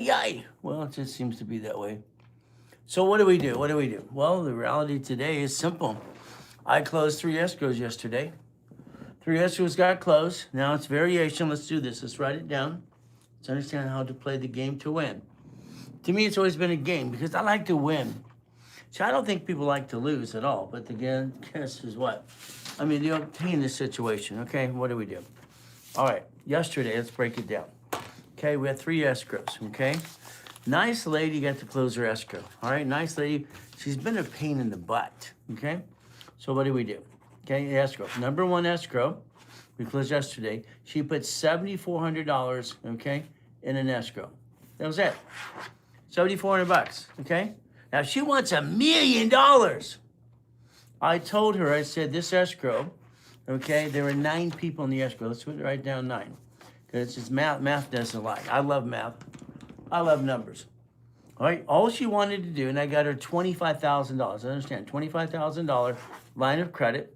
Yay! Well, it just seems to be that way. So what do we do? What do we do? Well, the reality today is simple. I closed 3 escrows yesterday. 3 escrows got closed. Now it's variation. Let's do this. Let's write it down. Let's understand how to play the game to win. To me, it's always been a game because I like to win. So I don't think people like to lose at all. But again, guess is what? I mean, you obtain this situation. Okay, what do we do? All right, yesterday, let's break it down. Okay, we had 3 escrows. Okay, nice lady got to close her escrow. All right, nice lady. She's been a pain in the butt. Okay, so what do we do? Okay, escrow. Number one escrow, we closed yesterday. She put $7,400. Okay, in an escrow. That was it. $7,400. Okay. Now she wants $1,000,000. I told her, I said, this escrow, okay, there were 9 people in the escrow. Let's write down 9. Because it's just math. Math doesn't lie. I love math. I love numbers. All right. All she wanted to do, and I got her $25,000. I understand, $25,000 line of credit.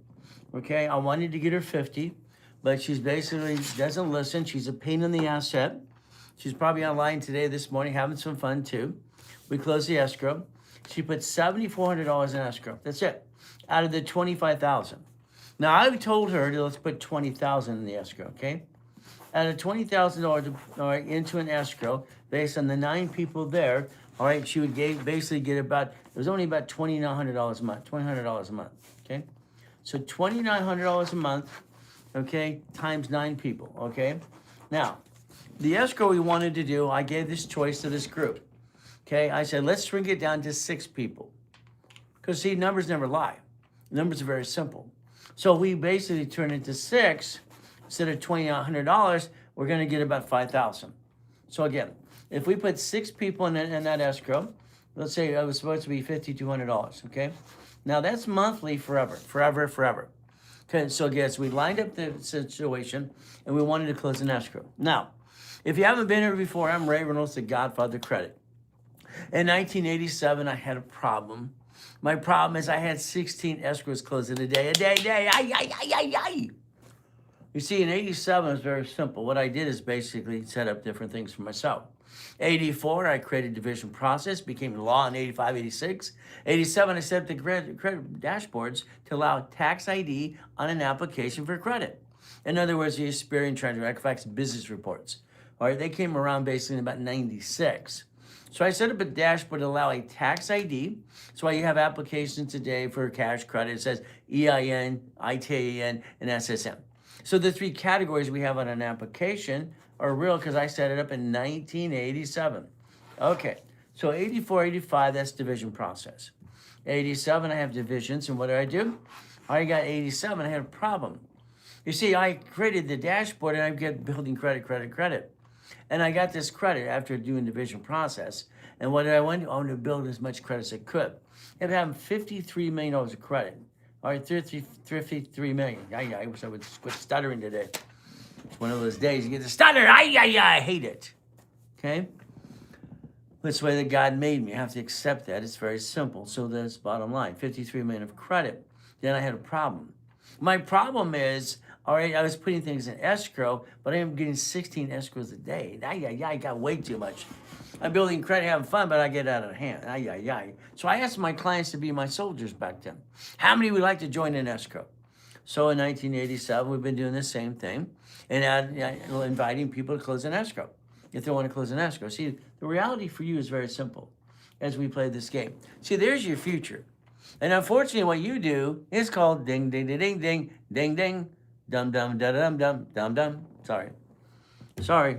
Okay. I wanted to get her 50, but she's basically doesn't listen. She's a pain in the asset. She's probably online today, this morning, having some fun too. We closed the escrow. She put $7,400 in escrow. That's it, out of the $25,000. Now I told her to let's put $20,000 in the escrow. Okay, out of $20,000, all right, into an escrow based on the 9 people there. All right, she would basically get about. It was only about $2,900 a month. $2,900 a month. Okay, so $2,900 a month. Okay, times 9 people. Okay, now the escrow we wanted to do, I gave this choice to this group. Okay, I said, let's shrink it down to 6 people. Because see, numbers never lie. Numbers are very simple. So we basically turned it to 6. Instead of $2,900, we're going to get about $5,000. So again, if we put 6 people in that escrow, let's say it was supposed to be $5,200, okay? Now that's monthly forever, forever, forever. Okay, so yes, we lined up the situation and we wanted to close an escrow. Now, if you haven't been here before, I'm Ray Reynolds, the Godfather Credit. In 1987, I had a problem. My problem is I had 16 escrows closed in a day. Ay. You see, in 87, it was very simple. What I did is basically set up different things for myself. 84, I created division process, became law in 85, 86. 87, I set up the credit dashboards to allow tax ID on an application for credit. In other words, the Experian Equifax business reports. All right, they came around basically in about 96. So I set up a dashboard to allow a tax ID. That's why you have applications today for cash credit. It says EIN, ITIN, and SSN. So the 3 categories we have on an application are real because I set it up in 1987. Okay, so 84, 85, that's division process. 87, I have divisions, and what do? I got 87, I had a problem. You see, I created the dashboard and I get building credit. And I got this credit after doing the division process. And what did I want to do? I wanted to build as much credit as I could. I have $53 million of credit. All right, 53 million. I wish I would quit stuttering today. It's one of those days you get to stutter. I hate it. Okay? That's the way that God made me. I have to accept that. It's very simple. So that's bottom line. 53 million of credit. Then I had a problem. My problem is, all right, I was putting things in escrow, but I am getting 16 escrows a day. I got way too much. I'm building credit, having fun, but I get out of hand. So I asked my clients to be my soldiers back then. How many would like to join an escrow? So in 1987, we've been doing the same thing and inviting people to close an escrow if they want to close an escrow. See, the reality for you is very simple as we play this game. See, there's your future. And unfortunately, what you do is called ding, ding, ding, ding, ding, ding, ding, dum, dum, da, dum, dum, dum, dum. Sorry.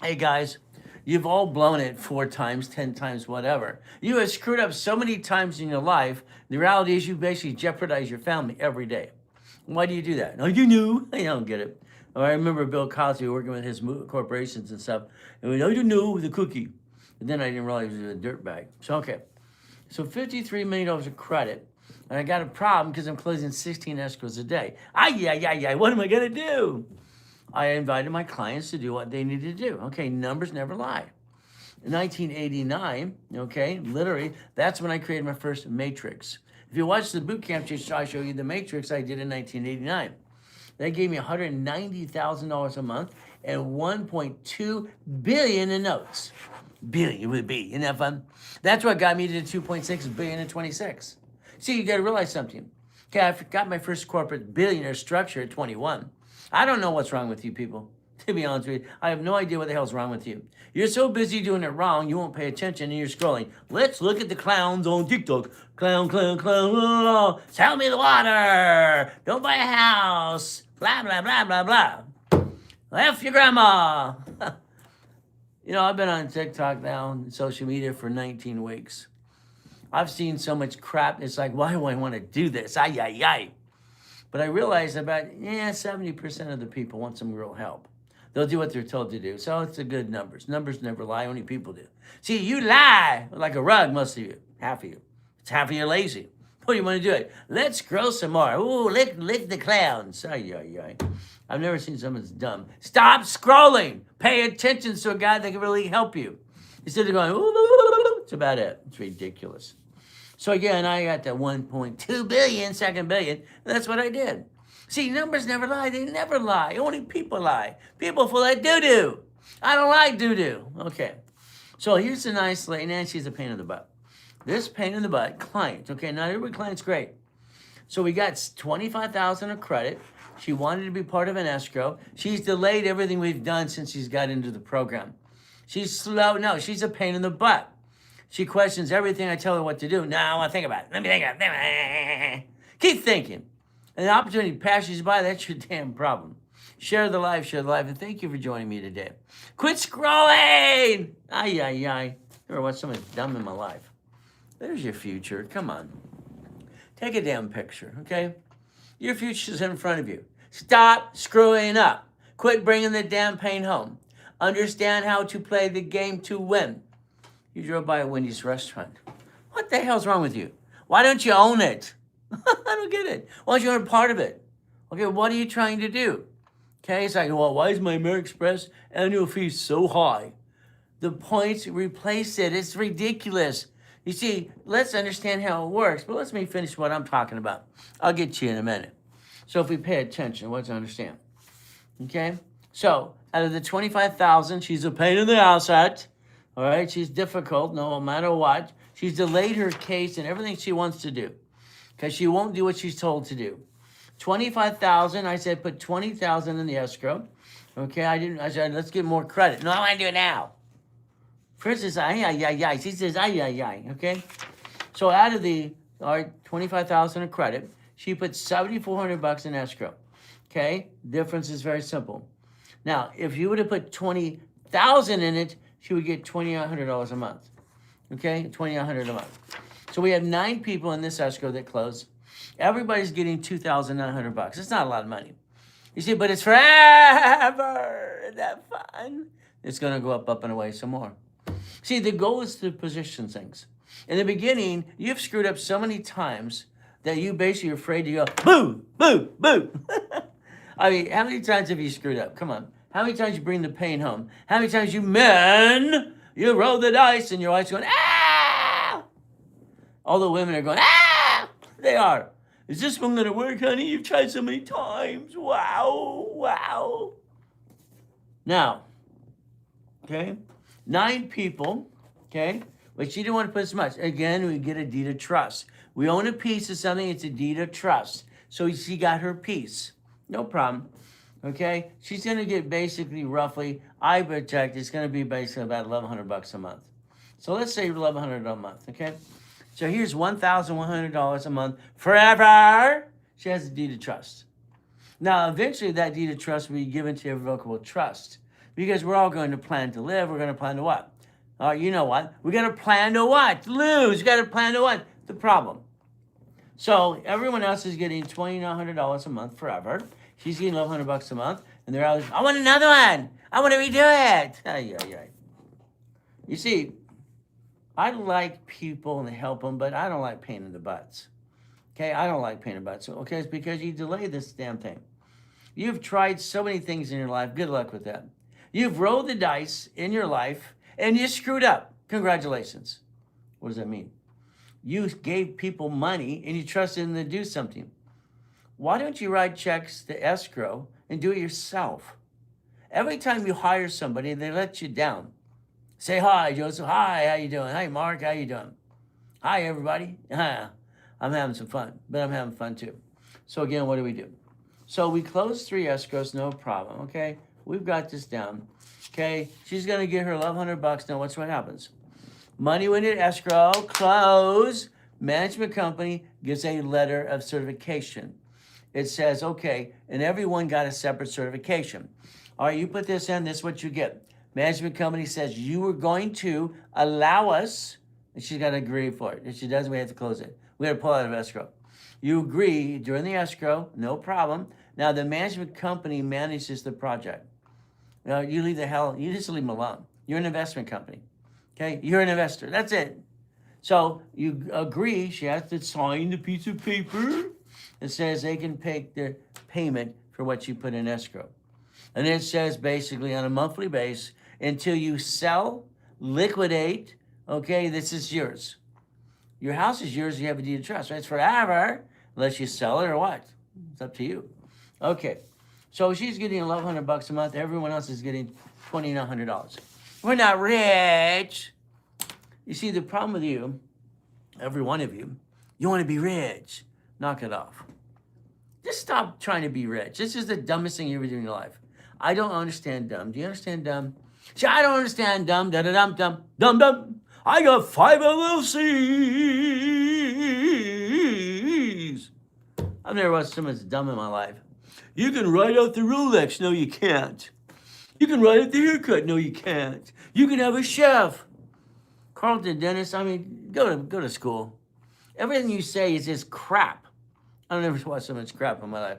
Hey, guys, you've all blown it 4 times, 10 times, whatever. You have screwed up so many times in your life. The reality is you basically jeopardize your family every day. Why do you do that? Oh, you knew. I don't get it. I remember Bill Cosby working with his corporations and stuff. And we know you knew the cookie. And then I didn't realize it was a dirtbag. So, okay. So $53 million of credit, and I got a problem because I'm closing 16 escrows a day. What am I going to do? I invited my clients to do what they needed to do. Okay, numbers never lie. In 1989, okay, literally, that's when I created my first matrix. If you watch the boot camp, I show you the matrix I did in 1989. They gave me $190,000 a month and $1.2 billion in notes. billion with a B. Isn't that fun? That's what got me to 2.6 billion in 26. See, you got to realize something. Okay, I got my first corporate billionaire structure at 21. I don't know what's wrong with you people. To be honest with you, I have no idea what the hell's wrong with you. You're so busy doing it wrong, you won't pay attention and you're scrolling. Let's look at the clowns on TikTok. Clown, clown, clown. Oh, sell me the water. Don't buy a house. Blah, blah, blah, blah, blah. F your grandma. You know, I've been on TikTok now and social media for 19 weeks. I've seen so much crap. It's like, why do I want to do this? Ay, ay, ay. But I realize about 70% of the people want some real help. They'll do what they're told to do. So it's a good numbers. Numbers never lie, only people do. See, you lie like a rug, most of you. Half of you. It's half of you lazy. What do you want to do it? Let's grow some more. Ooh, lick the clowns. Ay, ay, ay. I've never seen someone that's dumb. Stop scrolling. Pay attention to a guy that can really help you. Instead of going, ooh, it's about it. It's ridiculous. So again, I got the 1.2 billion, second billion, and that's what I did. See, numbers never lie. They never lie. Only people lie. People full of doo-doo. I don't like doo-doo. Okay. So here's a nice lady, and she's a pain in the butt. This pain in the butt client. Okay, not every client's great. So we got $25,000 of credit. She wanted to be part of an escrow. She's delayed everything we've done since she's got into the program. She's slow. No, she's a pain in the butt. She questions everything I tell her what to do. No, I want to think about it. Let me think about it. Keep thinking. And the opportunity passes you by, that's your damn problem. Share the life, and thank you for joining me today. Quit scrolling! Ay, ay, ay. Never watched something dumb in my life. There's your future. Come on. Take a damn picture, okay? Your future's in front of you. Stop screwing up. Quit bringing the damn pain home. Understand how to play the game to win. You drove by a Wendy's restaurant. What the hell's wrong with you? Why don't you own it? I don't get it. Why don't you own part of it? Okay, what are you trying to do? Okay, it's like, well, why is my American Express annual fee so high? The points replace it. It's ridiculous. You see, let's understand how it works, but let me finish what I'm talking about. I'll get to you in a minute. So if we pay attention, let's understand. Okay? So out of the 25,000, she's a pain in the ass at. All right? She's difficult no matter what. She's delayed her case and everything she wants to do because she won't do what she's told to do. 25,000, I said put 20,000 in the escrow. Okay, I said, let's get more credit. No, I want to do it now. First is ay, ay, ay, ay. She says, ay, ay, ay, okay? So out of the 25,000 of credit, she put $7,400 in escrow, okay? Difference is very simple. Now, if you would have put 20,000 in it, she would get $2,800 a month, okay? $2,800 a month. So we have 9 people in this escrow that close. Everybody's getting $2,900. It's not a lot of money. You see, but it's forever. Isn't that fun? It's going to go up and away some more. See, the goal is to position things. In the beginning, you've screwed up so many times that you basically are afraid to go, boo, boo, boo. I mean, how many times have you screwed up? Come on. How many times you bring the pain home? How many times you roll the dice and your wife's going, ah! All the women are going, ah! They are. Is this one going to work, honey? You've tried so many times. Wow, wow. Now, okay, 9 people, okay, but she didn't want to put as much. Again, we get a deed of trust. We own a piece of something, it's a deed of trust. So she got her piece. No problem, okay? She's going to get basically roughly, I project, it's going to be basically about $1,100 a month. So let's say $1,100 a month, okay? So here's $1,100 a month forever. She has a deed of trust. Now, eventually that deed of trust will be given to irrevocable trust because we're all going to plan to live. We're going to plan to what? You know what? We're going to plan to what? Lose. You got to plan to what? The problem. So everyone else is getting $2,900 a month forever. She's getting $1,100 a month. And they're all, I want another one. I want to redo it. Ay, ay, ay. You see, I like people and help them, but I don't like pain in the butts. Okay, I don't like pain in the butts. Okay, it's because you delay this damn thing. You've tried so many things in your life. Good luck with that. You've rolled the dice in your life and you screwed up. Congratulations. What does that mean? You gave people money and you trusted them to do something. Why don't you write checks to escrow and do it yourself? Every time you hire somebody, they let you down. Say hi, Joseph. Hi, how you doing? Hi, Mark. How you doing? Hi, everybody. I'm having some fun, but I'm having fun too. So again, what do? So we close 3 escrows, no problem. Okay, we've got this down. Okay, she's gonna get her $1,100. Now, what happens? Money went in escrow, close. Management company gives a letter of certification. It says, okay, and everyone got a separate certification. All right, you put this in, this is what you get. Management company says you are going to allow us, and she's got to agree for it. If she doesn't, we have to close it. We got to pull out of escrow. You agree during the escrow, no problem. Now the management company manages the project. Now you you just leave them alone. You're an investment company. Okay, you're an investor. That's it. So you agree. She has to sign the piece of paper that says they can pay their payment for what you put in escrow. And it says basically on a monthly basis until you sell, liquidate. Okay, this is yours. Your house is yours. You have a deed of trust, right? It's forever unless you sell it or what. It's up to you. Okay, so she's getting $1,100 a month. Everyone else is getting $2,900. We're not rich. You see, the problem with you, every one of you want to be rich. Knock it off. Just stop trying to be rich. This is the dumbest thing you ever do in your life. I don't understand dumb. Do you understand dumb? See, I don't understand dumb. Dumb. I got 5 LLCs. I've never watched someone that's dumb in my life. You can write out the Rolex. No, you can't. You can write out the haircut. No, you can't. You can have a chef. Carlton Dennis, I mean, go to school. Everything you say is just crap. I don't ever watch so much crap in my life.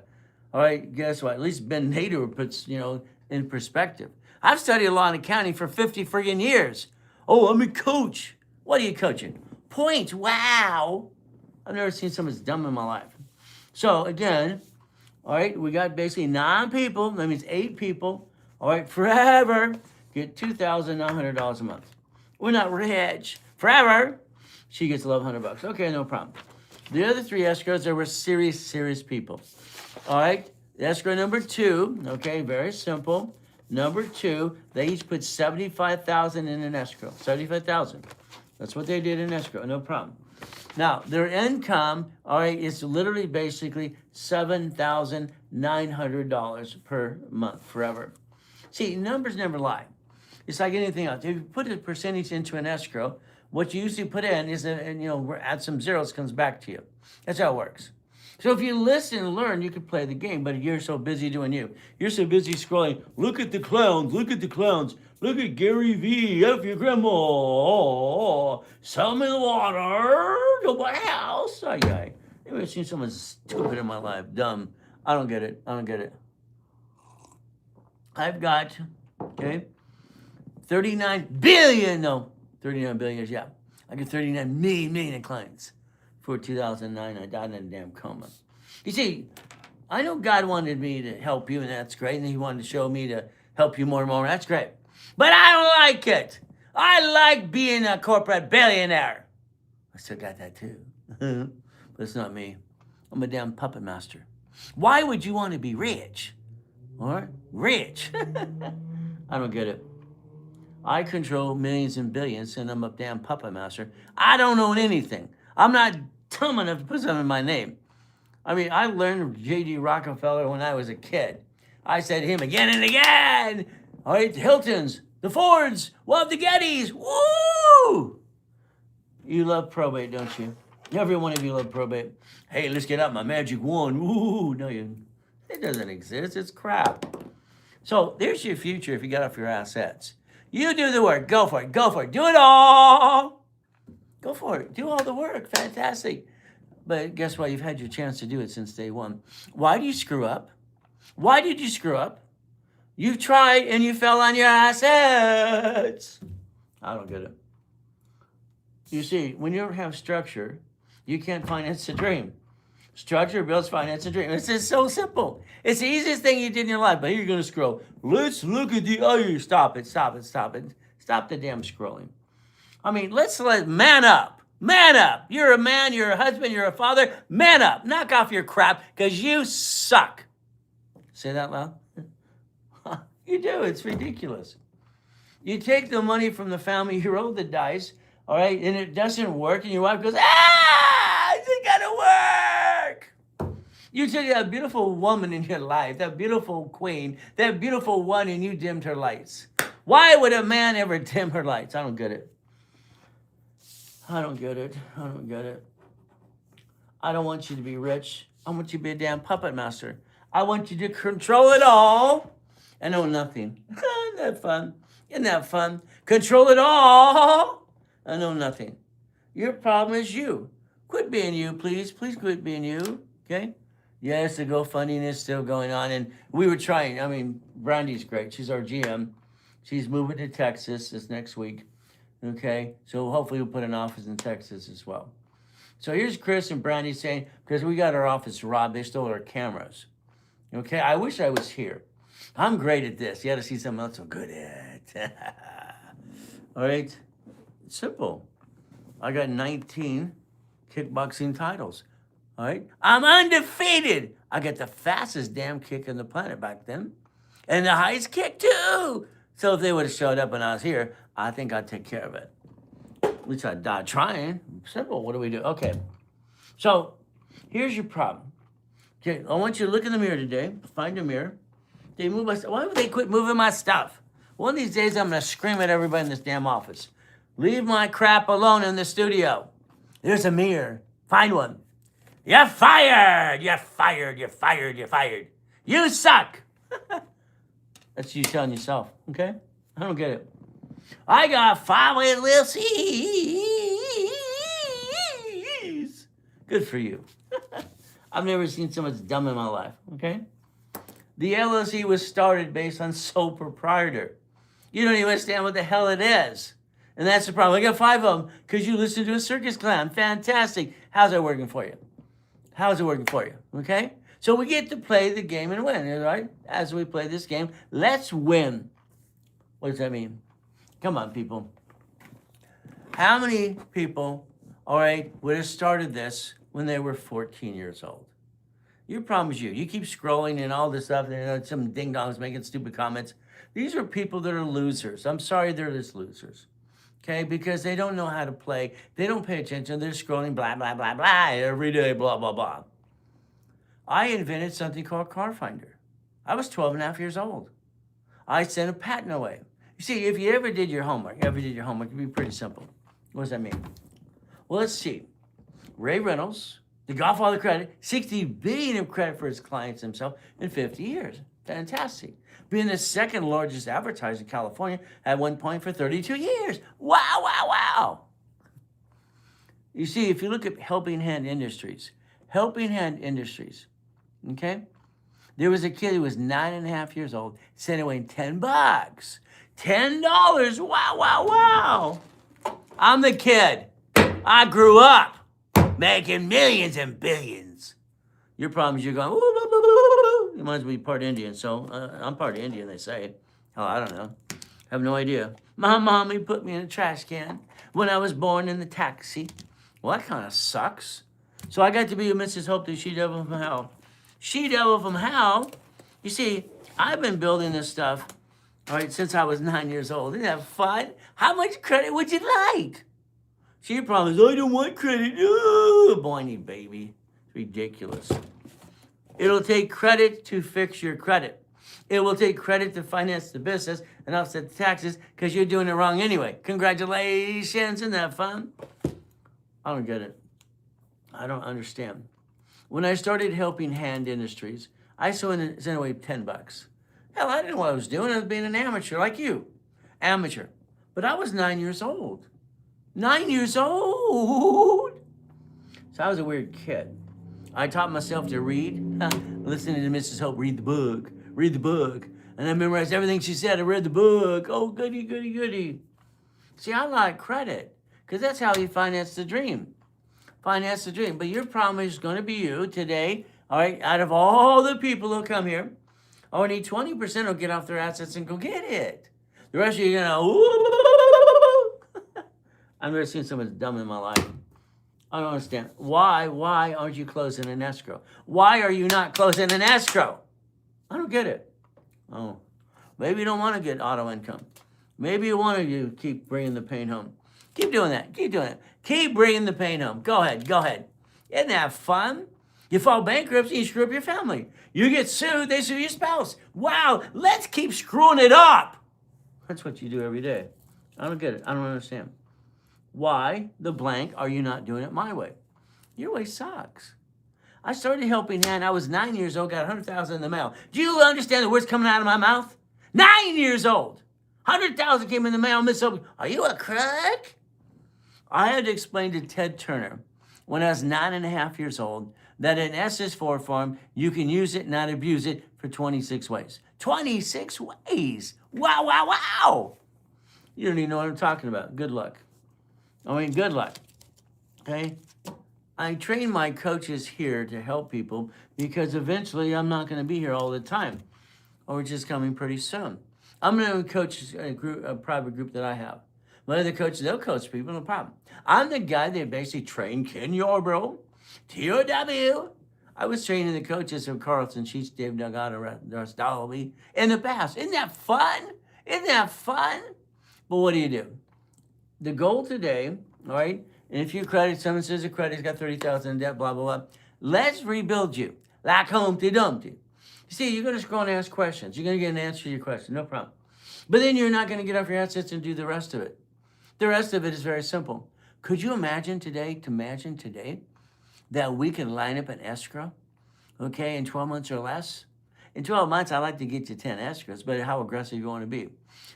All right, guess what? At least Ben Nader puts, in perspective. I've studied law and accounting for 50 friggin' years. Oh, I'm a coach. What are you coaching? Points. Wow. I've never seen someone as dumb in my life. So again, all right, we got basically 9 people. That means 8 people. All right, forever get $2,900 a month. We're not rich. Forever. She gets $1,100. Okay, no problem. The other 3 escrows, there were serious people. All right, escrow number 2, okay, very simple. Number 2, they each put $75,000 in an escrow. $75,000. That's what they did in escrow, no problem. Now, their income, all right, is literally basically $7,900 per month forever. See, numbers never lie. It's like anything else. If you put a percentage into an escrow, what you usually put in is, add some zeros, comes back to you. That's how it works. So if you listen and learn, you can play the game, but you're so busy doing you. You're so busy scrolling. Look at the clowns. Look at the clowns. Look at Gary V. F your grandma. Sell me the water. Go buy a house. I've never seen someone stupid in my life. Dumb. I don't get it. I've got, 39 billion. No, 39 billion. Yeah. I got 39 million in clients. For 2009, I died in a damn coma. You see, I know God wanted me to help you, and that's great. And He wanted to show me to help you more and more. That's great. But I don't like it. I like being a corporate billionaire. I still got that too. But it's not me. I'm a damn puppet master. Why would you want to be rich? Or rich? I don't get it. I control millions and billions, and I'm a damn puppet master. I don't own anything. I'm not dumb enough to put something in my name. I mean, I learned from J.D. Rockefeller when I was a kid. I said to him again and again. All right, the Hiltons, the Fords, the Gettys. Woo! You love probate, don't you? Every one of you love probate. Hey, let's get out my magic wand. Woo! No, it doesn't exist. It's crap. So there's your future if you get off your assets. You do the work. Go for it. Do it all. Go for it. Do all the work. Fantastic. But guess what? You've had your chance to do it since day one. Why do you screw up? Why did you screw up? You've tried and you fell on your assets. I don't get it. You see, when you have structure, you can't finance a dream. Structure builds finance a dream. It's just so simple. It's the easiest thing you did in your life. But here you're going to scroll. Let's look at the... Stop it. Stop the damn scrolling. I mean, man up. Man up. You're a man, you're a husband, you're a father. Man up. Knock off your crap because you suck. Say that loud. You do. It's ridiculous. You take the money from the family, you roll the dice, all right, and it doesn't work, and your wife goes, ah, it gotta work. You took that beautiful woman in your life, that beautiful queen, that beautiful one, and you dimmed her lights. Why would a man ever dim her lights? I don't get it. I don't get it. I don't get it. I don't want you to be rich. I want you to be a damn puppet master. I want you to control it all and own nothing. Isn't that fun? Isn't that fun? Control it all and own nothing. Your problem is you. Quit being you, please. Please quit being you. Okay? Yes, the GoFundMe is still going on. And we were trying. I mean, Brandy's great. She's our GM. She's moving to Texas this next week. Okay? So hopefully we'll put an office in Texas as well. So here's Chris and Brandy saying, because we got our office robbed, they stole our cameras. Okay, I wish I was here. I'm great at this. You got to see something else I'm good at. All right, it's simple. I got 19 kickboxing titles. All right, I'm undefeated. I got the fastest damn kick on the planet back then, and the highest kick too. So if they would have showed up when I was here, I think I'd take care of it. At least I died trying. Simple. What do we do? Okay. So here's your problem. Okay, I want you to look in the mirror today. Find a mirror. They move my stuff. Why would they quit moving my stuff? One of these days, I'm going to scream at everybody in this damn office. Leave my crap alone in the studio. There's a mirror. Find one. You're fired. You're fired. You're fired. You're fired. You suck. That's you telling yourself. Okay? I don't get it. I got 5 LLCs. Good for you. I've never seen so much dumb in my life, okay? The LLC was started based on sole proprietor. You don't even understand what the hell it is. And that's the problem. I got 5 of them because you listen to a circus clown. Fantastic. How's that working for you? How's it working for you, okay? So we get to play the game and win, all right? As we play this game, let's win. What does that mean? Come on, people. How many people, all right, would have started this when they were 14 years old? Your problem is you. You keep scrolling and all this stuff, and some ding-dongs making stupid comments. These are people that are losers. I'm sorry they're just losers, okay? Because they don't know how to play. They don't pay attention. They're scrolling blah, blah, blah, blah, every day, blah, blah, blah. I invented something called Car Finder. I was 12 and a half years old. I sent a patent away. You see, if you ever did your homework, it'd be pretty simple. What does that mean? Well, let's see. Ray Reynolds, the Godfather of credit, 60 billion of credit for his clients himself in 50 years. Fantastic. Being the second largest advertiser in California at one point for 32 years. Wow, wow, wow. You see, if you look at Helping Hand Industries, okay? There was a kid who was 9.5 years old, sent away $10. $10. Wow, wow, wow. I'm the kid. I grew up making millions and billions. Your problem is you're going, ooh, blah, blah, blah, blah. You might as well be part Indian. So I'm part Indian, they say. Hell, I don't know. I have no idea. My mommy put me in a trash can when I was born in the taxi. Well, that kind of sucks. So I got to be a Mrs. Hope, the she-devil from hell. She-devil from hell? You see, I've been building this stuff, all right, since I was 9 years old. Isn't that fun? How much credit would you like? See, your problem is, I don't want credit. Ooh, boiny baby. It's ridiculous. It'll take credit to fix your credit. It will take credit to finance the business and offset the taxes because you're doing it wrong anyway. Congratulations. Isn't that fun? I don't get it. I don't understand. When I started Helping Hand Industries, I sent away $10. Hell, I didn't know what I was doing. I was being an amateur like you. Amateur. But I was 9 years old. 9 years old. So I was a weird kid. I taught myself to read. Listening to Mrs. Hope read the book. Read the book. And I memorized everything she said. I read the book. Oh, goody, goody, goody. See, I like credit. Because that's how you finance the dream. Finance the dream. But your problem is going to be you today. All right, out of all the people who come here, only 20% will get off their assets and go get it. The rest of you are going to, I've never seen someone dumb in my life. I don't understand. Why aren't you closing an escrow? Why are you not closing an escrow? I don't get it. Oh, maybe you don't want to get auto income. Maybe one of you keep bringing the pain home. Keep doing that. Keep doing it. Keep bringing the pain home. Go ahead. Go ahead. Isn't that fun? You file bankruptcy, you screw up your family. You get sued, they sue your spouse. Wow, let's keep screwing it up. That's what you do every day. I don't get it. I don't understand. Why the blank are you not doing it my way? Your way sucks. I started Helping Hand. I was 9 years old, got $100,000 in the mail. Do you understand the words coming out of my mouth? 9 years old. $100,000 came in the mail, Miss Open. Are you a crook? I had to explain to Ted Turner when I was 9.5 years old that in SS4 form, you can use it, not abuse it, for 26 ways. 26 ways. Wow, wow, wow. You don't even know what I'm talking about. Good luck. Good luck. Okay? I train my coaches here to help people because eventually I'm not going to be here all the time, or just coming pretty soon. I'm going to coach a private group that I have. My other coaches, they'll coach people, no problem. I'm the guy that basically trained Ken Yarbrough, TOW. I was training the coaches of Carlson Sheets, Dave Delgado, Doris Dolby in the past. Isn't that fun? Isn't that fun? But what do? The goal today, all right, and if you credit, someone says a credit's got 30,000 in debt, blah, blah, blah. Let's rebuild you like Humpty Dumpty. You see, you're going to scroll and ask questions. You're going to get an answer to your question, no problem. But then you're not going to get off your assets and do the rest of it. The rest of it is very simple. Could you imagine today, that we can line up an escrow, okay, in 12 months or less? In 12 months, I'd like to get you 10 escrows, but how aggressive you want to be.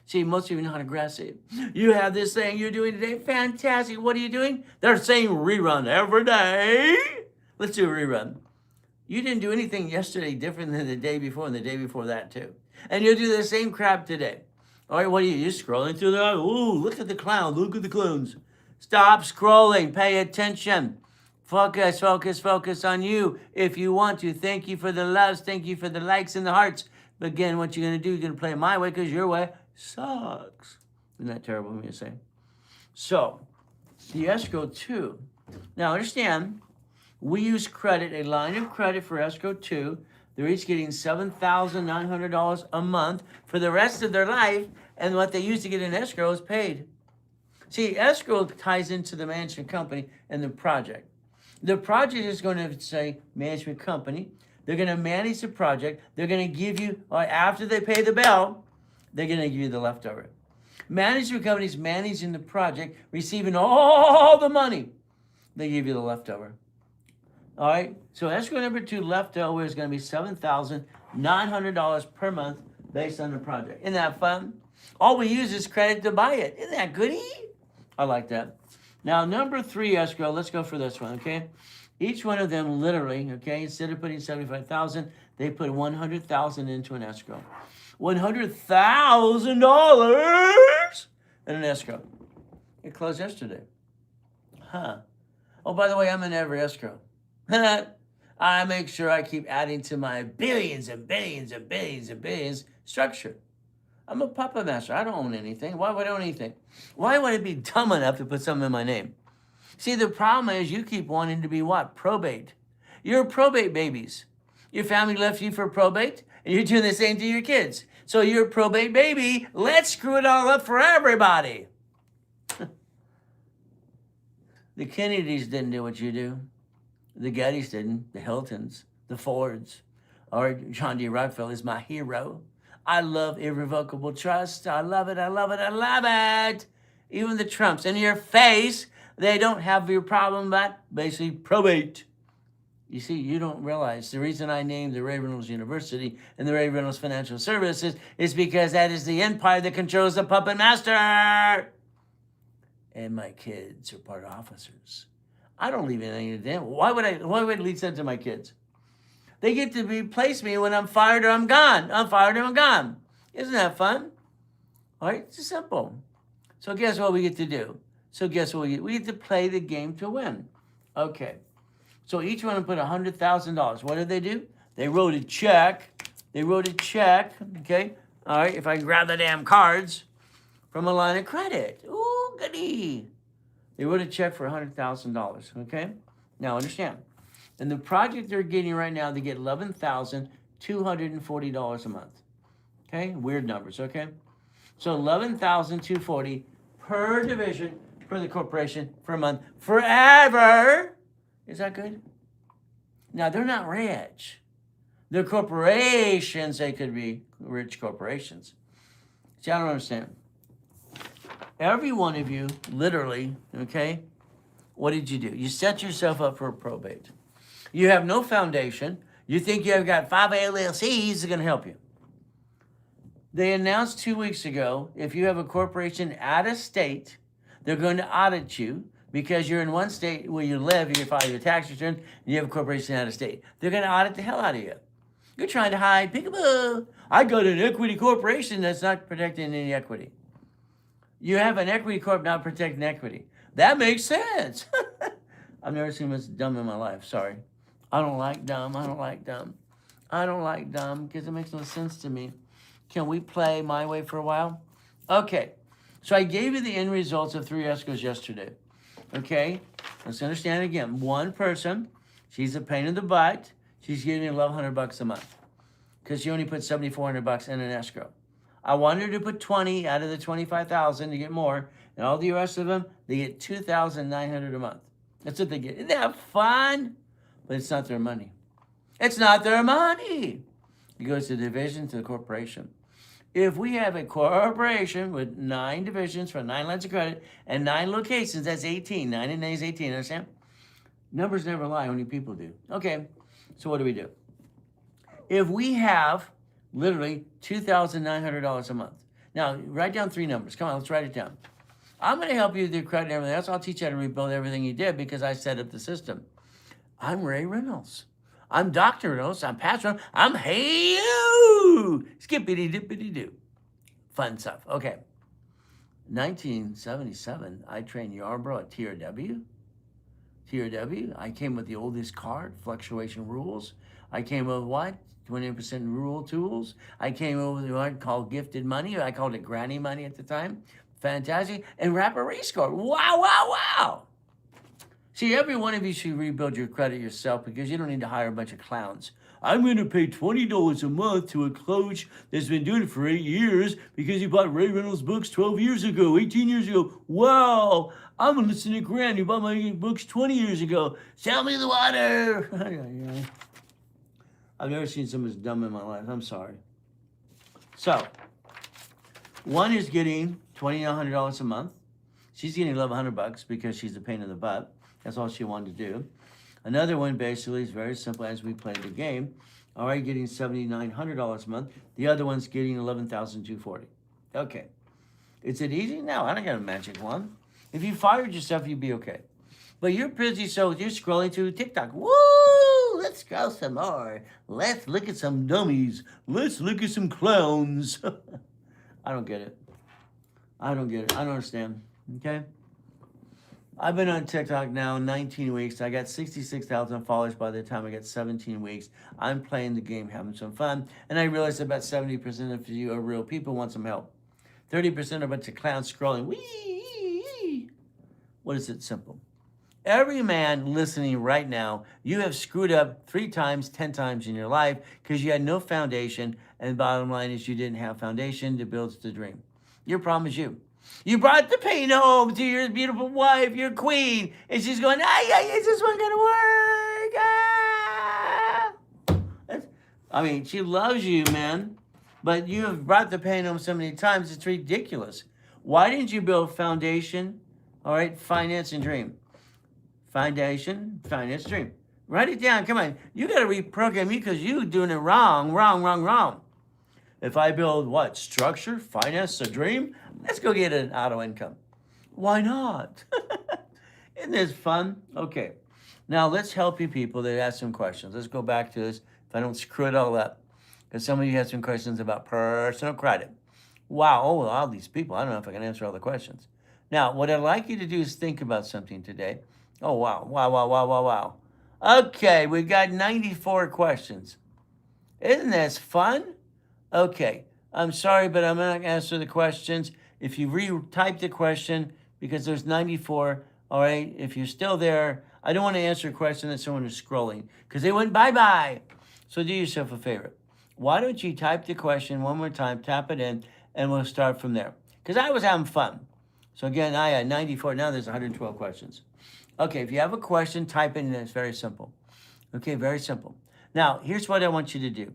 See, most of you are not aggressive. You have this thing you're doing today, fantastic. What are you doing? They're saying rerun every day. Let's do a rerun. You didn't do anything yesterday different than the day before and the day before that too. And you'll do the same crap today. All right, what are you? You're scrolling through the, ooh, look at the clown, look at the clowns. Stop scrolling, pay attention. Focus, focus, focus on you if you want to. Thank you for the loves, thank you for the likes and the hearts. But again, what you're going to do, you're going to play my way because your way sucks. Isn't that terrible of me to say? So, the escrow 2. Now, understand, we use credit, a line of credit for escrow 2. They're each getting $7,900 a month for the rest of their life, and what they use to get an escrow is paid. See, escrow ties into the management company and the project. The project is going to say management company. They're going to manage the project. They're going to give you, after they pay the bill, they're going to give you the leftover. Management company is managing the project, receiving all the money. They give you the leftover. All right, so escrow number 2 leftover is going to be $7,900 per month based on the project. Isn't that fun? All we use is credit to buy it. Isn't that goody? I like that. Now, number 3 escrow, let's go for this one, okay? Each one of them literally, okay, instead of putting $75,000, they put $100,000 into an escrow. $100,000 in an escrow. It closed yesterday. Huh. Oh, by the way, I'm in every escrow. I make sure I keep adding to my billions and billions and billions and billions structure. I'm a puppet master. I don't own anything. Why would I own anything? Why would I be dumb enough to put something in my name? See, the problem is you keep wanting to be what? Probate. You're probate babies. Your family left you for probate, and you're doing the same to your kids. So you're a probate baby. Let's screw it all up for everybody. The Kennedys didn't do what you do. The Gettys didn't. The Hiltons, the Fords, or John D. Rockefeller is my hero. I love irrevocable trust. I love it. I love it. I love it. Even the Trumps in your face, they don't have your problem, but basically probate. You see, you don't realize the reason I named the Ray Reynolds University and the Ray Reynolds Financial Services is because that is the empire that controls the puppet master. And my kids are part officers. I don't leave anything to them. Why would I leave that to my kids? They get to replace me when I'm fired or I'm gone. I'm fired or I'm gone. Isn't that fun? All right, it's simple. So guess what we get to do? So guess what we get? We get to play the game to win. Okay. So each one put $100,000. What did they do? They wrote a check. Okay. All right, if I can grab the damn cards from a line of credit. Ooh, goody. They wrote a check for $100,000, okay? Now, understand. In the project they're getting right now, they get $11,240 a month, okay? Weird numbers, okay? So 11,240 per division for the corporation for a month forever. Is that good? Now, they're not rich. They're corporations. They could be rich corporations. See, I don't understand. Every one of you, literally, okay, what did you do? You set yourself up for probate. You have no foundation. You think you have got 5 LLCs that are going to help you. They announced 2 weeks ago, if you have a corporation out of state, they're going to audit you because you're in one state where you live, you can file your tax return, and you have a corporation out of state. They're going to audit the hell out of you. You're trying to hide, peekaboo. I got an equity corporation that's not protecting any equity. You have an equity corp not protecting equity. That makes sense. I've never seen this dumb in my life. Sorry. I don't like dumb. I don't like dumb. I don't like dumb because it makes no sense to me. Can we play my way for a while? Okay. So I gave you the end results of 3 escrows yesterday. Okay? Let's understand it again. One person, she's a pain in the butt. She's getting $1,100 a month because she only put $7,400 in an escrow. I wanted her to put 20 out of the 25,000 to get more, and all the rest of them, they get $2,900 a month. That's what they get. Isn't that fun? But it's not their money. It's not their money. It goes to the division, to the corporation. If we have a corporation with 9 divisions for 9 lines of credit and 9 locations, that's 18. 9 and 9 is 18, understand? Numbers never lie, only people do. Okay, so what do we do? If we have literally $2,900 a month. Now, write down 3 numbers. Come on, let's write it down. I'm going to help you with your credit and everything else. I'll teach you how to rebuild everything you did because I set up the system. I'm Ray Reynolds. I'm Dr. Reynolds. I'm Pastor Reynolds. I'm hey-oo. Skippity-dippity-doo. Fun stuff. Okay. 1977, I trained Yarborough at TRW. TRW, I came with the oldest card, fluctuation rules. I came with what? 20% rule tools. I came over with what I called gifted money. I called it granny money at the time. Fantastic. And wrapper race card. Wow, wow, wow. See, every one of you should rebuild your credit yourself because you don't need to hire a bunch of clowns. I'm going to pay $20 a month to a coach that's been doing it for 8 years because he bought Ray Reynolds books 12 years ago, 18 years ago. Wow, I'm going to listen to Grant who bought my books 20 years ago. Sell me the water. I've never seen someone as dumb in my life. I'm sorry. So, one is getting $2,900 a month. She's getting $1,100 because she's a pain in the butt. That's all she wanted to do. Another one basically is very simple as we played the game. All right, getting $7,900 a month. The other one's getting $11,240. Okay. Is it easy? No, I don't got a magic wand. If you fired yourself, you'd be okay. But you're busy, so you're scrolling through TikTok. Woo! Let's scroll some more. Let's look at some dummies. Let's look at some clowns. I don't get it. I don't get it. I don't understand. Okay? I've been on TikTok now 19 weeks. I got 66,000 followers by the time I get 17 weeks. I'm playing the game, having some fun. And I realize about 70% of you are real people, want some help. 30% are a bunch of clowns scrolling. Wee! What is it? Simple. Every man listening right now, you have screwed up 3 times, 10 times in your life because you had no foundation. And the bottom line is you didn't have foundation to build the dream. Your problem is you. You brought the pain home to your beautiful wife, your queen, and she's going, is this one gonna work? I mean, she loves you, man, but you have brought the pain home so many times, it's ridiculous. Why didn't you build foundation, all right, finance and dream? Foundation, finance, dream. Write it down, come on. You gotta reprogram me because you're doing it wrong. If I build what? Structure, finance, a dream? Let's go get an auto income. Why not? Isn't this fun? Okay. Now let's help you people that ask some questions. Let's go back to this if I don't screw it all up. Because some of you have some questions about personal credit. Wow, all these people. I don't know if I can answer all the questions. Now, what I'd like you to do is think about something today. Oh, wow. Okay, we got 94 questions. Isn't this fun? Okay, I'm sorry, but I'm not going to answer the questions. If you retype the question, because there's 94, all right, if you're still there, I don't want to answer a question that someone is scrolling, because they went bye-bye. So do yourself a favor. Why don't you type the question one more time, tap it in, and we'll start from there. Because I was having fun. So again, I had 94. Now there's 112 questions. Okay, if you have a question, type it in. It's very simple. Okay, very simple. Now, here's what I want you to do.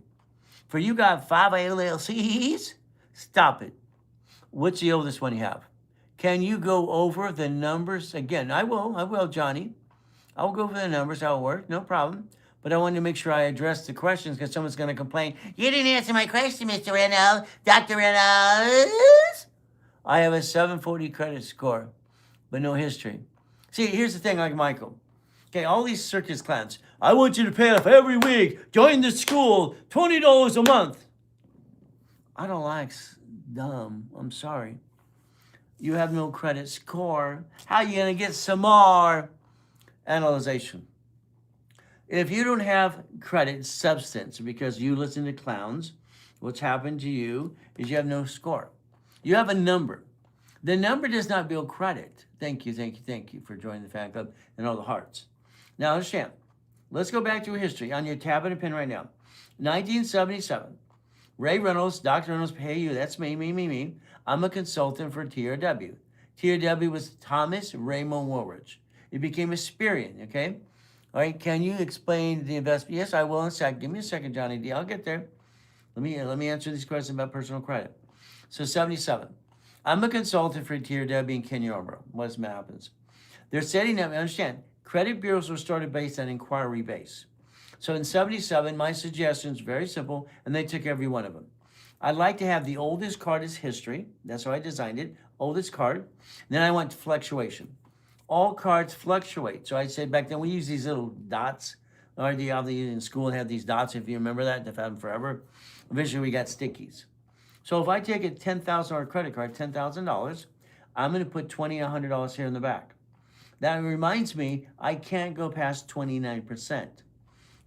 For you got 5 LLCs, stop it. What's the oldest one you have? Can you go over the numbers? Again, I will, Johnny. I'll go over the numbers, how it works, no problem. But I wanted to make sure I address the questions because someone's going to complain, you didn't answer my question, Mr. Reynolds. Dr. Reynolds. I have a 740 credit score, but no history. See, here's the thing, like Michael. Okay, all these circus clowns. I want you to pay off every week. Join the school, $20 a month. I don't like dumb. I'm sorry. You have no credit score. How are you going to get some more? Analyzation. If you don't have credit substance because you listen to clowns, what's happened to you is you have no score. You have a number. The number does not build credit. Thank you for joining the fan club and all the hearts. Now understand, let's go back to history on your tablet and pen right now. 1977, Ray Reynolds, Dr. Reynolds, pay you. That's me. I'm a consultant for TRW. TRW was Thomas Raymond Woolridge. It became Experian, okay? All right, can you explain the investment? Yes, I will in a second. Give me a second, Johnny D. I'll get there. Let me answer these questions about personal credit. So 77. I'm a consultant for TRW in Kenya Arbor. What happens? They're setting up, understand, credit bureaus were started based on inquiry base. So in 77, my suggestion is very simple, and they took every one of them. I'd like to have the oldest card as history. That's how I designed it, oldest card. Then I want fluctuation. All cards fluctuate. So I said back then, we use these little dots. Or in school have these dots, if you remember that, they've had them forever. Eventually we got stickies. So if I take a $10,000 credit card, $10,000, I'm going to put $20, $100 here in the back. That reminds me, I can't go past 29%.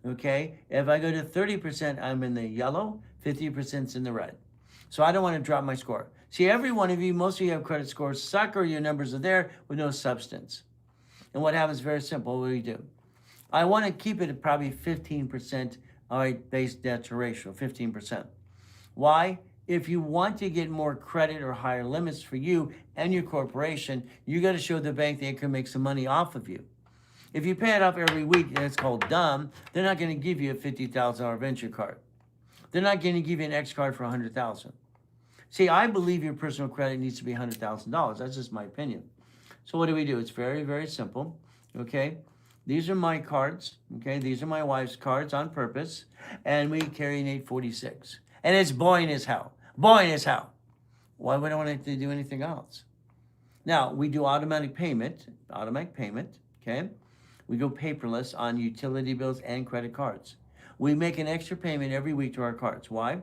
Okay? If I go to 30%, I'm in the yellow, 50% is in the red. So I don't want to drop my score. See, every one of you, most of you have credit scores, sucker, your numbers are there with no substance. And what happens, very simple, what do we do? I want to keep it at probably 15%, all right, base debt to ratio, 15%. Why? If you want to get more credit or higher limits for you and your corporation, you got to show the bank they can make some money off of you. If you pay it off every week and it's called dumb, they're not going to give you a $50,000 venture card. They're not going to give you an X card for $100,000. See, I believe your personal credit needs to be $100,000. That's just my opinion. So what do? It's very, very simple. Okay, these are my cards. Okay, these are my wife's cards on purpose, and we carry an 846, and it's boring as hell. Boring as hell. Why would I want to do anything else? Now we do automatic payment. Okay, we go paperless on utility bills and credit cards. We make an extra payment every week to our cards. Why?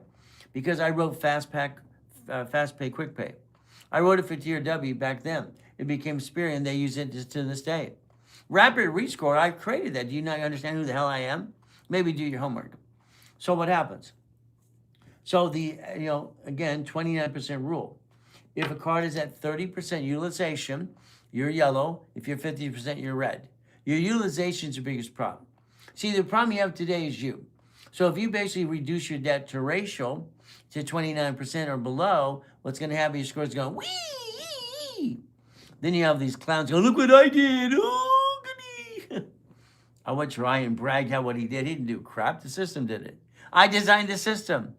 Because I wrote Fast Pay, Quick Pay. I wrote it for TRW back then. It became Experian. They use it just to this day. Rapid Rescore, I created that. Do you not understand who the hell I am? Maybe do your homework. So what happens? So the, again, 29% rule. If a card is at 30% utilization, you're yellow. If you're 50%, you're red. Your utilization is your biggest problem. See, the problem you have today is you. So if you basically reduce your debt to ratio to 29% or below, what's going to happen? Your score is going, wee! Then you have these clowns go, look what I did. Oh, goody. I watched Ryan brag how what he did. He didn't do crap. The system did it. I designed the system.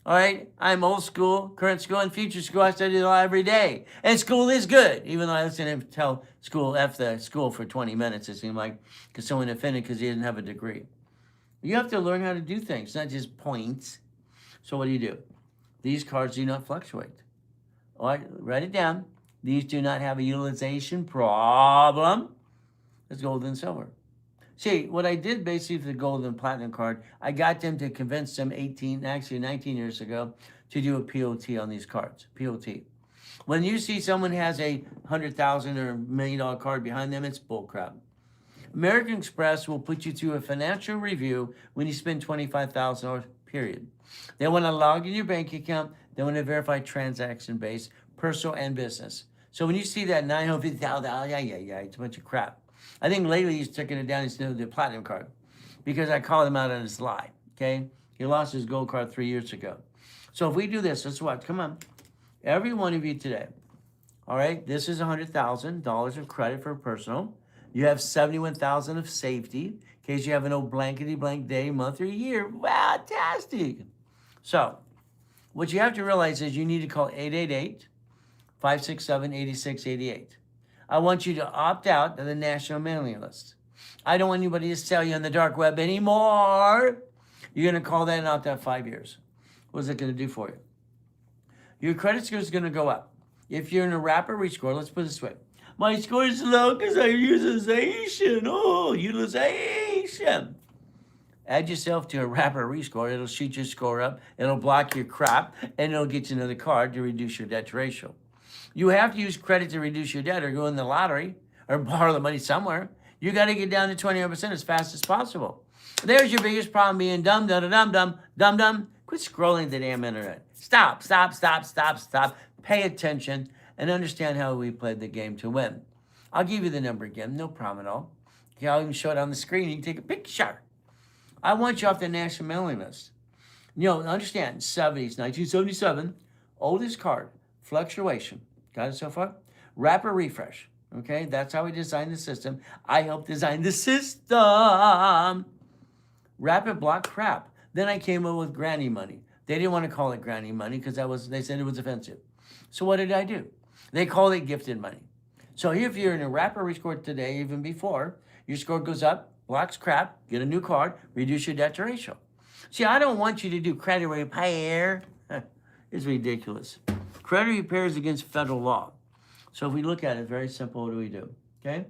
All right? I'm old school, current school, and future school. I study law every day. And school is good. Even though I listen to him tell school, F the school for 20 minutes, it seemed like, because someone offended because he didn't have a degree. You have to learn how to do things, not just points. So what do? These cards do not fluctuate. All right, write it down. These do not have a utilization problem. It's gold and silver. See, what I did basically for the gold and platinum card, I got them to convince them 19 years ago to do a POT on these cards, POT. When you see someone has a $100,000 or $1 million card behind them, it's bullcrap. American Express will put you through a financial review when you spend $25,000, period. They want to log in your bank account. They want to verify transaction base, personal and business. So when you see that $950,000, yeah, it's a bunch of crap. I think lately he's taking it down instead of the platinum card because I called him out on his lie, okay? He lost his gold card 3 years ago. So if we do this, let's watch. Come on. Every one of you today. All right, this is $100,000 of credit for personal. You have 71,000 of safety in case you have an old blankety blank day, month, or year. Fantastic. So, what you have to realize is you need to call 888-567-8688. I want you to opt out of the national mailing list. I don't want anybody to sell you on the dark web anymore. You're going to call that and opt out 5 years. What is it going to do for you? Your credit score is going to go up. If you're in a rapid rescore, let's put it this way. My score is low because I utilization. Oh, utilization. Add yourself to a rapid rescore. It'll shoot your score up. It'll block your crap. And it'll get you another card to reduce your debt ratio. You have to use credit to reduce your debt or go in the lottery or borrow the money somewhere. You got to get down to 21% as fast as possible. There's your biggest problem, being dumb. Quit scrolling the damn internet. Stop. Pay attention and understand how we played the game to win. I'll give you the number again. No problem at all. Okay, I'll even show it on the screen. You can take a picture. I want you off the national mailing list. You know, understand, 70s, 1977, oldest card, fluctuation. Got it so far? Rapid refresh. Okay, that's how we designed the system. I helped design the system. Rapid block crap. Then I came up with granny money. They didn't want to call it granny money because they said it was offensive. So what did I do? They called it gifted money. So if you're in a rapid rescore today, even before, your score goes up, blocks crap, get a new card, reduce your debt ratio. See, I don't want you to do credit repair. It's ridiculous. Credit repair is against federal law. So if we look at it, very simple, what do we do? Okay?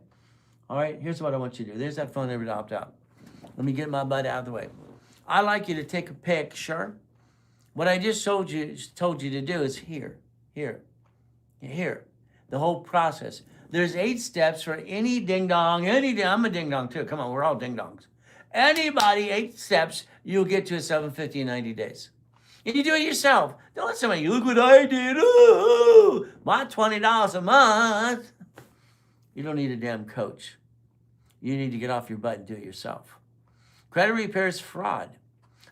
All right, here's what I want you to do. There's that phone number to opt out. Let me get my butt out of the way. I'd like you to take a picture. What I just told you to do is here. The whole process. There's 8 steps for any ding-dong, I'm a ding-dong too. Come on, we're all ding-dongs. Anybody, 8 steps, you'll get to a 750 in 90 days. And you do it yourself. Don't let somebody, look what I did. Ooh, my $20 a month. You don't need a damn coach. You need to get off your butt and do it yourself. Credit repair is fraud.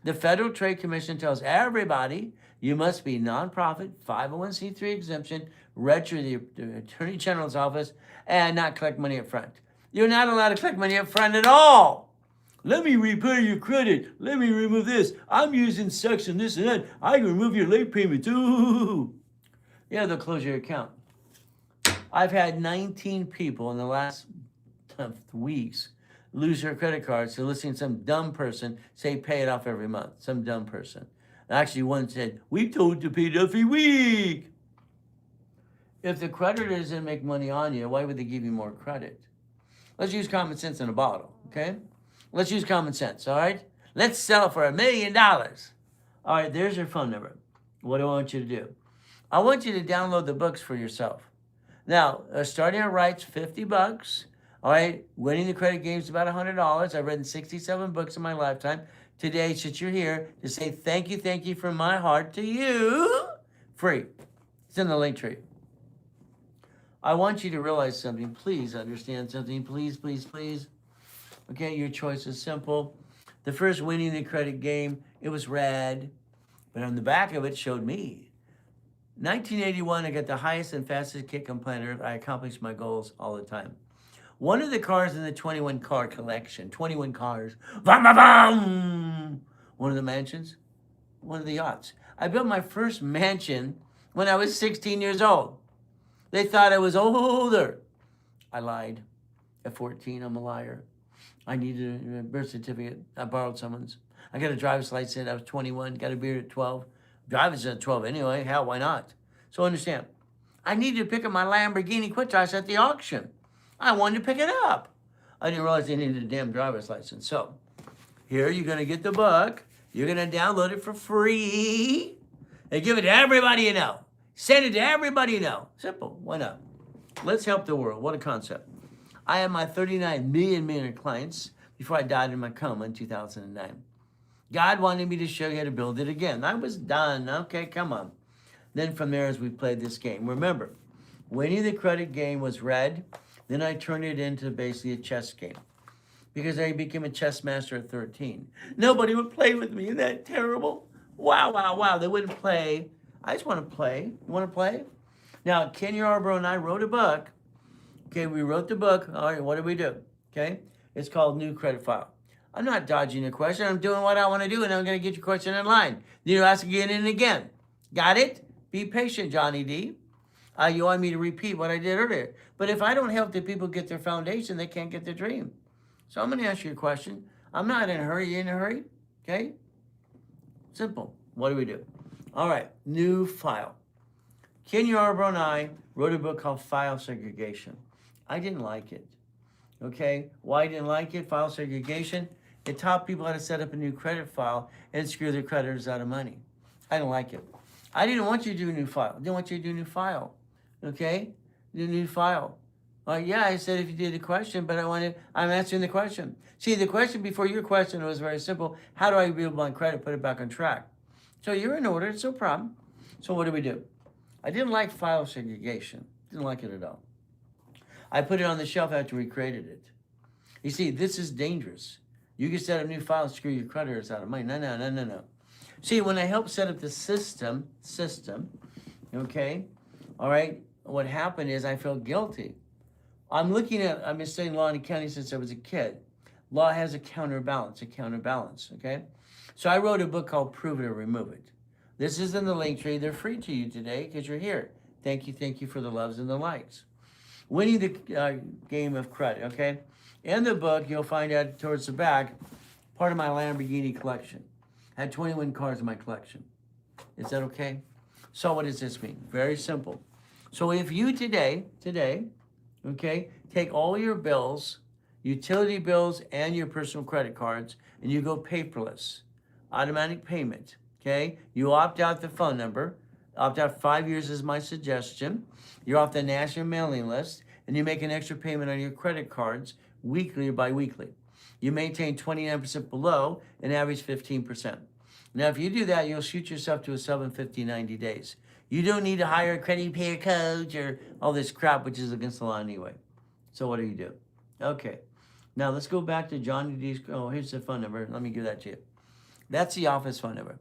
The Federal Trade Commission tells everybody you must be nonprofit, 501c3 exemption, registered to the Attorney General's office, and not collect money up front. You're not allowed to collect money up front at all. Let me repair your credit. Let me remove this. I'm using section this and that. I can remove your late payment too. Yeah, they'll close your account. I've had 19 people in the last weeks lose their credit cards to listening to some dumb person say pay it off every month. Some dumb person. Actually, one said, we told to pay it every week. If the creditor doesn't make money on you, why would they give you more credit? Let's use common sense in a bottle, okay? Let's use common sense, all right? Let's sell for $1 million. All right, there's your phone number. What do I want you to do? I want you to download the books for yourself. Now, starting at right's $50. All right, winning the credit game is about $100. I've written 67 books in my lifetime. Today, since you're here, to say thank you from my heart to you, free. It's in the link tree. I want you to realize something. Please understand something. Please. Okay, your choice is simple. The first winning the credit game, it was red, but on the back of it showed me. 1981, I got the highest and fastest kick on planet Earth. I accomplished my goals all the time. One of the cars in the 21 car collection, 21 cars, one of the mansions, one of the yachts. I built my first mansion when I was 16 years old. They thought I was older. I lied. At 14, I'm a liar. I needed a birth certificate. I borrowed someone's. I got a driver's license. I was 21. Got a beard at 12. Driver's at 12 anyway. Hell, why not? So understand. I needed to pick up my Lamborghini Countach at the auction. I wanted to pick it up. I didn't realize they needed a damn driver's license. So here you're going to get the book. You're going to download it for free and give it to everybody you know. Send it to everybody you know. Simple. Why not? Let's help the world. What a concept. I had my 39 million clients before I died in my coma in 2009. God wanted me to show you how to build it again. I was done. Okay, come on. Then from there, as we played this game, remember, winning the credit game was red. Then I turned it into basically a chess game because I became a chess master at 13. Nobody would play with me. Isn't that terrible? Wow. They wouldn't play. I just want to play. You want to play? Now, Ken Yarbrough and I wrote a book. Okay, we wrote the book. All right, what do we do? Okay, it's called New Credit File. I'm not dodging your question. I'm doing what I want to do, and I'm going to get your question in line. Then you ask again and again. Got it? Be patient, Johnny D. You want me to repeat what I did earlier. But if I don't help the people get their foundation, they can't get their dream. So I'm going to ask you a question. I'm not in a hurry. You in a hurry? Okay? Simple. What do we do? All right, new file. Ken Yarbrough and I wrote a book called File Segregation. I didn't like it. Okay? Why I didn't like it? File segregation. It taught people how to set up a new credit file and screw their creditors out of money. I didn't like it. I didn't want you to do a new file. I didn't want you to do a new file. Okay? Do a new file. Yeah, I said if you did the question, but I'm answering the question. See, the question before your question was very simple. How do I rebuild my credit, put it back on track? So you're in order, it's no problem. So what do? I didn't like file segregation. Didn't like it at all. I put it on the shelf after we created it. You see, this is dangerous. You can set up new files, screw your creditors out of money. No. See, when I helped set up the system, okay, all right, what happened is I felt guilty. I've been studying law and accounting since I was a kid. Law has a counterbalance, okay? So I wrote a book called Prove It or Remove It. This is in the link tree. They're free to you today because you're here. Thank you for the loves and the likes. Winning the game of credit, okay? In the book, you'll find out towards the back, part of my Lamborghini collection. I had 21 cars in my collection. Is that okay? So what does this mean? Very simple. So if you today, okay, take all your bills, utility bills, and your personal credit cards, and you go paperless, automatic payment, okay? You opt out the phone number. Opt out 5 years is my suggestion. You're off the national mailing list, and you make an extra payment on your credit cards weekly or bi-weekly. You maintain 29% below and average 15%. Now, if you do that, you'll shoot yourself to a 750 90 days. You don't need to hire a credit repair coach or all this crap, which is against the law anyway. So what do? Okay. Now, let's go back to Johnny D's. Oh, here's the phone number. Let me give that to you. That's the office phone number.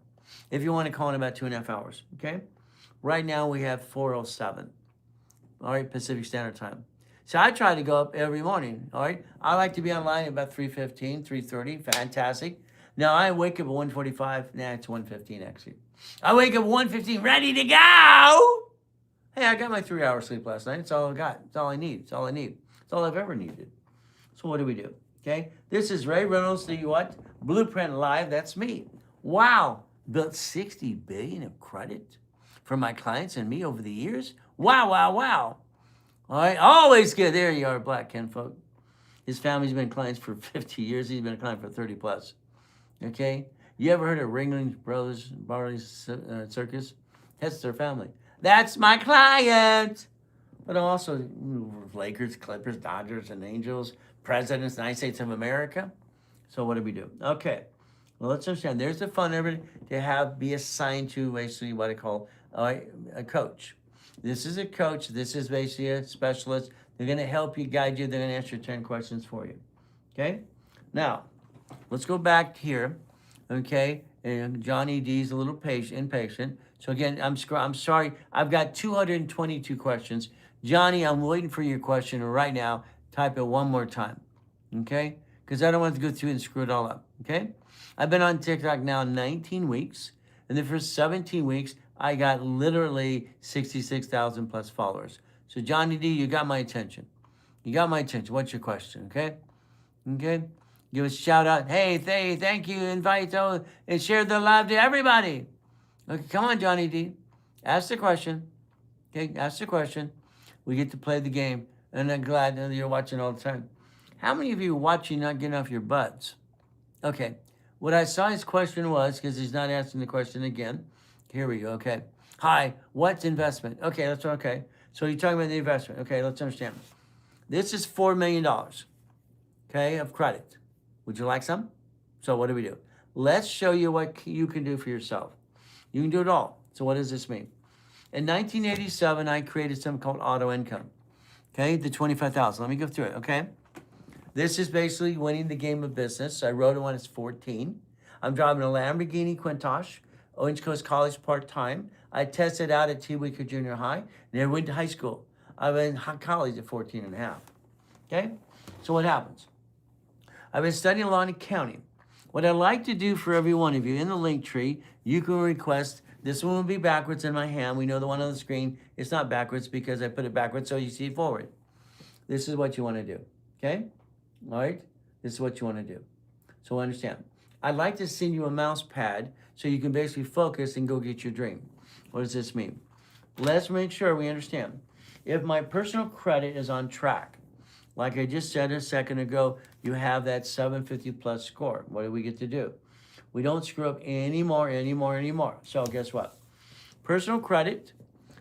If you want to call in about 2.5 hours, okay? Right now, we have 4:07, all right, Pacific Standard Time. So I try to go up every morning, all right? I like to be online at about 3:15, 3:30, fantastic. Now, I wake up at 1:45. Nah, it's 1:15, actually. I wake up at 1:15, ready to go. Hey, I got my 3 hours sleep last night. It's all I got. It's all I need. It's all I've ever needed. So what do? Okay? This is Ray Reynolds, the what? Blueprint Live. That's me. Wow. Built $60 billion of credit for my clients and me over the years. Wow. All right. Always good. There you are, Black Ken folk. His family's been clients for 50 years. He's been a client for 30 plus. Okay? You ever heard of Ringling Brothers Barley's Circus? That's their family. That's my client. But also Lakers, Clippers, Dodgers, and Angels, presidents of the United States of America. So what do? Okay. Well, let's understand. There's the phone number to be assigned to basically what I call a coach. This is a coach. This is basically a specialist. They're going to help you, guide you. They're going to answer 10 questions for you. Okay? Now, let's go back here. Okay? And Johnny D's a little impatient. So again, I'm sorry. I've got 222 questions. Johnny, I'm waiting for your question right now. Type it one more time. Okay? Because I don't want to go through and screw it all up. Okay? I've been on TikTok now 19 weeks. And the first 17 weeks, I got literally 66,000 plus followers. So Johnny D, you got my attention. What's your question, okay? Okay? Give a shout out. Hey, thank you. Invite and share the live to everybody. Okay, come on, Johnny D. Ask the question. Okay, ask the question. We get to play the game. And I'm glad that you're watching all the time. How many of you are watching not getting off your butts? Okay. What I saw his question was, because he's not asking the question again. Here we go, okay. Hi, what's investment? Okay, that's okay. So you're talking about the investment. Okay, let's understand. This is $4 million, okay, of credit. Would you like some? So what do? Let's show you what you can do for yourself. You can do it all. So what does this mean? In 1987, I created something called auto income, okay, the 25,000. Let me go through it, okay? This is basically winning the game of business. I wrote it when I was 14. I'm driving a Lamborghini Countach, Orange Coast College part-time. I tested out at T-Week junior high, never went to high school. I went in college at 14 and a half. Okay? So what happens? I've been studying law and accounting. What I'd like to do for every one of you in the link tree, you can request, this one will be backwards in my hand. We know the one on the screen is not backwards because I put it backwards so you see it forward. This is what you want to do. Okay? All right? This is what you want to do. So understand. I'd like to send you a mouse pad so you can basically focus and go get your dream. What does this mean? Let's make sure we understand. If my personal credit is on track, like I just said a second ago, you have that 750 plus score. What do we get to do? We don't screw up anymore. So guess what? Personal credit,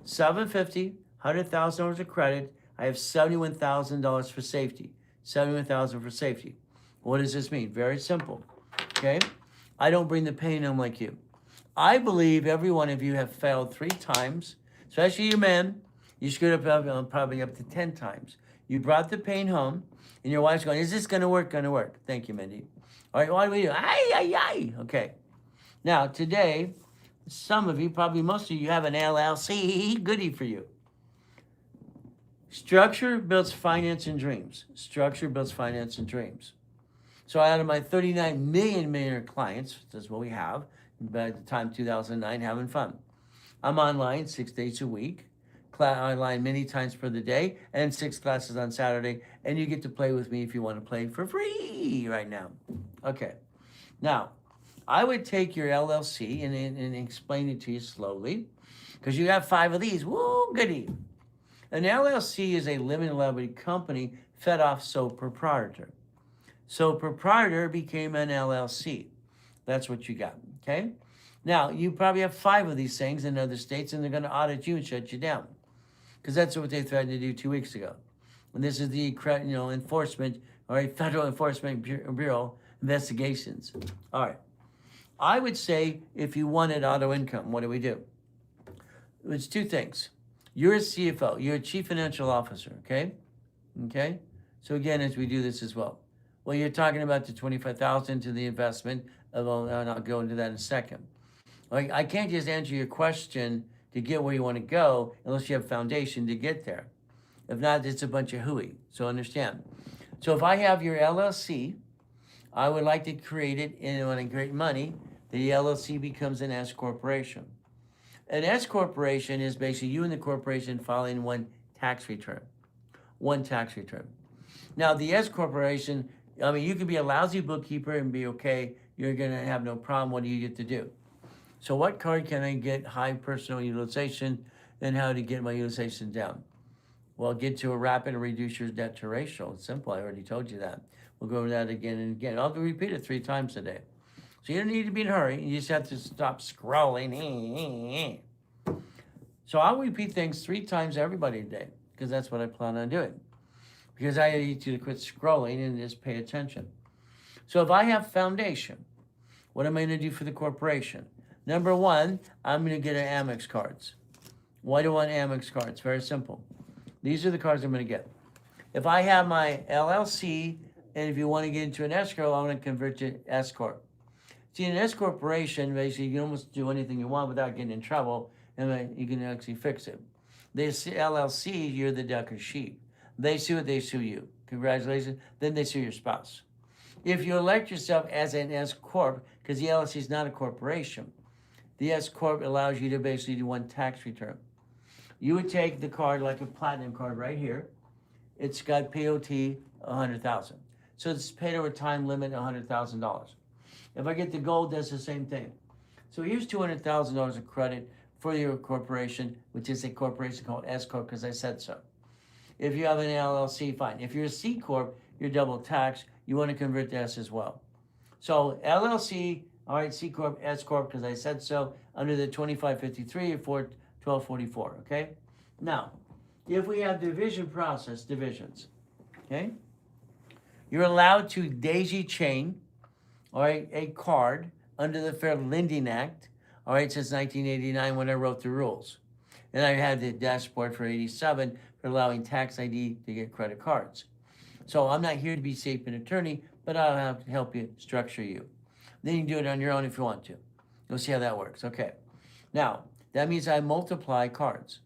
750, $100,000 of credit. I have $71,000 for safety. $71,000 for safety. What does this mean? Very simple. Okay? I don't bring the pain home like you. I believe every one of you have failed 3 times, especially you men. You screwed up probably up to 10 times. You brought the pain home, and your wife's going, is this going to work? Going to work. Thank you, Mindy. All right, what do we do? Ay. Okay. Now, today, some of you, probably most of you, have an LLC. Goodie for you. Structure builds finance and dreams. Structure builds finance and dreams. So out of my 39 million clients, that's what we have, by the time 2009, having fun. I'm online 6 days a week, online many times per the day, and 6 classes on Saturday, and you get to play with me if you want to play for free right now. Okay. Now, I would take your LLC and explain it to you slowly, because you have 5 of these. Woo, goody. An LLC is a limited liability company fed off sole proprietor. So proprietor became an LLC. That's what you got, okay? Now, you probably have 5 of these things in other states, and they're going to audit you and shut you down, because that's what they threatened to do 2 weeks ago. And this is the enforcement, all right, Federal Enforcement Bureau investigations. All right. I would say if you wanted auto income, what do we do? It's 2 things. You're a CFO. You're a Chief Financial Officer, okay? Okay? So again, as we do this as well. Well, you're talking about the $25,000 to the investment, and I'll go into that in a second. Like, I can't just answer your question to get where you want to go unless you have foundation to get there. If not, it's a bunch of hooey. So understand. So if I have your LLC, I would like to create it, and when I create money, the LLC becomes an S corporation. An S corporation is basically you and the corporation filing one tax return. One tax return. Now, the S corporation, I mean, you could be a lousy bookkeeper and be okay. You're going to have no problem. What do you get to do? So what card can I get high personal utilization, and how to get my utilization down? Well, get to a rapid and reduce your debt to ratio. It's simple. I already told you that. We'll go over that again and again. I'll repeat it 3 times a day. So you don't need to be in a hurry. You just have to stop scrolling. So I'll repeat things 3 times everybody today, because that's what I plan on doing. Because I need you to quit scrolling and just pay attention. So if I have foundation, what am I going to do for the corporation? Number 1, I'm going to get an Amex cards. Why do I want Amex cards? Very simple. These are the cards I'm going to get. If I have my LLC, and if you want to get into an escrow, I'm going to convert to S Corp. See, in an S corporation, basically, you can almost do anything you want without getting in trouble, and then you can actually fix it. The LLC, you're the duck or sheep. They sue it, they sue you. Congratulations. Then they sue your spouse. If you elect yourself as an S Corp, because the LLC is not a corporation, the S Corp allows you to basically do one tax return. You would take the card like a platinum card right here. It's got POT 100,000. So it's paid over time limit $100,000. If I get the gold, that's the same thing. So here's $200,000 of credit for your corporation, which is a corporation called S Corp, because I said so. If you have an LLC, fine. If you're a C Corp, you're double taxed. You want to convert to S as well. So LLC, all right, C Corp, S Corp, because I said so, under the 2553 or 1244, okay? Now, if we have division process, divisions, okay? You're allowed to daisy chain, all right, a card under the Fair Lending Act, all right, since 1989 when I wrote the rules. And I had the dashboard for 87 for allowing tax ID to get credit cards. So I'm not here to be safe an attorney, but I'll have to help you structure you. Then you can do it on your own if you want to. You'll see how that works. Okay. Now, That means I multiply cards.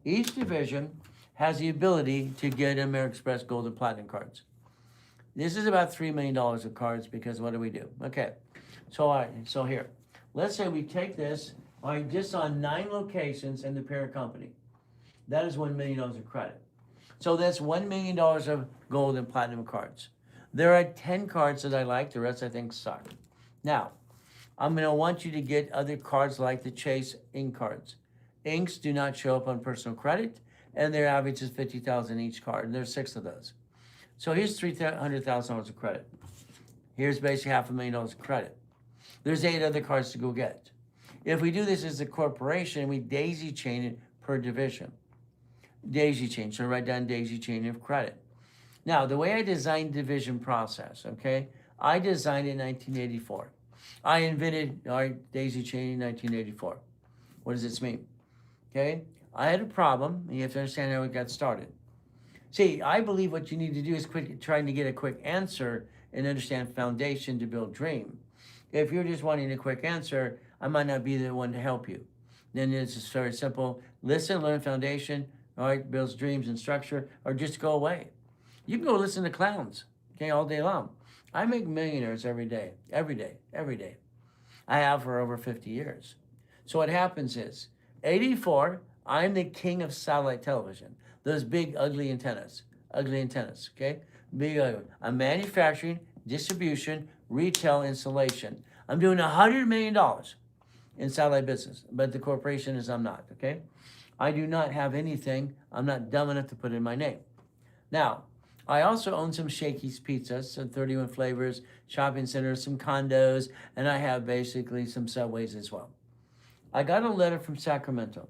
Each division has the ability to get American Express Gold and Platinum cards. This is about $3 million of cards because what do we do? Okay, so all right, so here, let's say we take this, all right, just on 9 locations in the parent company. That is $1 million of credit. So that's $1 million of gold and platinum cards. There are 10 cards that I like, the rest I think suck. Now, I'm going to want you to get other cards like the Chase Ink cards. Inks do not show up on personal credit, and their average is $50,000 each card, and there's 6 of those. So here's $300,000 of credit. Here's basically $500,000 of credit. There's 8 other cards to go get. If we do this as a corporation, we daisy chain it per division. Daisy chain, so write down daisy chain of credit. Now, the way I designed division process, okay, I designed it in 1984. I invented our daisy chain in 1984. What does this mean? Okay, I had a problem, and you have to understand how it got started. See, I believe what you need to do is quit trying to get a quick answer and understand foundation to build dream. If you're just wanting a quick answer, I might not be the one to help you. Then it's just very simple. Listen, learn foundation, all right, builds dreams and structure, or just go away. You can go listen to clowns, okay, all day long. I make millionaires every day, every day, every day. I have for over 50 years. So what happens is, 84, I'm the king of satellite television. Those big, ugly antennas, okay? Big, ugly. I'm manufacturing, distribution, retail, installation. I'm doing $100 million in satellite business, but the corporation is I'm not, okay? I do not have anything. I'm not dumb enough to put in my name. Now, I also own some Shakey's Pizzas, some 31 flavors, shopping centers, some condos, and I have basically some Subways as well. I got a letter from Sacramento.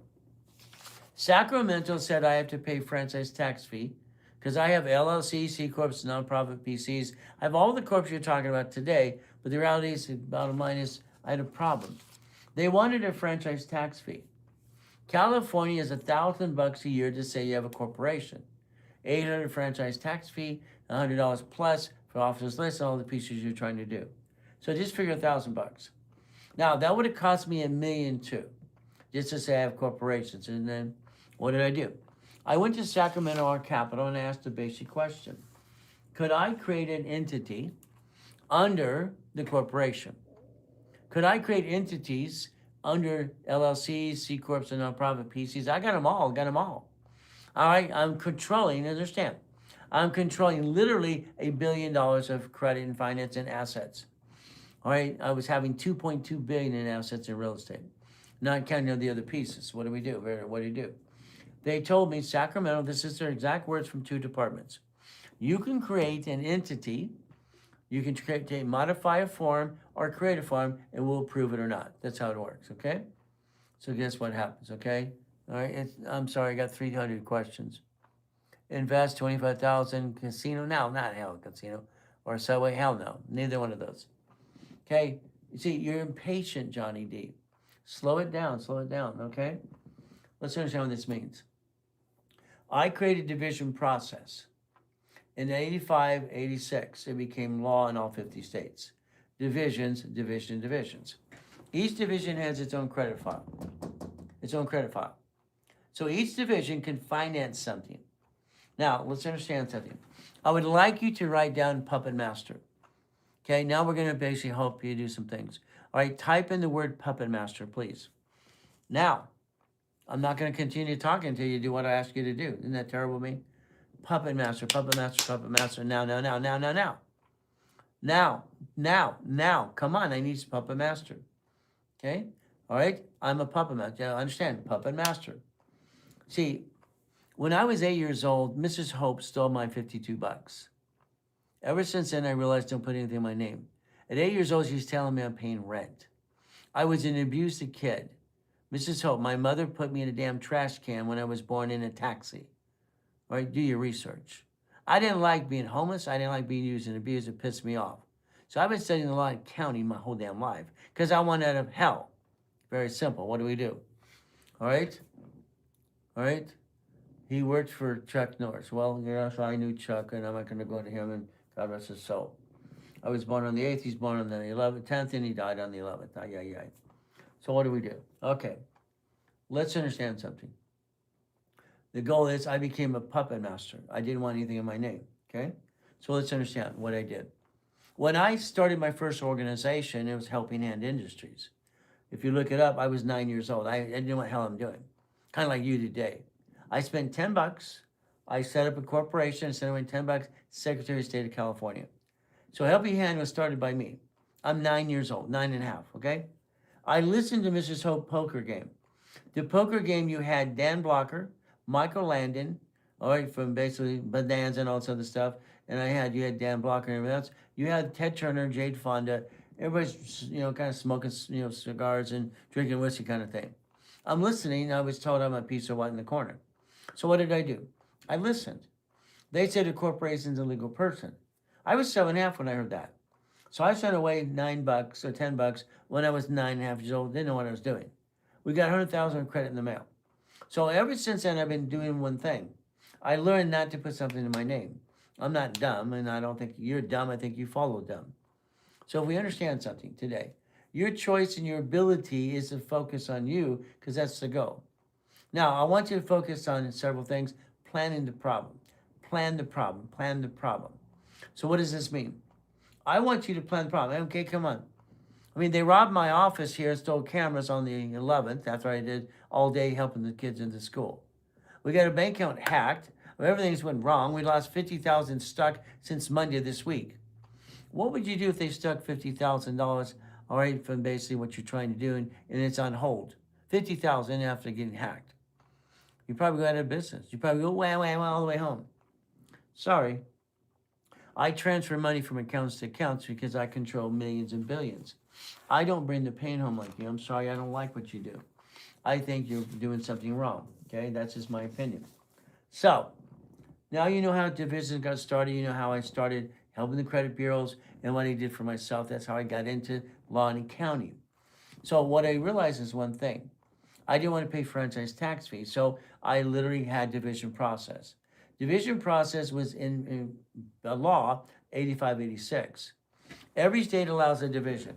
Sacramento said I have to pay franchise tax fee because I have LLC, C Corps, nonprofit PCs. I have all the corps you're talking about today, but the reality is, the bottom line is, I had a problem. They wanted a franchise tax fee. California is $1,000 a year to say you have a corporation. $800 franchise tax fee, $100 plus for officers list and all the pieces you're trying to do. So just figure $1,000. Now that would have cost me $1.2 million just to say I have corporations. And then what did I do? I went to Sacramento, our capital, and asked a basic question. Could I create an entity under the corporation? Could I create entities under LLCs, C Corps, and nonprofit PCs? I got them all, All right, I'm controlling, understand, I'm controlling literally $1 billion of credit and finance and assets. All right, I was having $2.2 billion in assets in real estate, not counting the other pieces. What do we do? What do you do? They told me, Sacramento, this is their exact words from 2 departments. You can create an entity, you can create, modify a form or create a form, and we'll approve it or not. That's how it works, okay? So guess what happens, okay? All right, I'm sorry, I got 300 questions. Invest 25,000, casino, no, not hell casino, or Subway, hell no, neither one of those. Okay, you see, you're impatient, Johnny D. Slow it down, okay? Let's understand what this means. I created division process. In 85, 86, it became law in all 50 states. Divisions. Each division has its own credit file. So each division can finance something. Now, let's understand something. I would like you to write down Puppet Master. Okay, now we're going to basically help you do some things. All right, type in the word Puppet Master, please. Now, I'm not going to continue talking until you do what I ask you to do. Isn't that terrible of me? Puppet Master. Now. Come on, I need Puppet Master. Okay? All right? I'm a Puppet Master. I understand. Puppet Master. See, when I was 8 years old, Mrs. Hope stole my $52. Ever since then, I realized don't put anything in my name. At 8 years old, she was telling me I'm paying rent. I was an abusive kid. Mrs. Hope, my mother put me in a damn trash can when I was born in a taxi. All right, do your research. I didn't like being homeless. I didn't like being used and abused. It pissed me off. So I've been studying the law in county my whole damn life because I want out of hell. Very simple. What do we do? All right? He worked for Chuck Norris. Well, so I knew Chuck, and I'm not going to go into him, and God rest his soul. I was born on the 8th. He's born on the 10th, and he died on the 11th. So what do we do? Okay. Let's understand something. The goal is I became a puppet master. I didn't want anything in my name. Okay? So let's understand what I did. When I started my first organization, it was Helping Hand Industries. If you look it up, I was 9 years old. I didn't know what the hell I'm doing. Kind of like you today. I spent $10. I set up a corporation, sent away $10, Secretary of State of California. So Helping Hand was started by me. I'm 9 years old, 9.5, okay? I listened to Mrs. Hope Poker Game. The poker game, you had Dan Blocker, Michael Landon, all right, from basically Bonanza and all this other stuff. And you had Dan Blocker and everything else. You had Ted Turner, Jade Fonda. Everybody's, kind of smoking, cigars and drinking whiskey kind of thing. I'm listening. I was told I'm a piece of what in the corner. So what did I do? I listened. They said a corporation's a legal person. I was 7.5 when I heard that. So I sent away $9 or $10 when I was 9.5 years old. Didn't know what I was doing. We got 100,000 credit in the mail. So ever since then, I've been doing one thing. I learned not to put something in my name. I'm not dumb, and I don't think you're dumb. I think you follow dumb. So if we understand something today, your choice and your ability is to focus on you, because that's the goal. Now, I want you to focus on several things. Planning the problem. Plan the problem. Plan the problem. So what does this mean? I want you to plan the problem. Okay, come on. I mean, they robbed my office here and stole cameras on the 11th. That's what I did all day helping the kids into school. We got a bank account hacked. Everything's went wrong. We lost 50,000 stuck since Monday this week. What would you do if they stuck $50,000, all right, from basically what you're trying to do, and it's on hold? 50,000 after getting hacked. You probably go out of business. You probably go wah, wah, wah, all the way home. Sorry. I transfer money from accounts to accounts because I control millions and billions. I don't bring the pain home like you. I'm sorry, I don't like what you do. I think you're doing something wrong. Okay, that's just my opinion. So, now you know how division got started. You know how I started helping the credit bureaus and what I did for myself. That's how I got into law and accounting. So what I realized is one thing. I didn't want to pay franchise tax fees, so I literally had division process. Division process was in the law 8586. Every state allows a division.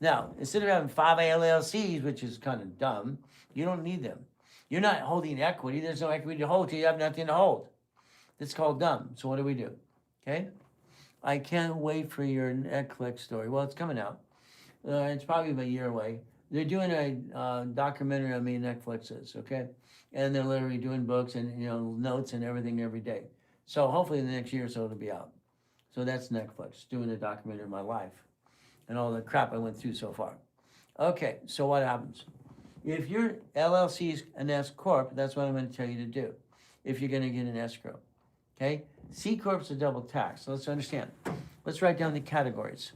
Now, instead of having 5 LLCs, which is kind of dumb, you don't need them. You're not holding equity. There's no equity to hold. You have nothing to hold. That's called dumb. So what do we do? Okay? I can't wait for your Netflix story. Well, it's coming out. It's probably about a year away. They're doing a documentary on me, Netflix is, okay? And they're literally doing books and notes and everything every day. So hopefully in the next year or so it'll be out. So that's Netflix, doing a documentary of my life and all the crap I went through so far. Okay, so what happens? If your LLC is an S Corp, that's what I'm going to tell you to do if you're going to get an escrow. Okay? C Corp's a double tax. So let's understand. Let's write down the categories.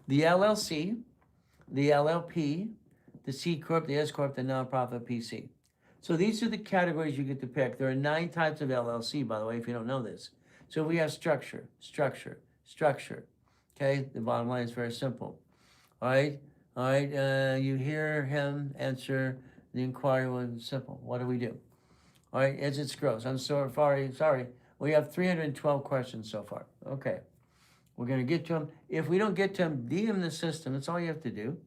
The LLC, the LLP, the C Corp, the S Corp, the nonprofit PC. So these are the categories you get to pick. There are 9 types of LLC, by the way, if you don't know this. So we have structure. Okay, the bottom line is very simple. All right, you hear him answer the inquiry was simple. What do we do? All right, as it grows. I'm sorry. We have 312 questions so far. Okay, we're going to get to them. If we don't get to them, DM the system. That's all you have to do.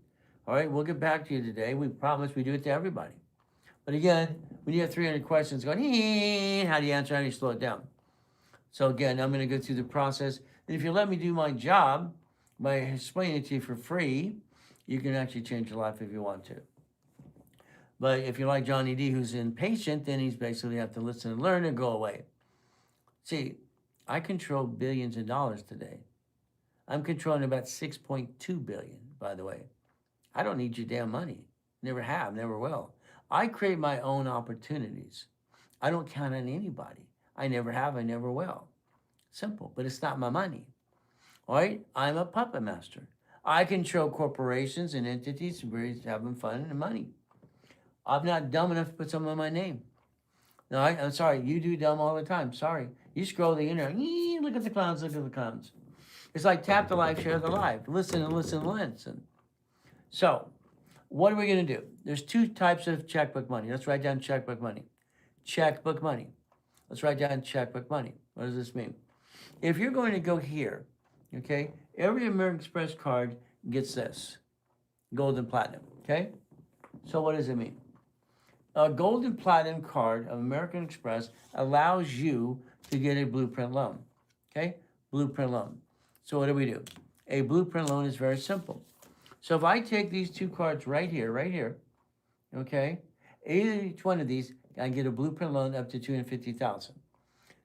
All right, we'll get back to you today. We promise we do it to everybody. But again, when you have 300 questions going, how do you answer? How do you slow it down? So again, I'm going to go through the process. And if you let me do my job by explaining it to you for free, you can actually change your life if you want to. But if you're like Johnny D, who's impatient, then he's basically have to listen and learn and go away. See, I control billions of dollars today. I'm controlling about 6.2 billion, by the way. I don't need your damn money. Never have, never will. I create my own opportunities. I don't count on anybody. I never have, I never will. Simple, but it's not my money. All right, I'm a puppet master. I control corporations and entities having fun and money. I'm not dumb enough to put something on my name. No, I'm sorry, you do dumb all the time, sorry. You scroll the internet, look at the clowns, look at the clowns. It's like tap the live, share the live. Listen and listen and listen. So, what are we going to do? There's 2 types of checkbook money. Let's write down checkbook money. Checkbook money. Let's write down checkbook money. What does this mean? If you're going to go here, okay, every American Express card gets this, gold and platinum, okay? So what does it mean? A gold and platinum card of American Express allows you to get a blueprint loan. Okay? Blueprint loan. So what do? A blueprint loan is very simple. So if I take these two cards right here, okay, each one of these, I get a blueprint loan up to $250,000.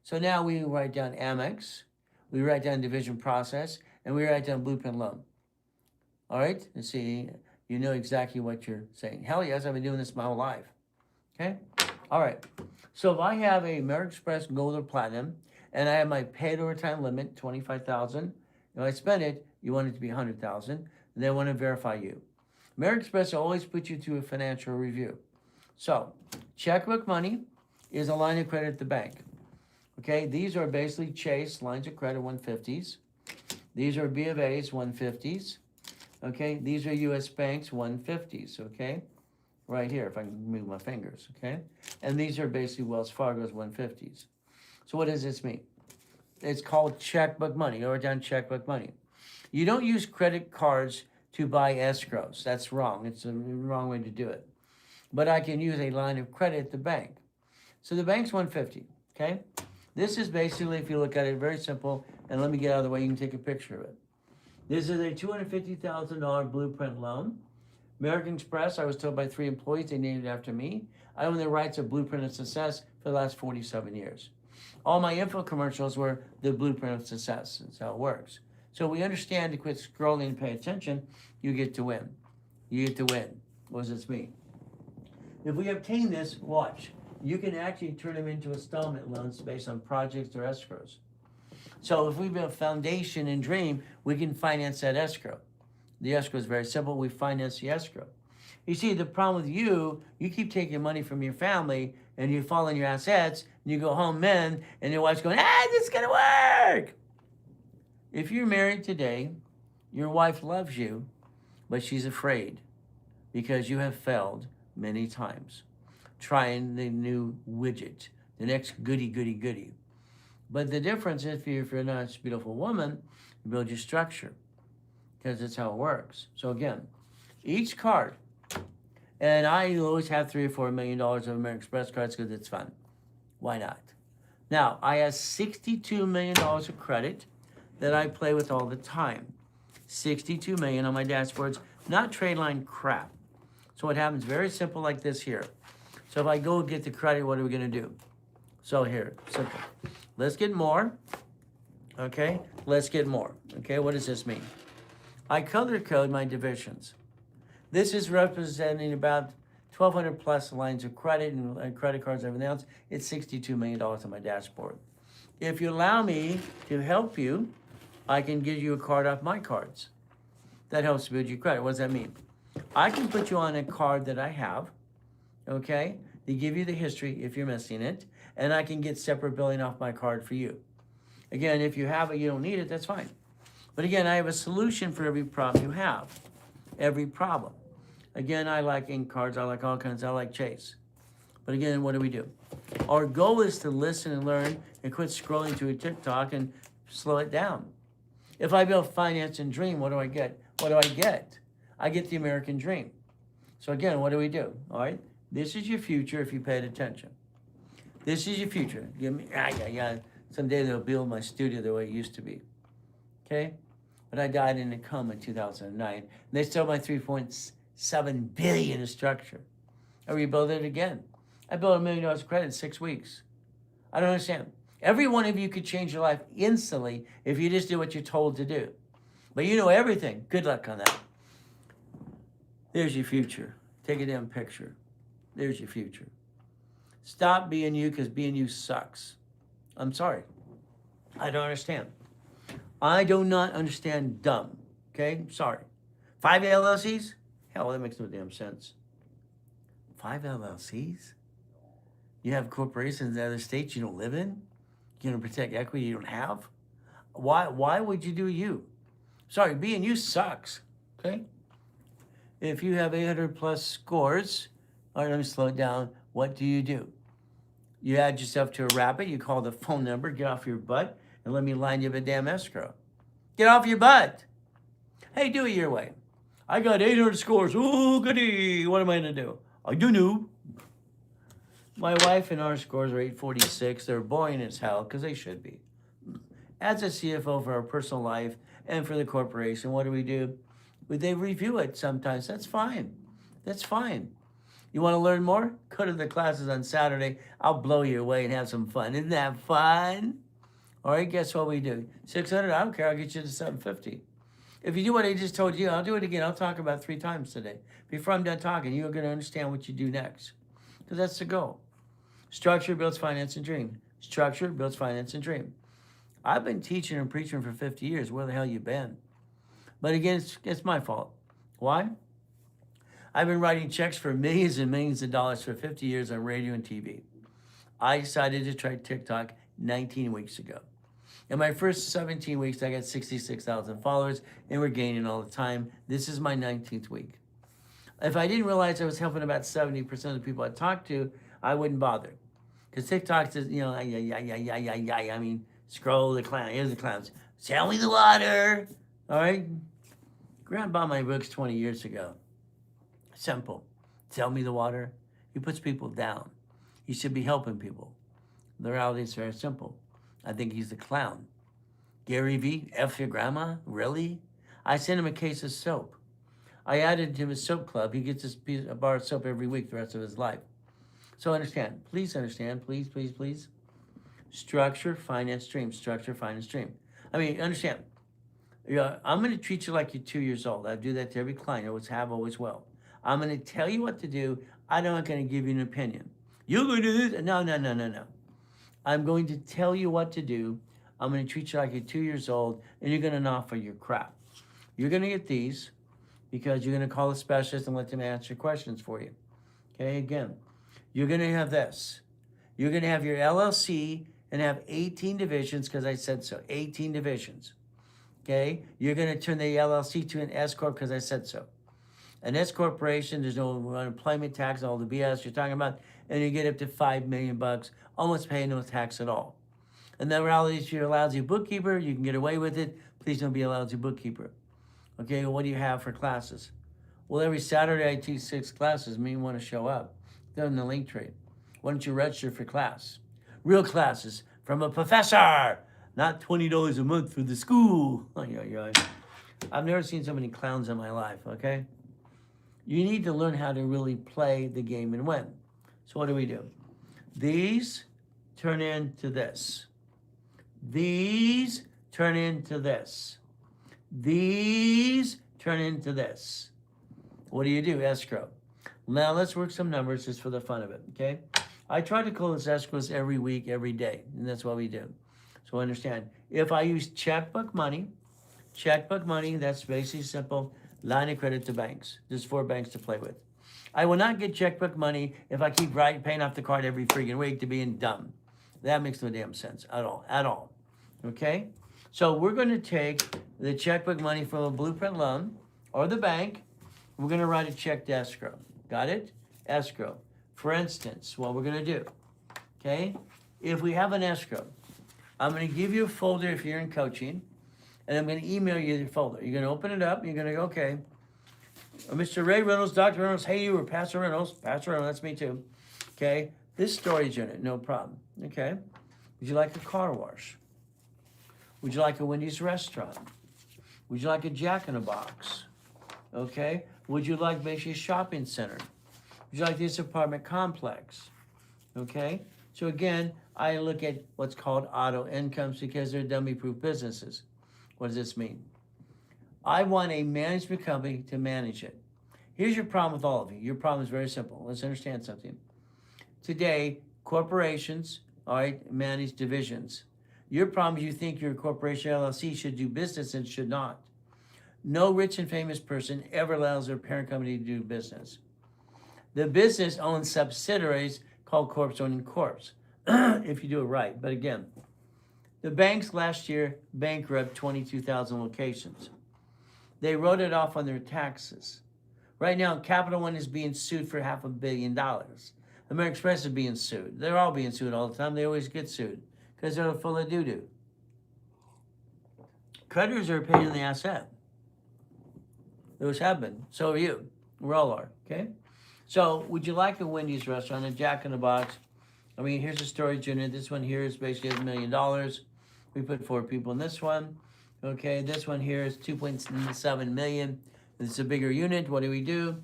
So now we write down Amex, we write down division process, and we write down blueprint loan. All right, let's see, you know exactly what you're saying. Hell yes, I've been doing this my whole life. Okay, all right. So if I have a American Express Gold or Platinum, and I have my paid overtime limit, $25,000, if I spend it, you want it to be $100,000, and they want to verify you. American Express always puts you through a financial review. So, checkbook money is a line of credit at the bank. Okay, these are basically Chase lines of credit 150s. These are B of A's 150s. Okay, these are U.S. Banks 150s. Okay, right here, if I can move my fingers. Okay, and these are basically Wells Fargo's 150s. So what does this mean? It's called checkbook money, or down checkbook money. You don't use credit cards to buy escrows. That's wrong. It's a wrong way to do it. But I can use a line of credit at the bank. So the bank's 150, okay? This is basically, if you look at it, very simple, and let me get out of the way, you can take a picture of it. This is a $250,000 blueprint loan. American Express, I was told by 3 employees, they named it after me. I own the rights of Blueprint of Success for the last 47 years. All my info commercials were the Blueprint of Success. That's how it works. So we understand to quit scrolling and pay attention, you get to win. You get to win. What does this mean? If we obtain this, watch. You can actually turn them into installment loans based on projects or escrows. So if we build a foundation and dream, we can finance that escrow. The escrow is very simple. We finance the escrow. You see, the problem with you keep taking money from your family and you fall on your assets and you go home men and your wife's going, this is going to work. If you're married today, your wife loves you, but she's afraid because you have failed many times trying the new widget, the next goody. But the difference is if you're not a beautiful woman, you build your structure because that's how it works. So again, each card, and I always have $3 or $4 million of American Express cards because it's fun. Why not? Now, I have $62 million of credit that I play with all the time. 62 million on my dashboards, not trade line crap. So what happens, very simple like this here. So if I go get the credit, what are we gonna do? So here, simple. Let's get more, okay? Let's get more, okay? What does this mean? I color code my divisions. This is representing about 1,200 plus lines of credit and credit cards and everything else. It's $62 million on my dashboard. If you allow me to help you, I can give you a card off my cards. That helps build your credit. What does that mean? I can put you on a card that I have, okay? They give you the history if you're missing it, and I can get separate billing off my card for you. Again, if you have it, you don't need it, that's fine. But again, I have a solution for every problem you have. Every problem. Again, I like ink cards, I like all kinds, I like Chase. But again, what do? Our goal is to listen and learn and quit scrolling through TikTok and slow it down. If I build finance and dream, what do I get? What do I get? I get the American dream. So again, what do? All right, this is your future if you paid attention. This is your future. Give me, someday they'll build my studio the way it used to be. Okay? But I died in a coma in 2009. And they stole my $3.7 billion in structure. I rebuilt it again. I built $1 million of credit in 6 weeks. I don't understand. Every one of you could change your life instantly if you just do what you're told to do. But you know everything. Good luck on that. There's your future. Take a damn picture. There's your future. Stop being you because being you sucks. I'm sorry. I don't understand. I do not understand dumb. Okay? Sorry. 5 LLCs? Hell, that makes no damn sense. 5 LLCs? You have corporations in other states you don't live in? You're going to protect equity you don't have? Why would you do you? Sorry, being you sucks. Okay? If you have 800 plus scores, all right, let me slow it down. What do? You add yourself to a rabbit, you call the phone number, get off your butt, and let me line you up a damn escrow. Get off your butt. Hey, do it your way. I got 800 scores. Ooh, goody. What am I going to do? I do know. My wife and our scores are 846. They're boring as hell, because they should be. As a CFO for our personal life and for the corporation, what do? They review it sometimes. That's fine. That's fine. You want to learn more? Go to the classes on Saturday. I'll blow you away and have some fun. Isn't that fun? All right, guess what we do? 600, I don't care. I'll get you to 750. If you do what I just told you, I'll do it again. I'll talk about it 3 times today. Before I'm done talking, you're going to understand what you do next. Because that's the goal. Structure builds finance and dream. Structure builds finance and dream. I've been teaching and preaching for 50 years. Where the hell you been? But again, it's my fault. Why? I've been writing checks for millions and millions of dollars for 50 years on radio and TV. I decided to try TikTok 19 weeks ago. In my first 17 weeks, I got 66,000 followers, and we're gaining all the time. This is my 19th week. If I didn't realize I was helping about 70% of the people I talked to, I wouldn't bother. Because TikTok says, I mean, scroll the clown. Here's the clowns. Tell me the water. All right? Grant bought my books 20 years ago. Simple. Tell me the water. He puts people down. He should be helping people. The reality is very simple. I think he's the clown. Gary V, F your grandma? Really? I sent him a case of soap. I added him a soap club. He gets a bar of soap every week the rest of his life. So understand. Please understand. Please, please, please. Structure, finance, dream. Structure, finance, dream. I mean, understand. I'm going to treat you like you're 2 years old. I do that to every client. Always have, always will. I'm going to tell you what to do. I'm not going to give you an opinion. You're going to do this? No. I'm going to tell you what to do. I'm going to treat you like you're 2 years old, and you're going to knock for your crap. You're going to get these because you're going to call a specialist and let them answer questions for you. Okay, again, you're going to have this. You're going to have your LLC and have 18 divisions because I said so, 18 divisions. Okay, you're going to turn the LLC to an S Corp because I said so. An S corporation, there's no unemployment tax, all the BS you're talking about, and you get up to $5 million, almost paying no tax at all. And the reality is, if you're a lousy bookkeeper, you can get away with it. Please don't be a lousy bookkeeper. Okay, well, what do you have for classes? Well, every Saturday I teach 6 classes. Me want to show up. They're in the link tree. Why don't you register for class? Real classes from a professor, not $20 a month for the school. I've never seen so many clowns in my life, okay? You need to learn how to really play the game and win. So what do? These turn into this. These turn into this. These turn into this. What do? Escrow. Now let's work some numbers just for the fun of it, okay? I try to close escrows every week, every day, and that's what we do. So understand, if I use checkbook money, that's basically simple. Line of credit to banks. There's 4 banks to play with. I will not get checkbook money if I keep paying off the card every freaking week to being dumb. That makes no damn sense at all. Okay? So we're going to take the checkbook money from a blueprint loan or the bank. We're going to write a check to escrow. Got it? Escrow. For instance, what we're going to do, okay? If we have an escrow, I'm going to give you a folder if you're in coaching, and I'm going to email you the folder. You're going to open it up, and you're going to go, okay, Mr. Ray Reynolds, Dr. Reynolds, hey, you were Pastor Reynolds, that's me too. Okay, this storage unit, no problem. Okay, would you like a car wash? Would you like a Wendy's restaurant? Would you like a Jack in the Box? Okay, would you like basically a shopping center? Would you like this apartment complex? Okay, so again, I look at what's called auto incomes because they're dummy-proof businesses. What does this mean? I want a management company to manage it. Here's your problem with all of you. Your problem is very simple. Let's understand something. Today, corporations, all right, manage divisions. Your problem is you think your corporation LLC should do business and should not. No rich and famous person ever allows their parent company to do business. The business owns subsidiaries called corps owning corps, if you do it right. But again, the banks last year bankrupt 22,000 locations. They wrote it off on their taxes. Right now, Capital One is being sued for $500 million. American Express is being sued. They're all being sued all the time. They always get sued because they're full of doo-doo. Creditors are a pain in the ass. Those have been. So are you. We all are, okay? So would you like a Wendy's restaurant, a Jack in the Box, I mean, here's a storage unit. This one here is basically $1 million. We put 4 people in this one. Okay, this one here is 2.7 million. It's a bigger unit. What do?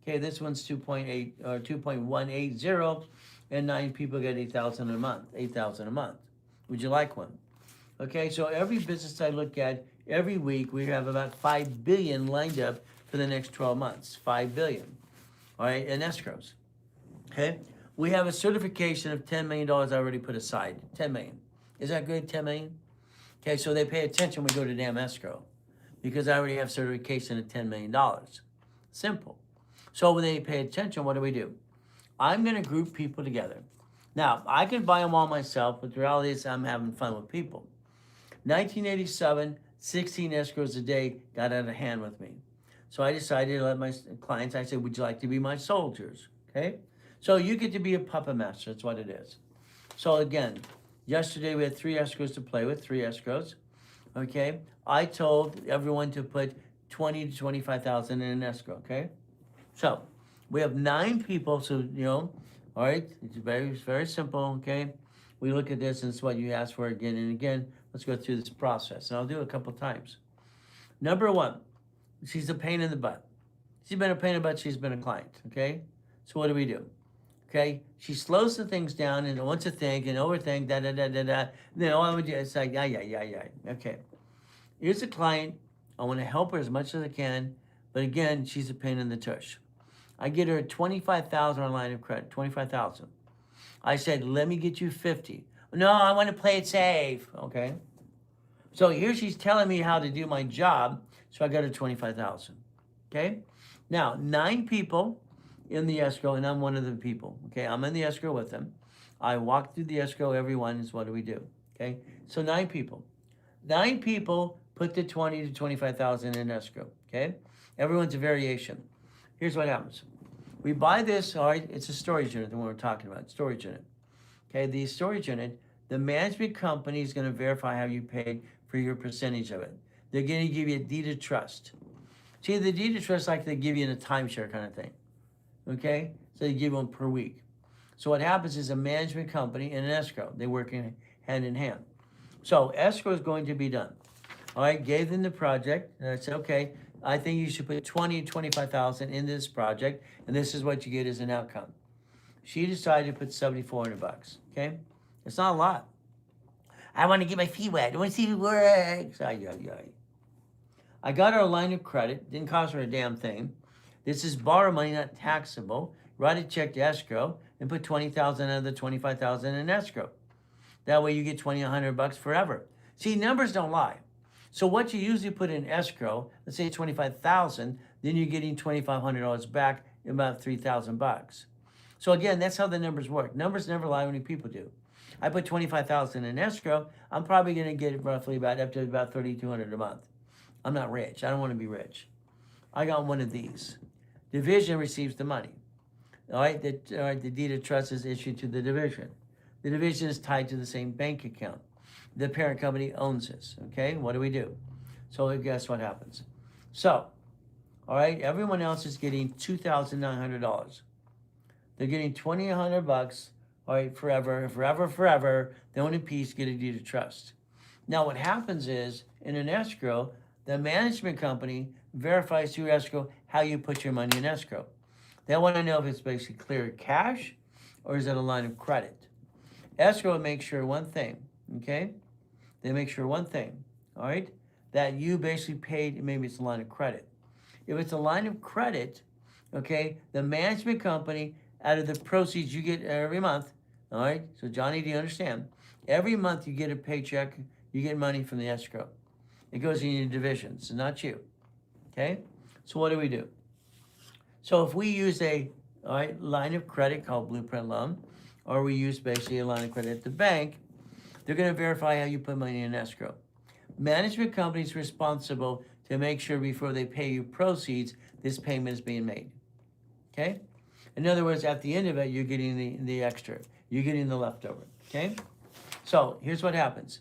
Okay, this one's 2.8 or 2.180, and 9 people get 8,000 a month. 8,000 a month. Would you like one? Okay, so every business I look at every week, we have about 5 billion lined up for the next 12 months. 5 billion. All right, in escrows. Okay, we have a certification of $10 million already put aside. 10 million. Is that good? 10 million? Okay, so they pay attention when we go to damn escrow because I already have certification of $10 million. Simple. So when they pay attention, what do? I'm going to group people together. Now, I can buy them all myself, but the reality is I'm having fun with people. 1987, 16 escrows a day got out of hand with me. So I decided to let my clients, I said, would you like to be my soldiers? Okay? So you get to be a puppet master. That's what it is. So again, yesterday we had 3 escrows to play with, 3 escrows. Okay? I told everyone to put 20 to 25,000 in an escrow. Okay? So we have 9 people. So, all right, it's very simple. Okay? We look at this and it's what you ask for again and again. Let's go through this process. And I'll do it a couple times. Number 1, she's a pain in the butt. She's been a pain in the butt. She's been a client. Okay? So what do? Okay, she slows the things down and wants to think and overthink, Then all I would do is like, yeah. Okay, here's a client. I want to help her as much as I can, but again, she's a pain in the tush. I get her 25,000 on line of credit, 25,000. I said, let me get you 50. No, I want to play it safe. Okay, so here she's telling me how to do my job, so I got her 25,000. Okay, now 9 people in the escrow, and I'm one of the people. Okay, I'm in the escrow with them. I walk through the escrow. Everyone is what do? Okay, so 9 people. 9 people put the 20 to 25,000 in escrow. Okay, everyone's a variation. Here's what happens. We buy this. All right, it's a storage unit. The one we're talking about, storage unit. Okay, the storage unit. The management company is going to verify how you paid for your percentage of it. They're going to give you a deed of trust. See, the deed of trust like they give you in a timeshare kind of thing. Okay, so you give them per week. So what happens is a management company and an escrow, they work hand in hand. So escrow is going to be done. All right, gave them the project, and I said, okay, I think you should put 20 to 25,000 in this project, and this is what you get as an outcome. She decided to put $7,400. Okay, it's not a lot. I want to get my feet wet. I want to see if it works. I got her a line of credit. Didn't cost her a damn thing. This is borrow money, not taxable. Write a check to escrow and put 20,000 out of the 25,000 in escrow. That way you get $2,100 forever. See, numbers don't lie. So what you usually put in escrow, let's say 25,000, then you're getting $2,500 back in about $3,000. So again, that's how the numbers work. Numbers never lie, only people do. I put 25,000 in escrow. I'm probably going to get roughly up to about $3,200 a month. I'm not rich. I don't want to be rich. I got one of these. Division receives the money. All right, the deed of trust is issued to the division. The division is tied to the same bank account. The parent company owns this. Okay, what do? So guess what happens? So, all right, everyone else is getting $2,900. They're getting $2,100. All right, forever. They own a piece, get a deed of trust. Now, what happens is in an escrow, the management company verifies through escrow how you put your money in escrow. They want to know if it's basically clear cash or is it a line of credit. Escrow makes sure one thing, okay? They make sure one thing, all right? That you basically paid, maybe it's a line of credit. If it's a line of credit, okay, the management company, out of the proceeds you get every month, all right? So Johnny, do you understand? Every month you get a paycheck, you get money from the escrow. It goes in your divisions, not you. Okay? So what do? So if we use a line of credit called Blueprint Loan, or we use basically a line of credit at the bank, they're going to verify how you put money in escrow. Management company is responsible to make sure before they pay you proceeds, this payment is being made. Okay? In other words, at the end of it, you're getting the extra. You're getting the leftover. Okay? So here's what happens.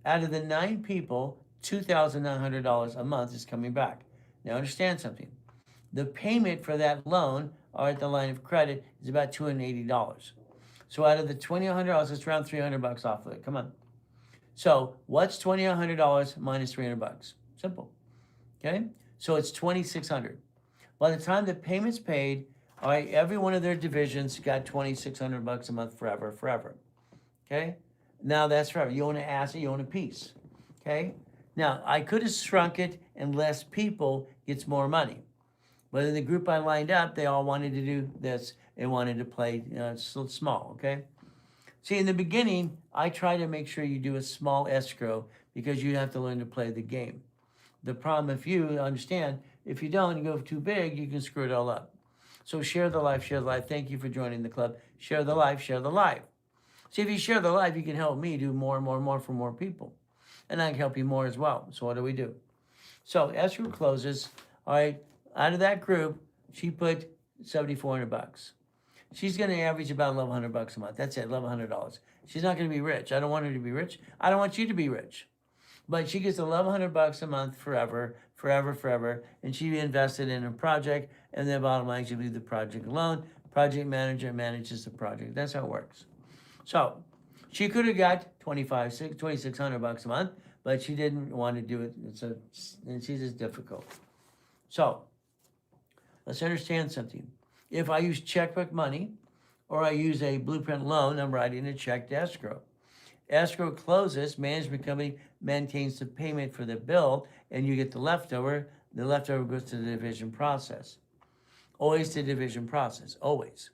Out of the 9 people, $2,900 a month is coming back. Now understand something. The payment for that loan or at the line of credit is about $280. So out of the $2,100, let's round $300 off of it. Come on. So what's $2,100 minus $300? Simple. Okay. So it's $2,600. By the time the payment's paid, all right, every one of their divisions got $2,600 a month forever. Okay. Now that's forever. You own an asset, you own a piece. Okay. Now I could have shrunk it and less people gets more money. But in the group I lined up, they all wanted to do this and wanted to play small, okay? See, in the beginning, I try to make sure you do a small escrow because you have to learn to play the game. The problem, if you understand, if you don't, you go too big, you can screw it all up. So share the life, share the life. Thank you for joining the club. Share the life, share the life. See, if you share the life, you can help me do more and more and more for more people. And I can help you more as well. So what do? So escrow closes, all right, out of that group, she put $7,400. She's going to average about $1,100 a month. That's it, $1,100. She's not going to be rich. I don't want her to be rich. I don't want you to be rich. But she gets $1,100 a month forever, and she invested in a project, and the bottom line is you leave the project alone. Project manager manages the project. That's how it works. So she could have got $2,600 a month, but she didn't want to do it. And she's just difficult. So let's understand something. If I use checkbook money or I use a blueprint loan, I'm writing a check to escrow. Escrow closes, management company maintains the payment for the bill, and you get the leftover. The leftover goes to the division process. Always the division process, always.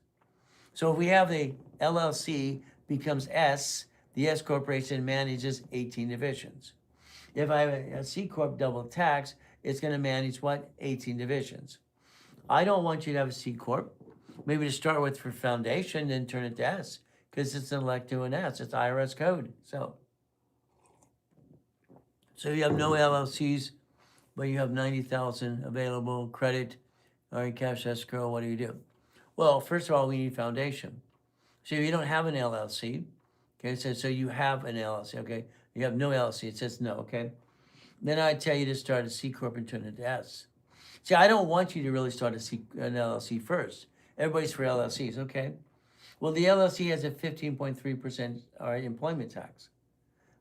So if we have a LLC becomes S, the S corporation manages 18 divisions. If I have a C corp double tax, it's going to manage what? 18 divisions. I don't want you to have a C corp. Maybe to start with for foundation, then turn it to S, because it's an elect to an S. It's IRS code. So you have no LLCs, but you have 90,000 available credit, all right, cash escrow. What do? Well, first of all, we need foundation. So if you don't have an LLC, okay, so you have an LLC, okay? You have no LLC, it says no, okay? Then I tell you to start a C corp and turn it to S. See, I don't want you to really start an LLC first. Everybody's for LLCs, okay? Well, the LLC has a 15.3% employment tax.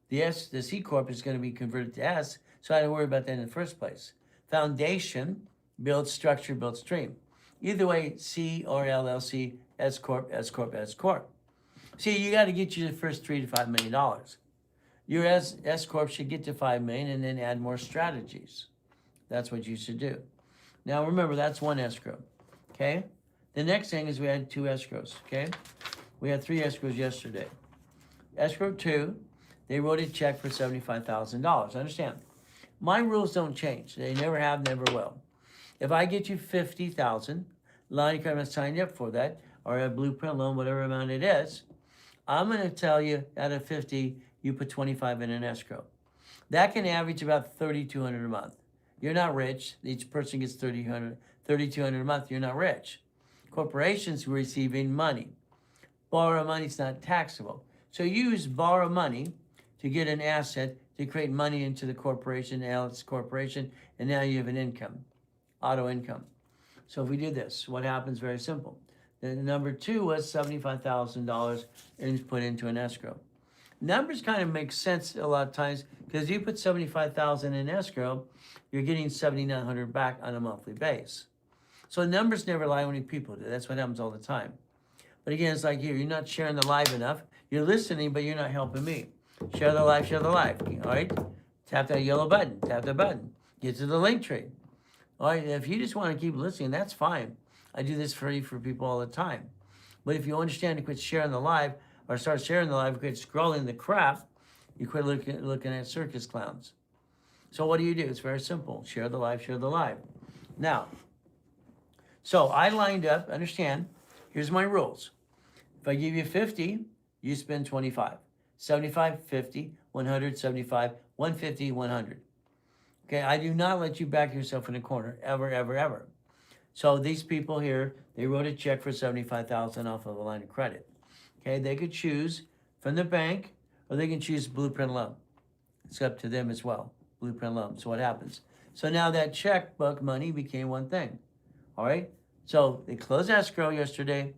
The C corp is going to be converted to S, so I don't worry about that in the first place. Foundation builds structure, builds stream. Either way, C or LLC, S corp, S corp, S corp. See, you got to get you the first $3 to $5 million. Your S corp should get to $5 million and then add more strategies. That's what you should do. Now remember, that's one escrow. Okay. The next thing is we had 2 escrows. Okay. We had 3 escrows yesterday. Escrow 2, they wrote a check for $75,000. Understand? My rules don't change. They never have, never will. If I get you $50,000, line of credit signed up for that, or a blueprint loan, whatever amount it is, I'm going to tell you out of 50, you put 25 in an escrow. That can average about $3,200 a month. You're not rich. Each person gets $3,200 a month. You're not rich. Corporations receiving money. Borrow money is not taxable. So use borrow money to get an asset to create money into the corporation, Alex Corporation, and now you have an income, auto income. So if we do this, what happens? Very simple. The number 2 was $75,000 and put into an escrow. Numbers kind of make sense a lot of times because you put $75,000 in escrow, you're getting $7,900 back on a monthly base. So numbers never lie when people do. That's what happens all the time. But again, it's like here, you're not sharing the live enough. You're listening, but you're not helping me. Share the live, share the live. All right? Tap that yellow button. Tap the button. Get to the link tree. All right? If you just want to keep listening, that's fine. I do this for people all the time. But if you understand to quit sharing the live or start sharing the live, quit scrolling the crap, you quit looking at circus clowns. So what do? It's very simple. Share the live, share the live. Now, so I lined up, understand, here's my rules. If I give you 50, you spend 25. 75, 50, 100, 75, 150, 100. Okay, I do not let you back yourself in a corner, ever, ever, ever. So these people here, they wrote a check for $75,000 off of a line of credit. Okay, they could choose from the bank, or they can choose blueprint loan. It's up to them as well, blueprint loan. So what happens? So now that checkbook money became one thing. All right, so they closed escrow yesterday.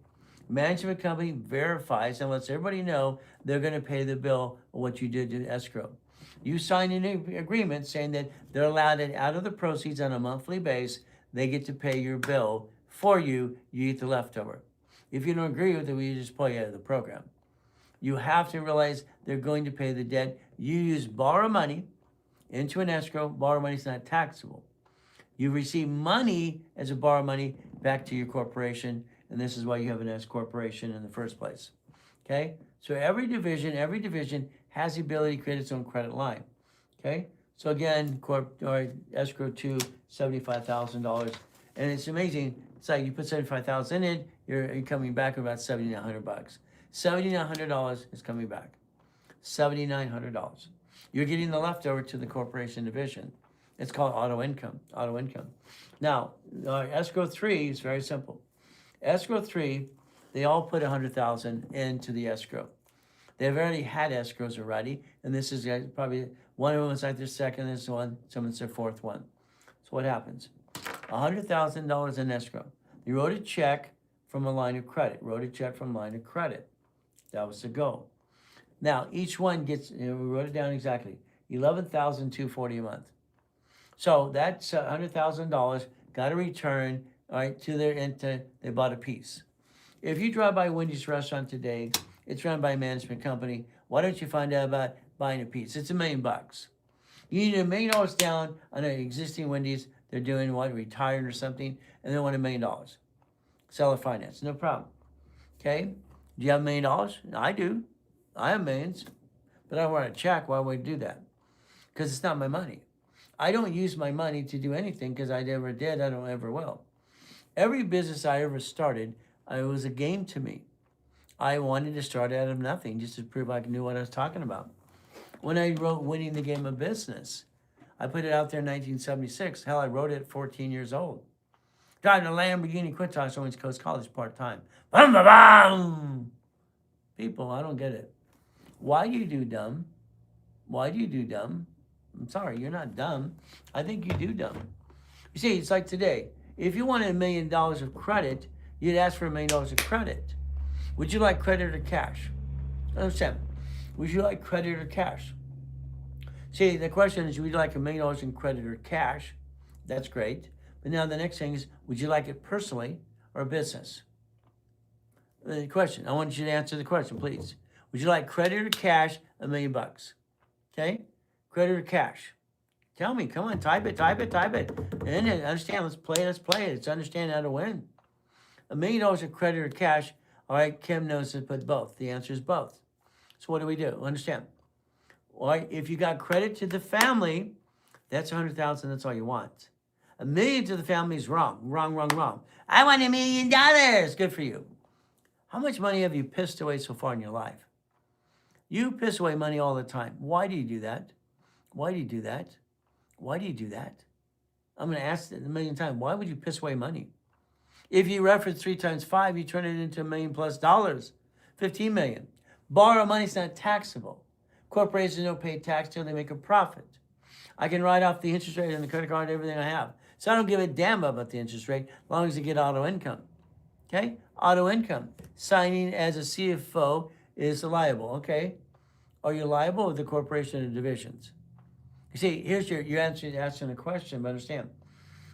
Management company verifies and lets everybody know they're going to pay the bill of what you did to escrow. You sign an agreement saying that they're allowed it out of the proceeds on a monthly basis. They get to pay your bill for you. You get the leftover. If you don't agree with it, we just pull you out of the program. You have to realize they're going to pay the debt. You borrow money into an escrow. Borrow money is not taxable. You receive money as a borrow money back to your corporation, and this is why you have an S corporation in the first place. Okay? So every division has the ability to create its own credit line. Okay? So again, escrow 2, $75,000. And it's amazing. It's like you put $75,000 in it, you're coming back with about $7,900. $7,900 is coming back. $7,900. You're getting the leftover to the corporation division. It's called auto income. Auto income. Now, escrow 3 is very simple. Escrow 3, they all put $100,000 into the escrow. They've already had escrows already, and this is probably one of them is like their second, this one, someone's their fourth one. So what happens? $100,000 in escrow. You wrote a check from a line of credit. That was the goal. Now each one gets. We wrote it down exactly. $11,240 a month. So that's $100,000 got to return, all right, to their they bought a piece. If you drive by Wendy's restaurant today, it's run by a management company. Why don't you find out about buying a piece? It's $1 million. You need $1 million down on an existing Wendy's. They're doing what, retired or something, and they want $1 million. Seller finance, no problem. Okay? Do you have $1 million? I do. I have millions, but I don't want a check. Why would I do that? Because it's not my money. I don't use my money to do anything because I never did. I don't ever will. Every business I ever started, it was a game to me. I wanted to start out of nothing just to prove I knew what I was talking about. When I wrote Winning the Game of Business, I put it out there in 1976. Hell, I wrote it at 14 years old. Driving a Lamborghini Quinton on West Coast College part-time. Bam, bam, bam. People, I don't get it. Why do you do dumb? Why do you do dumb? I'm sorry, you're not dumb. I think you do dumb. You see, it's like today. If you wanted $1 million of credit, you'd ask for $1 million of credit. Would you like credit or cash? Understand? Would you like credit or cash? See, the question is, would you like $1 million in credit or cash? That's great. But now the next thing is, would you like it personally or business? The question, I want you to answer the question, please. Would you like credit or cash, $1 million? Okay? Credit or cash? Tell me, come on, type it. And understand, let's play it. Let's understand how to win. $1 million of credit or cash, all right, Kim knows to put both. The answer is both. So what do we do? Understand? All right, if you got credit to the family, that's $100,000, that's all you want. $1 million to the family is wrong. I want $1 million. Good for you. How much money have you pissed away so far in your life? You piss away money all the time. Why do you do that? I'm going to ask it 1 million times. Why would you piss away money? If you reference 3 times 5, you turn it into $1 million plus dollars, 15 million. Borrow money is not taxable. Corporations don't pay tax till they make a profit. I can write off the interest rate on the credit card, everything I have. So I don't give a damn about the interest rate, as long as you get auto income. Okay? Auto income. Signing as a CFO is liable. Okay? Are you liable with the corporation or divisions? You see, here's your answer to asking the question, but understand.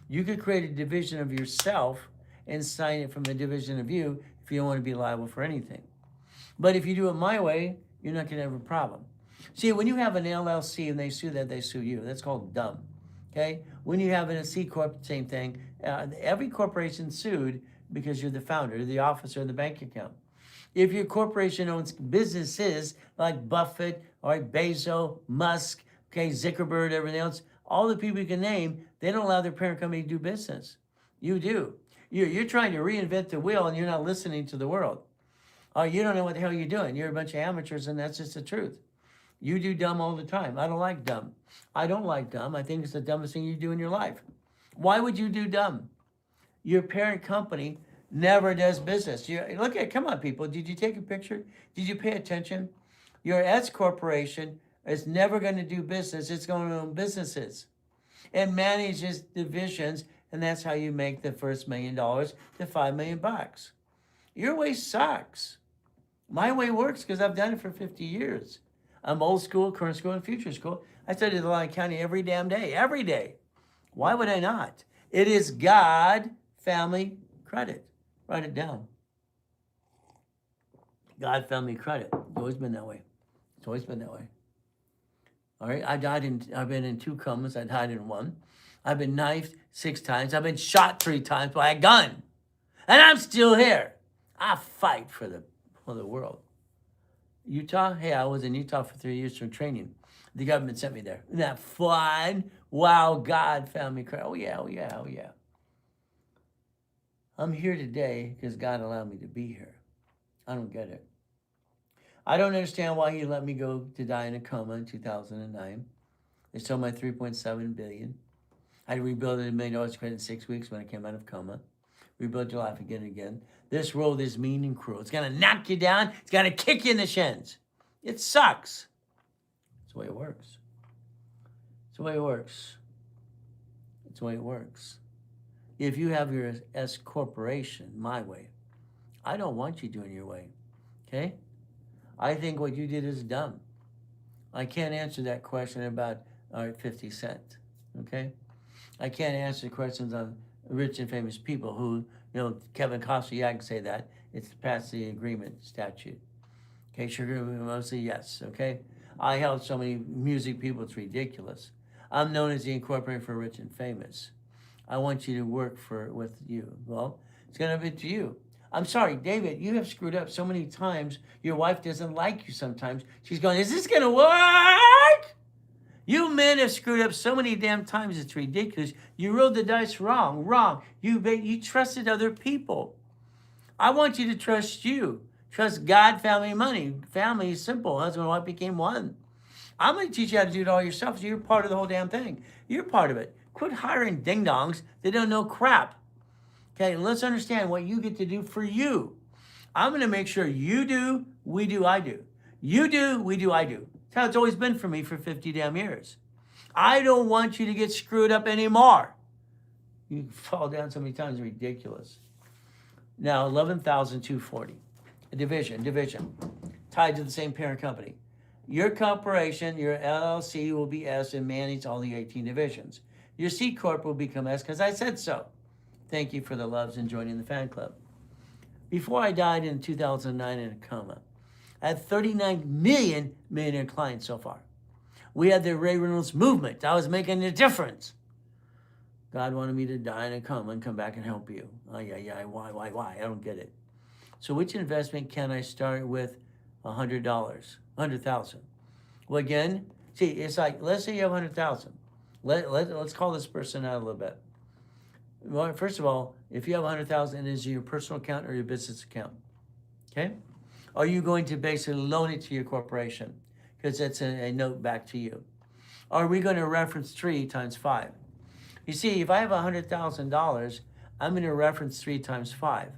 You could create a division of yourself and sign it from the division of you if you don't want to be liable for anything. But if you do it my way, you're not going to have a problem. See, when you have an LLC and they sue you. That's called dumb. Okay? When you have a C Corp, same thing. Every corporation sued because you're the founder, the officer, and the bank account. If your corporation owns businesses like Buffett, or Bezos, Musk, okay, Zuckerberg, everything else, all the people you can name, they don't allow their parent company to do business. You do. You're trying to reinvent the wheel and you're not listening to the world. You don't know what the hell you're doing. You're a bunch of amateurs and that's just the truth. You do dumb all the time. I don't like dumb. I think it's the dumbest thing you do in your life. Why would you do dumb? Your parent company never does business. Come on, people. Did you take a picture? Did you pay attention? Your S corporation is never going to do business. It's going to own businesses. It manages divisions, and that's how you make the first $1 million to $5 million. Your way sucks. My way works because I've done it for 50 years. I'm old school, current school, and future school. I study the line of county every damn day, every day. Why would I not? It is God, family, credit. Write it down. God, family, credit. It's always been that way. It's always been that way. All right. I've been in 2 comas. I died in 1. I've been knifed 6 times. I've been shot 3 times by a gun. And I'm still here. I fight for the world. Utah? Hey, I was in Utah for 3 years for training. The government sent me there. Isn't that fun? Wow, God, family, credit. Oh yeah, oh yeah, oh yeah. I'm here today because God allowed me to be here. I don't get it. I don't understand why He let me go to die in a coma in 2009. They stole my $3.7 billion. I had to rebuild it $1 million credit in 6 weeks when I came out of coma. Rebuild your life again and again. This world is mean and cruel. It's gonna knock you down. It's gonna kick you in the shins. It sucks. It's the way it works. It's the way it works. It's the way it works. If you have your S corporation, my way, I don't want you doing your way. Okay? I think what you did is dumb. I can't answer that question about 50 Cent. Okay? I can't answer questions on rich and famous people who, Kevin Costner, yeah, I can say that. It's past the agreement statute. Okay, Sugar mostly, yes. Okay? I help so many music people, it's ridiculous. I'm known as the incorporated for rich and famous. I want you to work with you. Well, it's going to be to you. I'm sorry, David, you have screwed up so many times. Your wife doesn't like you sometimes. She's going, is this going to work? You men have screwed up so many damn times, it's ridiculous. You rolled the dice wrong. You trusted other people. I want you to trust you. Trust God, family, money. Family is simple. Husband and wife became one. I'm going to teach you how to do it all yourself, so you're part of the whole damn thing. You're part of it. Quit hiring ding-dongs that don't know crap. Okay, let's understand what you get to do for you. I'm going to make sure you do, we do, I do. You do, we do, I do. That's how it's always been for me for 50 damn years. I don't want you to get screwed up anymore. You fall down so many times, ridiculous. Now, 11,240. Division, tied to the same parent company. Your corporation, your LLC will be S and manage all the 18 divisions. Your C Corp will become S because I said so. Thank you for the loves and joining the fan club. Before I died in 2009 in a coma, I had 39 million millionaire clients so far. We had the Ray Reynolds movement. I was making a difference. God wanted me to die in a coma and come back and help you. Why? I don't get it. So which investment can I start with $100, 100,000? Well, again, see, it's like, let's say you have 100,000. Let's call this person out a little bit. Well, first of all, if you have 100,000, is it your personal account or your business account? Okay? Are you going to basically loan it to your corporation? Because that's a note back to you. Are we going to reference 3 times 5? You see, if I have $100,000, I'm going to reference 3 times 5.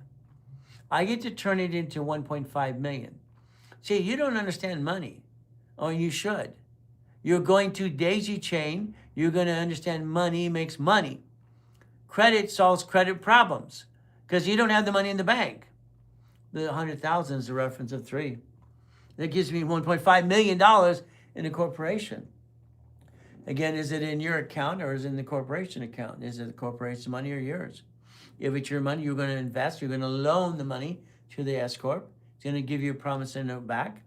I get to turn it into 1.5 million. See, you don't understand money. Oh, you should. You're going to daisy chain. You're going to understand money makes money. Credit solves credit problems because you don't have the money in the bank. The 100,000 is a reference of 3. That gives me $1.5 million in a corporation. Again, is it in your account or is it in the corporation account? Is it the corporation's money or yours? If it's your money, you're going to invest. You're going to loan the money to the S Corp. It's going to give you a promissory note back.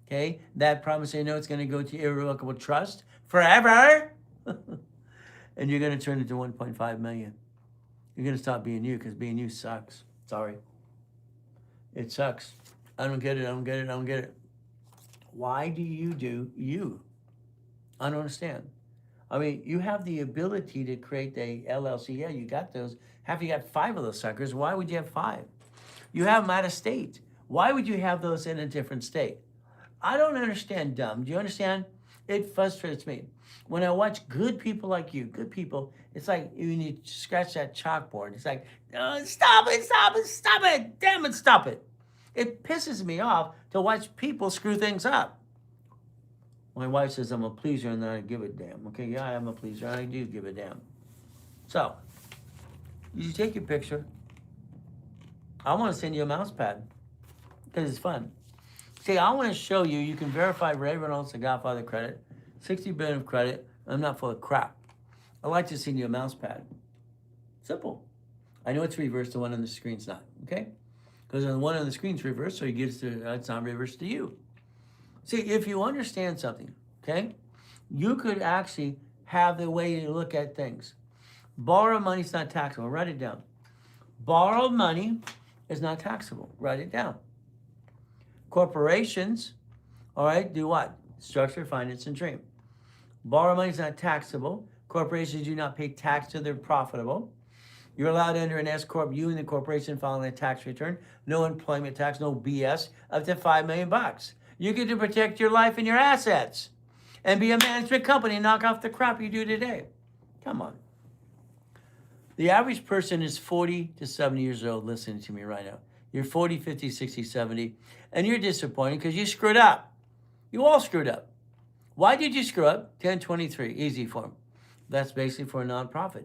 Okay? That promissory note is going to go to irrevocable trust forever. And you're going to turn it to 1.5 million. You're going to stop being you because being you sucks. Sorry. It sucks. I don't get it. Why do you do you? I don't understand. I mean, you have the ability to create a LLC. Yeah, you got those. You got 5 of those suckers. Why would you have 5? You have them out of state. Why would you have those in a different state? I don't understand, dumb. Do you understand? It frustrates me. When I watch good people like you, good people, it's like when you scratch that chalkboard. It's like, oh, stop it. Damn it, stop it. It pisses me off to watch people screw things up. My wife says I'm a pleaser and I give a damn. Okay, yeah, I am a pleaser. I do give a damn. So, you take your picture. I want to send you a mouse pad because it's fun. See, I want to show you you can verify Ray Reynolds, the Godfather credit, 60 billion of credit. I'm not full of crap. I like to send you a mouse pad. Simple. I know it's reversed. The one on the screen's not. Okay, because the one on the screen's reversed, so it's not reversed to you. See, if you understand something, okay, you could actually have the way you look at things. Borrowed money is not taxable. Write it down. Borrowed money is not taxable. Write it down. Corporations, all right, do what? Structure, finance, and dream. Borrowed money is not taxable. Corporations do not pay tax till they're profitable. You're allowed to enter an S corp. You and the corporation filing a tax return. No employment tax, no BS. Up to $5 million. You get to protect your life and your assets, and be a management company and knock off the crap you do today. Come on. The average person is 40 to 70 years old listening to me right now. You're 40, 50, 60, 70, and you're disappointed because you screwed up. You all screwed up. Why did you screw up? 1023, easy form. That's basically for a nonprofit.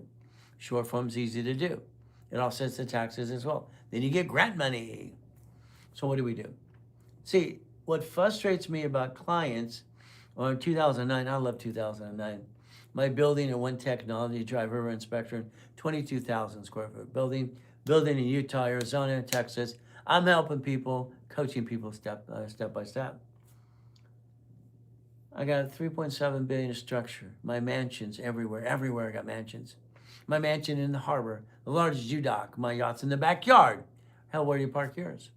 Short form's easy to do. It offsets the taxes as well. Then you get grant money. So what do we do? See, what frustrates me about clients, well, in 2009, I love 2009. My building in One Technology Drive River Inspector, 22,000 square foot building in Utah, Arizona, Texas. I'm helping people, coaching people step by step. I got 3.7 billion of structure. My mansions everywhere I got mansions. My mansion in the harbor, the largest U-dock, my yacht's in the backyard. Hell, where do you park yours?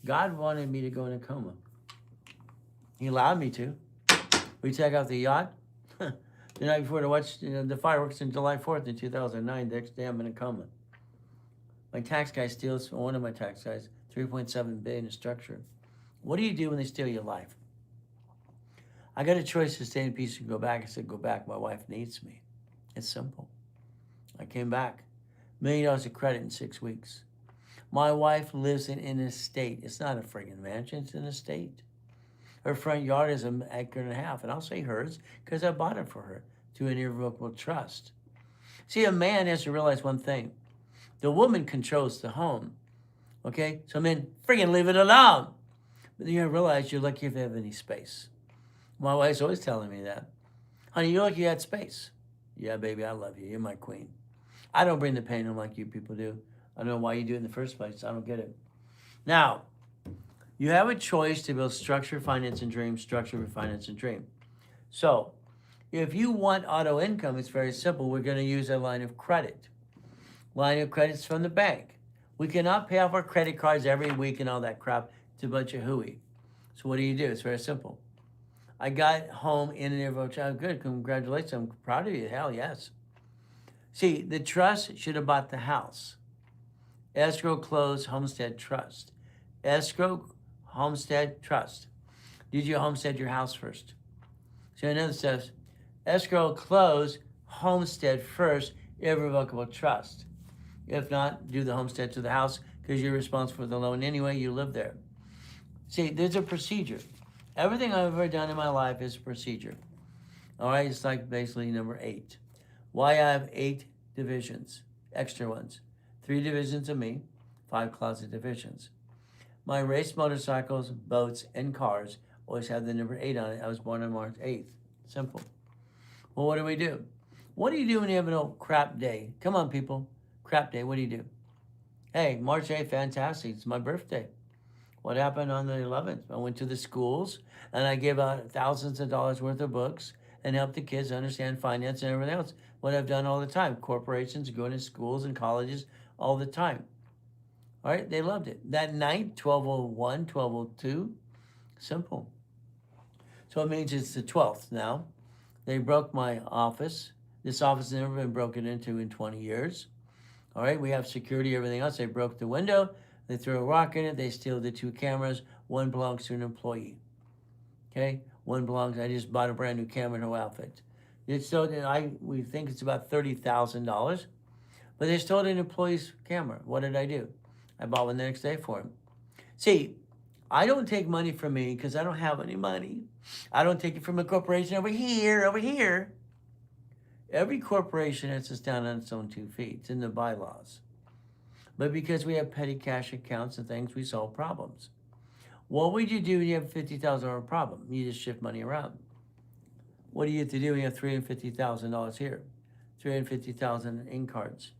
God wanted me to go in a coma. He allowed me to. We take out the yacht. The night before to watch the fireworks on July 4th in 2009, the next day I'm in a coma. My tax guy steals, one of my tax guys, 3.7 billion in structure. What do you do when they steal your life? I got a choice to stay in peace and go back. I said, go back. My wife needs me. It's simple. I came back. $1 million of credit in 6 weeks. My wife lives in an estate. It's not a friggin' mansion. It's an estate. Her front yard is an acre and a half. And I'll say hers because I bought it for her to an irrevocable trust. See, a man has to realize one thing. The woman controls the home. Okay? So men, friggin' leave it alone. But then you realize you're lucky if you have any space. My wife's always telling me that. Honey, you're lucky you had space. Yeah, baby, I love you. You're my queen. I don't bring the pain home like you people do. I don't know why you do it in the first place. I don't get it. Now, you have a choice to build structure, finance, and dream, structure, finance, and dream. So, if you want auto income, it's very simple. We're going to use a line of credit. Line of credit's from the bank. We cannot pay off our credit cards every week and all that crap. It's a bunch of hooey. So what do? It's very simple. I got home in an irrevocable trust. Good, congratulations. I'm proud of you. Hell yes. See, the trust should have bought the house. Escrow, close, homestead, trust. Escrow, homestead, trust. Did you homestead your house first? So in other steps, escrow, close, homestead first, irrevocable trust. If not, do the homestead to the house because you're responsible for the loan anyway. You live there. See, there's a procedure. Everything I've ever done in my life is a procedure. All right, it's like basically number 8. Why I have 8 divisions, extra ones. 3 divisions of me, 5 closet divisions. My race motorcycles, boats, and cars always have the number 8 on it. I was born on March 8th. Simple. Well, what do we do? What do you do when you have an old crap day? Come on, people. Crap day, what do you do? Hey, March 8th, fantastic. It's my birthday. What happened on the 11th? I went to the schools and I gave out thousands of dollars worth of books and helped the kids understand finance and everything else. What I've done all the time. Corporations going to schools and colleges all the time. All right, they loved it. That night, 12:01, 12:02, simple. So it means it's the 12th now. They broke my office. This office has never been broken into in 20 years. All right, we have security, everything else. They broke the window. They threw a rock in it. They steal the 2 cameras. One belongs to an employee. Okay, one belongs. I just bought a brand new camera and whole outfit. It's still. We think it's about $30,000, but they stole an employee's camera. What did I do? I bought one the next day for him. See, I don't take money from me because I don't have any money. I don't take it from a corporation over here, over here. Every corporation has to stand on its own 2 feet. It's in the bylaws. But because we have petty cash accounts and things, we solve problems. What would you do when you have a $50,000 problem? You just shift money around. What do you have to do when you have $350,000 here? $350,000 in cards.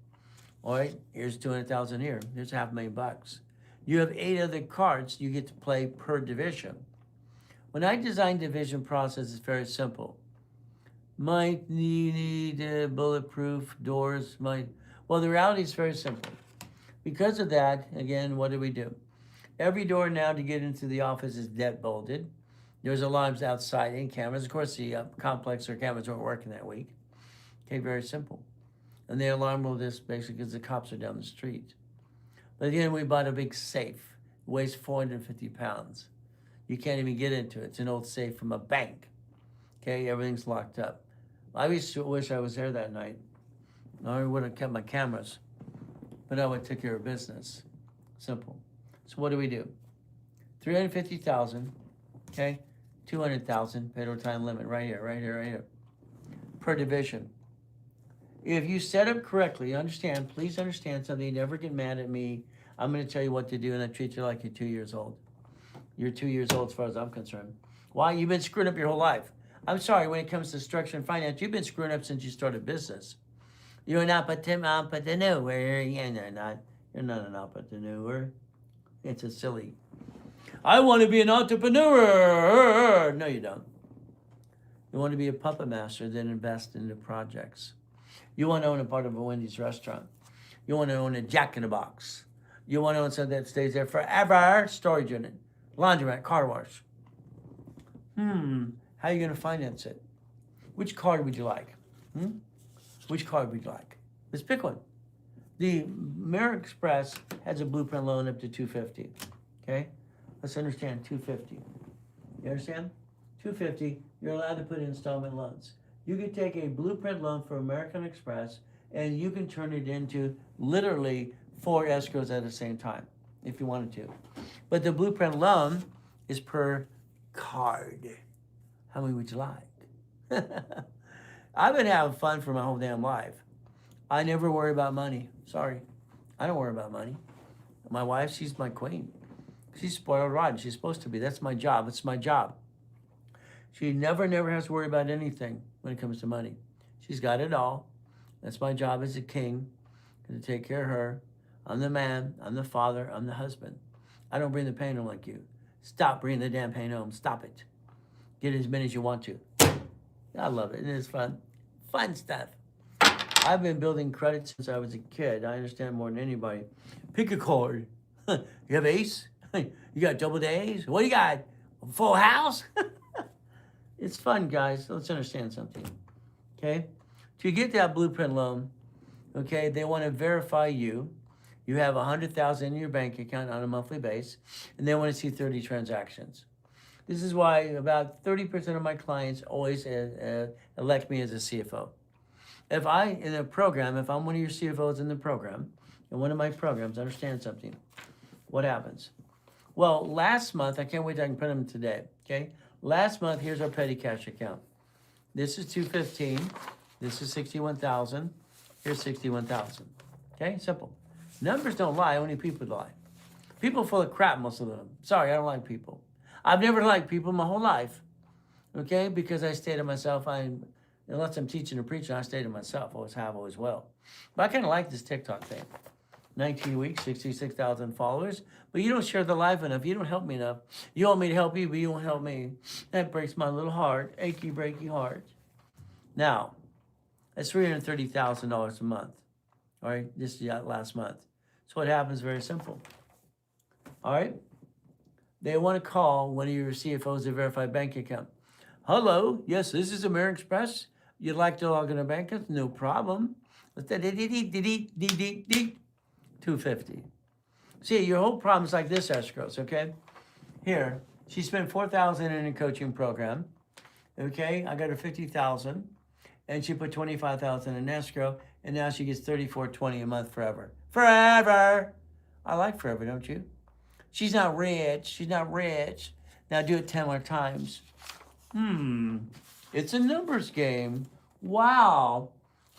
All right, here's $200,000 here. Here's $500,000. You have 8 other cards you get to play per division. When I design division process, it's very simple. Might need bulletproof doors. Well, the reality is very simple. Because of that, again, what do? Every door now to get into the office is deadbolted. There's alarms outside and cameras. Of course, the complex or cameras weren't working that week. Okay, very simple. And the alarm will just basically because the cops are down the street. But again, we bought a big safe. It weighs 450 pounds. You can't even get into it. It's an old safe from a bank. Okay, everything's locked up. I used to wish I was there that night. I would have kept my cameras, but I would have took care of business. Simple. So what do? 350,000, okay? 200,000, paid overtime limit, right here, per division. If you set up correctly, please understand something, you never get mad at me. I'm gonna tell you what to do and I treat you like you're 2 years old. You're 2 years old as far as I'm concerned. Why? You've been screwing up your whole life. I'm sorry, when it comes to structure and finance, you've been screwing up since you started business. You're an entrepreneur. You're not an entrepreneur. It's a silly. I want to be an entrepreneur. No, you don't. You want to be a puppet master, then invest into projects. You want to own a part of a Wendy's restaurant. You want to own a Jack in the Box. You want to own something that stays there forever. Storage unit, laundromat, car wash. How are you going to finance it? Which card would you like? Which card would you like? Let's pick one. The American Express has a blueprint loan up to $250. Okay? Let's understand $250. You understand? $250, you're allowed to put in installment loans. You can take a blueprint loan for American Express and you can turn it into literally 4 escrows at the same time if you wanted to. But the blueprint loan is per card. How many would you like? I've been having fun for my whole damn life. I never worry about money. Sorry. I don't worry about money. My wife, she's my queen. She's spoiled rotten. She's supposed to be. That's my job. It's my job. She never has to worry about anything when it comes to money. She's got it all. That's my job as a king, to take care of her. I'm the man. I'm the father. I'm the husband. I don't bring the pain home like you. Stop bringing the damn pain home. Stop it. Get as many as you want to. I love it. It is fun. Fun stuff. I've been building credit since I was a kid. I understand more than anybody. Pick a card. You have ace? You got double days? What do you got? Full house? It's fun, guys. Let's understand something. Okay? To get that blueprint loan, okay, they want to verify you. You have $100,000 in your bank account on a monthly basis, and they want to see 30 transactions. This is why about 30% of my clients always elect me as a CFO. If I'm one of your CFOs in the program, in one of my programs, understand something. What happens? Well, last month, I can't wait till I can put them today, okay? Last month, here's our petty cash account. This is $215. This is $61,000. Here's $61,000. Okay, simple. Numbers don't lie, only people lie. People are full of crap, most of them. Sorry, I don't like people. I've never liked people my whole life, okay? Because I stay to myself. Unless I'm teaching or preaching, I stay to myself. Always have, always will. But I kind of like this TikTok thing. 19 weeks, 66,000 followers. But you don't share the life enough. You don't help me enough. You want me to help you, but you won't help me. That breaks my little heart, achy, breaky heart. Now, that's $330,000 a month. All right, this is last month. So what happens? Very simple. All right. They want to call one of your CFOs to verify bank account. Hello, yes, this is American Express. You'd like to log in a bank account? No problem. $250. See, your whole problem is like this, escrows, okay? Here, she spent $4,000 in a coaching program. Okay, I got her $50,000, and she put $25,000 in escrow, and now she gets $34.20 a month forever. Forever. I like forever, don't you? She's not rich. She's not rich. Now do it 10 more times. It's a numbers game. Wow.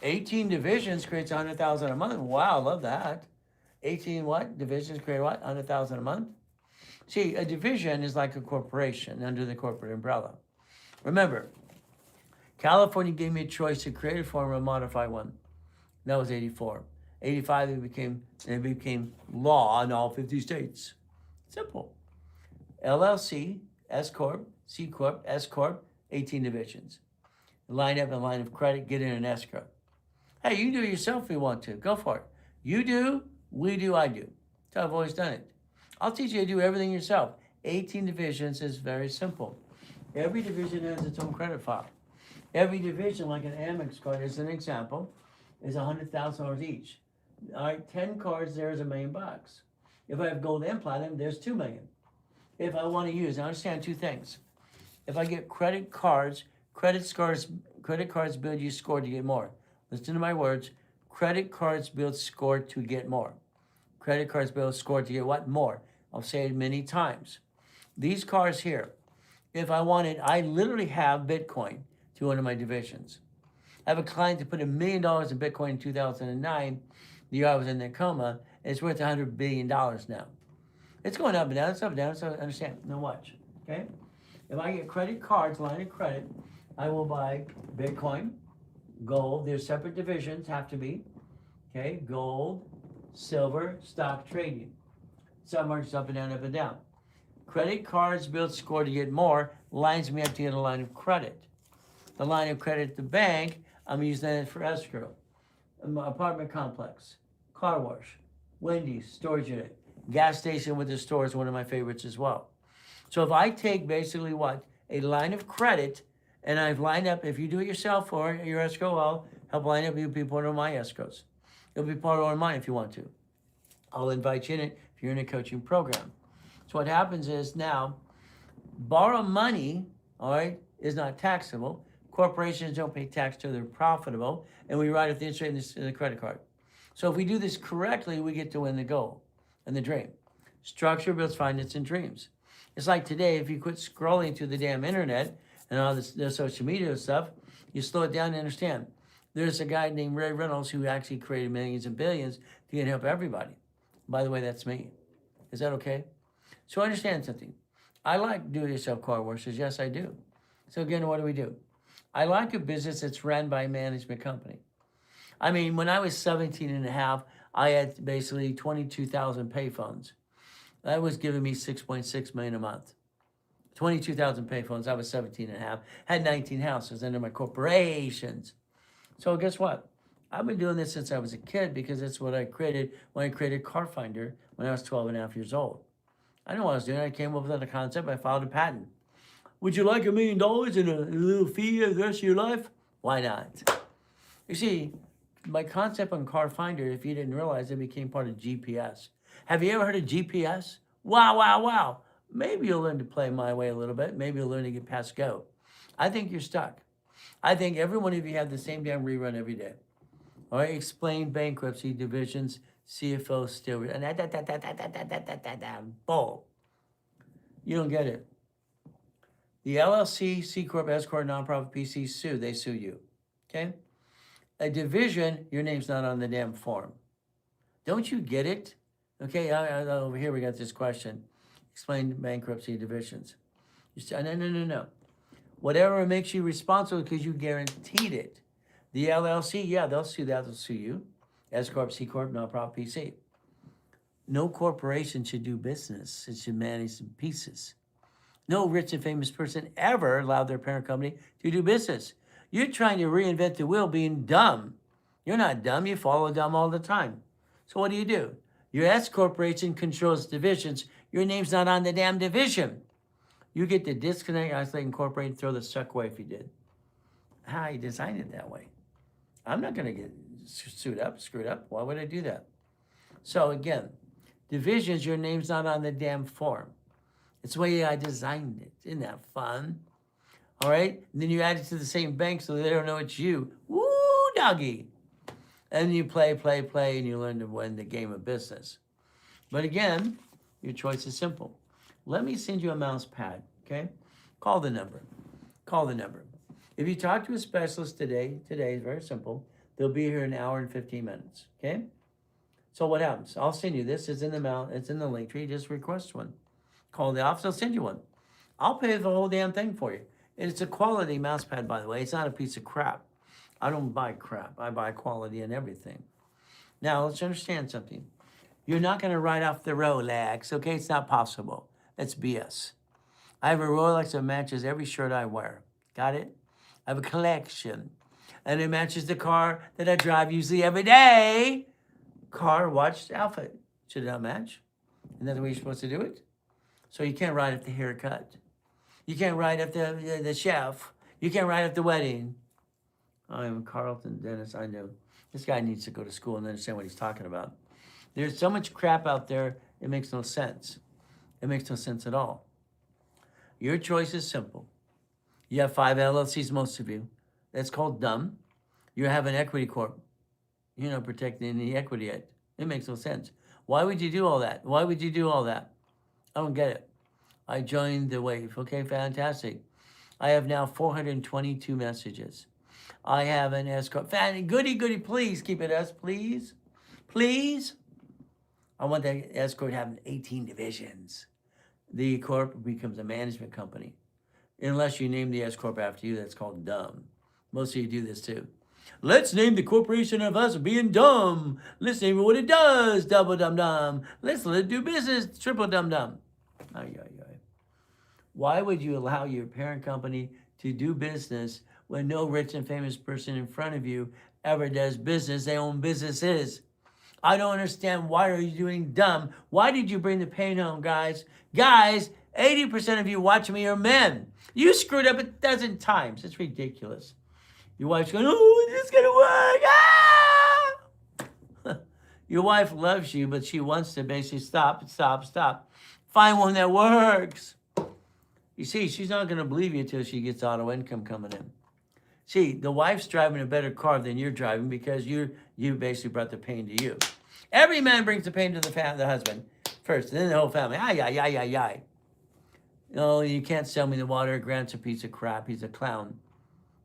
18 divisions creates $100,000 a month. Wow, love that. 18 what? Divisions create what? 100,000 a month? See, a division is like a corporation under the corporate umbrella. Remember, California gave me a choice to create a form or modify one. That was 84. 85, it became law in all 50 states. Simple. LLC, S Corp, C Corp, S Corp, 18 divisions. Line up a line of credit, get in an escrow. Hey, you can do it yourself if you want to. Go for it. You do, we do, I do. That's how I've always done it. I'll teach you to do everything yourself. 18 divisions is very simple. Every division has its own credit file. Every division, like an Amex card, as an example, is $100,000 each. All right, 10 cards, there's $1 million. If I have gold and platinum, there's $2 million. If I want to use, now understand two things. If I get credit cards build you score to get more. Listen to my words. Credit cards build score to get more. Credit cards build score to get what? More. I'll say it many times. These cards here, if I wanted, I literally have Bitcoin to one of my divisions. I have a client that put $1 million in Bitcoin in 2009, the year I was in that coma, and it's worth $100 billion now. It's going up and down, it's up and down, so understand. Now watch, okay? If I get credit cards, line of credit, I will buy Bitcoin, gold, there's separate divisions, have to be, okay? Gold, silver, stock trading. Some markets up and down, up and down. Credit cards build score to get more, lines me up to get a line of credit. The line of credit at the bank, I'm using that for escrow. Apartment complex, car wash, Wendy's, storage unit, gas station with the store is one of my favorites as well. So if I take basically what? A line of credit, and I've lined up, if you do it yourself or your escrow, I'll help line up, you'll be part of my escrows. You'll be part of mine if you want to. I'll invite you in it if you're in a coaching program. So what happens is now, borrow money, all right, is not taxable. Corporations don't pay tax till they're profitable, and we write off the interest rate in the credit card. So if we do this correctly, we get to win the goal and the dream. Structure builds finance and dreams. It's like today, if you quit scrolling through the damn internet and all this social media stuff, you slow it down and understand. There's a guy named Ray Reynolds who actually created millions and billions to help everybody. By the way, that's me. Is that okay? So understand something. I like do-it-yourself car washes. Yes, I do. So again, what do? I like a business that's run by a management company. I mean, when I was 17 and a half, I had basically 22,000 payphones. That was giving me $6.6 million a month. 22,000 payphones. I was 17 and a half. Had 19 houses under my corporations. So guess what? I've been doing this since I was a kid because that's what I created when I created Car Finder when I was 12 and a half years old. I know what I was doing. I came up with a concept. I filed a patent. Would you like $1 million and a little fee the rest of your life? Why not? You see, my concept on Car Finder, if you didn't realize, it became part of GPS. Have you ever heard of GPS? Wow, wow, wow. Maybe you'll learn to play my way a little bit. Maybe you'll learn to get past go. I think you're stuck. I think every one of you have the same damn rerun every day. All right, explain bankruptcy, divisions, CFO, still, and bull. You don't get it. The LLC, C Corp, S Corp, nonprofit, PC sue. They sue you. Okay? A division, your name's not on the damn form. Don't you get it? Okay, over here we got this question. Explain bankruptcy divisions. You say, no. Whatever makes you responsible because you guaranteed it. The LLC, yeah, they'll sue that. They'll sue you. S Corp, C Corp, nonprofit, PC. No corporation should do business. It should manage in pieces. No rich and famous person ever allowed their parent company to do business. You're trying to reinvent the wheel being dumb. You're not dumb. You follow dumb all the time. So what do? Your S corporation controls divisions. Your name's not on the damn division. You get to disconnect, isolate, incorporate, and throw the suck away if you did. I designed it that way. I'm not going to get screwed up. Why would I do that? So again, divisions, your name's not on the damn form. It's the way I designed it. Isn't that fun? All right? And then you add it to the same bank so they don't know it's you. Woo, doggy. And you play, and you learn to win the game of business. But again, your choice is simple. Let me send you a mouse pad, okay? Call the number. If you talk to a specialist today is very simple. They'll be here in an hour and 15 minutes, okay? So what happens? I'll send you this. It's in the mail. It's in the link tree. Just request one. Call the office. I'll send you one. I'll pay for the whole damn thing for you. And it's a quality mouse pad, by the way. It's not a piece of crap. I don't buy crap. I buy quality and everything. Now, let's understand something. You're not going to ride off the Rolex, okay? It's not possible. That's BS. I have a Rolex that matches every shirt I wear. Got it? I have a collection. And it matches the car that I drive usually every day. Car, watch, outfit. Should it not match? Isn't that the way you're supposed to do it? So you can't ride at the haircut. You can't ride at the chef. You can't ride at the wedding. I'm Carlton Dennis. I know. This guy needs to go to school and understand what he's talking about. There's so much crap out there, it makes no sense. It makes no sense at all. Your choice is simple. You have 5 LLCs, most of you. That's called dumb. You have an equity corp. You're not protecting the equity yet. It makes no sense. Why would you do all that? Why would you do all that? I don't get it. I joined the wave. Okay, fantastic. I have now 422 messages. I have an S corp. Goody, please keep it S, please. Please. I want that S corp having 18 divisions. The corp becomes a management company. Unless you name the S corp after you, that's called dumb. Most of you do this too. Let's name the corporation of us being dumb. Let's name it what it does, double dum dum. Let's let it do business, triple dum dum. Ay. Why would you allow your parent company to do business when no rich and famous person in front of you ever does business? They own businesses. I don't understand. Why are you doing dumb? Why did you bring the pain home, guys? Guys, 80% of you watching me are men. You screwed up 12 times. It's ridiculous. Your wife's going, oh, is this going to work? Ah! Your wife loves you, but she wants to basically stop. Find one that works. You see, she's not going to believe you until she gets auto income coming in. See, the wife's driving a better car than you're driving because you basically brought the pain to you. Every man brings the pain to the husband first, and then the whole family. Ay. No, you can't sell me the water. Grant's a piece of crap. He's a clown.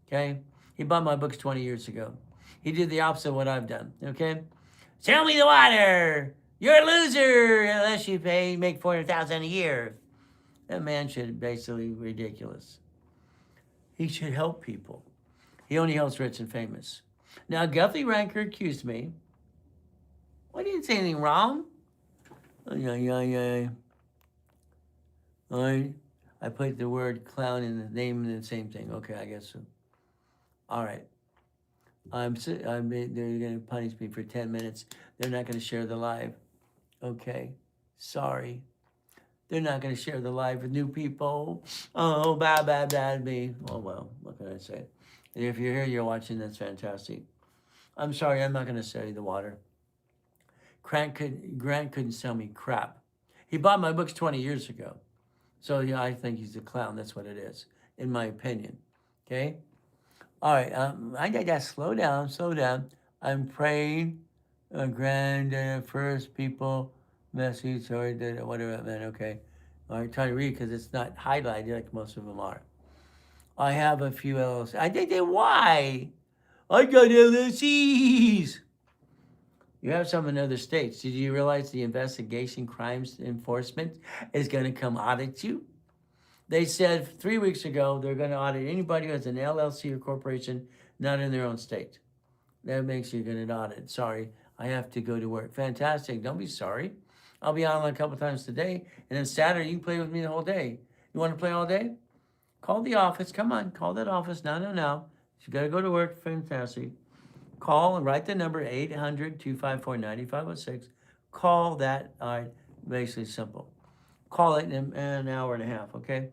Okay? He bought my books 20 years ago. He did the opposite of what I've done. Okay? Sell me the water. You're a loser unless you make $400,000 a year. That man should basically ridiculous. He should help people. He only helps rich and famous. Now, Guthrie Ranker accused me. Well, I didn't say anything wrong. Ay. All right. I put the word clown in the name and the same thing. Okay, I guess so. All right. They're going to punish me for 10 minutes. They're not going to share the live. Okay. Sorry. They're not going to share the live with new people. Oh, bad me. Oh, well, what can I say? If you're here, you're watching, that's fantastic. I'm sorry, I'm not going to sell you the water. Grant couldn't sell me crap. He bought my books 20 years ago. So, yeah, I think he's a clown. That's what it is, in my opinion. Okay? All right, I got to slow down. I'm praying, first people message or whatever that meant. Okay. All right, trying to read because it's not highlighted like most of them are. I have a few LLCs. Why? I got LLCs. You have some in other states. Did you realize the investigation crimes enforcement is going to come audit you? They said 3 weeks ago they're going to audit anybody who has an LLC or corporation not in their own state. That makes you going to audit. Sorry, I have to go to work. Fantastic. Don't be sorry. I'll be online a couple times today. And then Saturday, you can play with me the whole day. You want to play all day? Call the office. Come on, call that office. No. You got to go to work. Fantastic. Call and write the number 800-254-9506. Call that. All right, basically simple. Call it in an hour and a half, okay?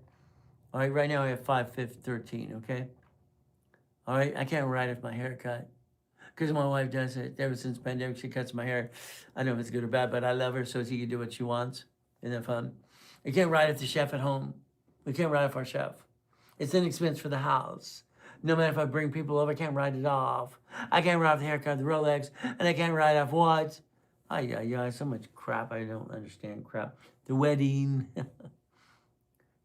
All right, right now I have 5:13, okay? All right, I can't write off my haircut because my wife does it. Ever since pandemic, she cuts my hair. I don't know if it's good or bad, but I love her so she can do what she wants. Isn't that fun? I can't write off the chef at home. We can't write off our chef. It's an expense for the house. No matter if I bring people over, I can't write it off. I can't write off the haircut, the Rolex, and I can't write off what? So much crap. I don't understand crap. The wedding.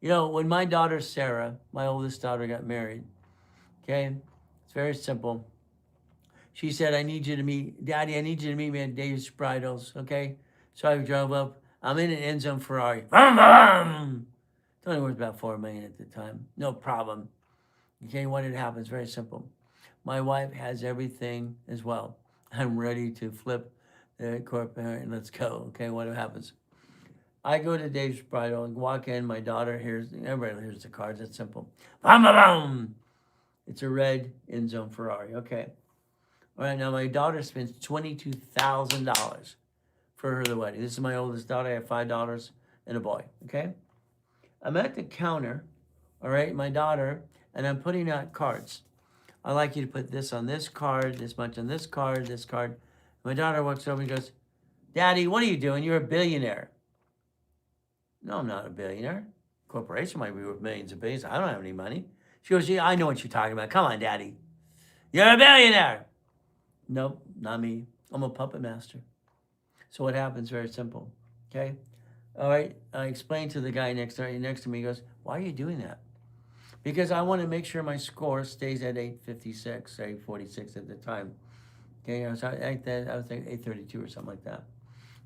When my daughter Sarah, my oldest daughter, got married, okay, it's very simple. She said, Daddy, I need you to meet me at Dave's Bridals, okay? So I drove up. I'm in an end zone Ferrari. Vroom, vroom. It only worth about $4 million at the time. No problem. Okay, what had happened is very simple. My wife has everything as well. I'm ready to flip the corporate and let's go. Okay, what happens? I go to Dave's Bridal and walk in. My daughter hears, everybody hears the cards. It's simple. Boom, boom, boom. It's a red end zone Ferrari. Okay. All right, now my daughter spends $22,000 for her the wedding. This is my oldest daughter. I have 5 daughters and a boy. Okay. I'm at the counter, all right, my daughter, and I'm putting out cards. I'd like you to put this on this card, this much on this card, this card. My daughter walks over and goes, Daddy, what are you doing? You're a billionaire. No, I'm not a billionaire. Corporation might be worth millions of billions. I don't have any money. She goes, yeah, I know what you're talking about. Come on, Daddy. You're a billionaire. Nope, not me. I'm a puppet master. So what happens? Very simple. Okay. All right. I explained to the guy next to me. He goes, why are you doing that? Because I want to make sure my score stays at 856, 846 at the time. Okay. I was like 832 or something like that.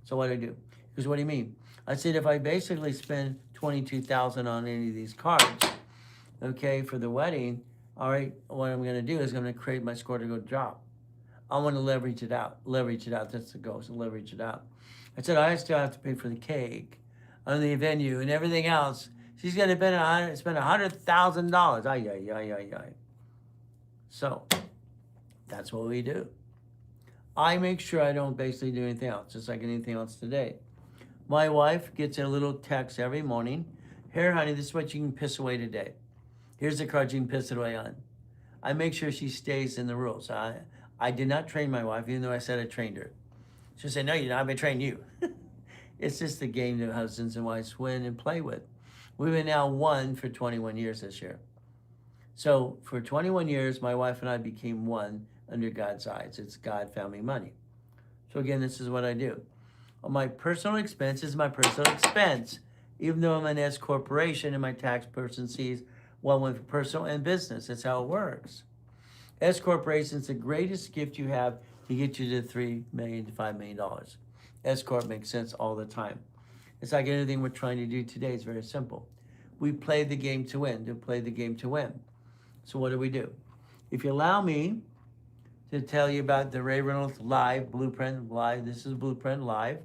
So what do I do? He goes, what do you mean? I said, if I basically spend $22,000 on any of these cards, okay, for the wedding, all right, what I'm going to do is I'm going to create my score to go drop. I want to leverage it out. Leverage it out. That's the goal. So leverage it out. I said, I still have to pay for the cake on the venue and everything else. She's going to spend $100,000. Ay, ay, ay, ay, ay. So that's what we do. I make sure I don't basically do anything else, just like anything else today. My wife gets a little text every morning. Here, honey, this is what you can piss away today. Here's the card you can piss it away on. I make sure she stays in the rules. I did not train my wife, even though I said I trained her. She'll say, no, you don't. I've been training you. It's just the game that husbands and wives win and play with. We've been now one for 21 years this year. So for 21 years, my wife and I became one under God's eyes. It's God, family, money. So again, this is what I do. My personal expense is my personal expense, even though I'm an S corporation and my tax person sees one with personal and business. That's how it works. S corporation is the greatest gift you have to get you to $3 million to $5 million. S corp makes sense all the time. It's like anything we're trying to do today. It's very simple. We play the game to win. To play the game to win. So what do? If you allow me to tell you about the Ray Reynolds Live Blueprint Live. This is Blueprint Live.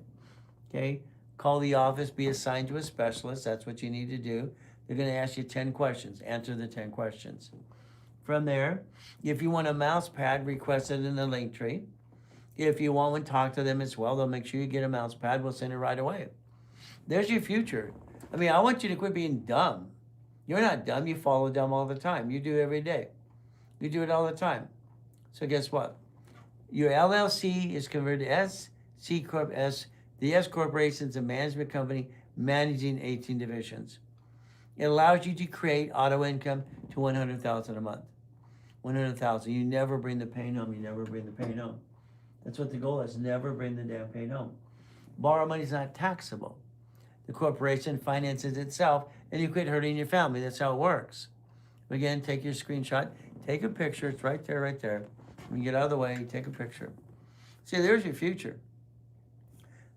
Okay. Call the office. Be assigned to a specialist. That's what you need to do. They're going to ask you 10 questions. Answer the 10 questions. From there, if you want a mouse pad, request it in the link tree. If you want one, talk to them as well. They'll make sure you get a mouse pad. We'll send it right away. There's your future. I mean, I want you to quit being dumb. You're not dumb. You follow dumb all the time. You do it every day. You do it all the time. So guess what? Your LLC is converted to S, C Corp S. The S Corporation is a management company managing 18 divisions. It allows you to create auto income to $100,000 a month. $100,000. You never bring the pain home. You never bring the pain home. That's what the goal is. Never bring the damn pain home. Borrow money is not taxable. The corporation finances itself, and you quit hurting your family. That's how it works. Again, take your screenshot. Take a picture. It's right there, right there. When you get out of the way, take a picture. See, there's your future.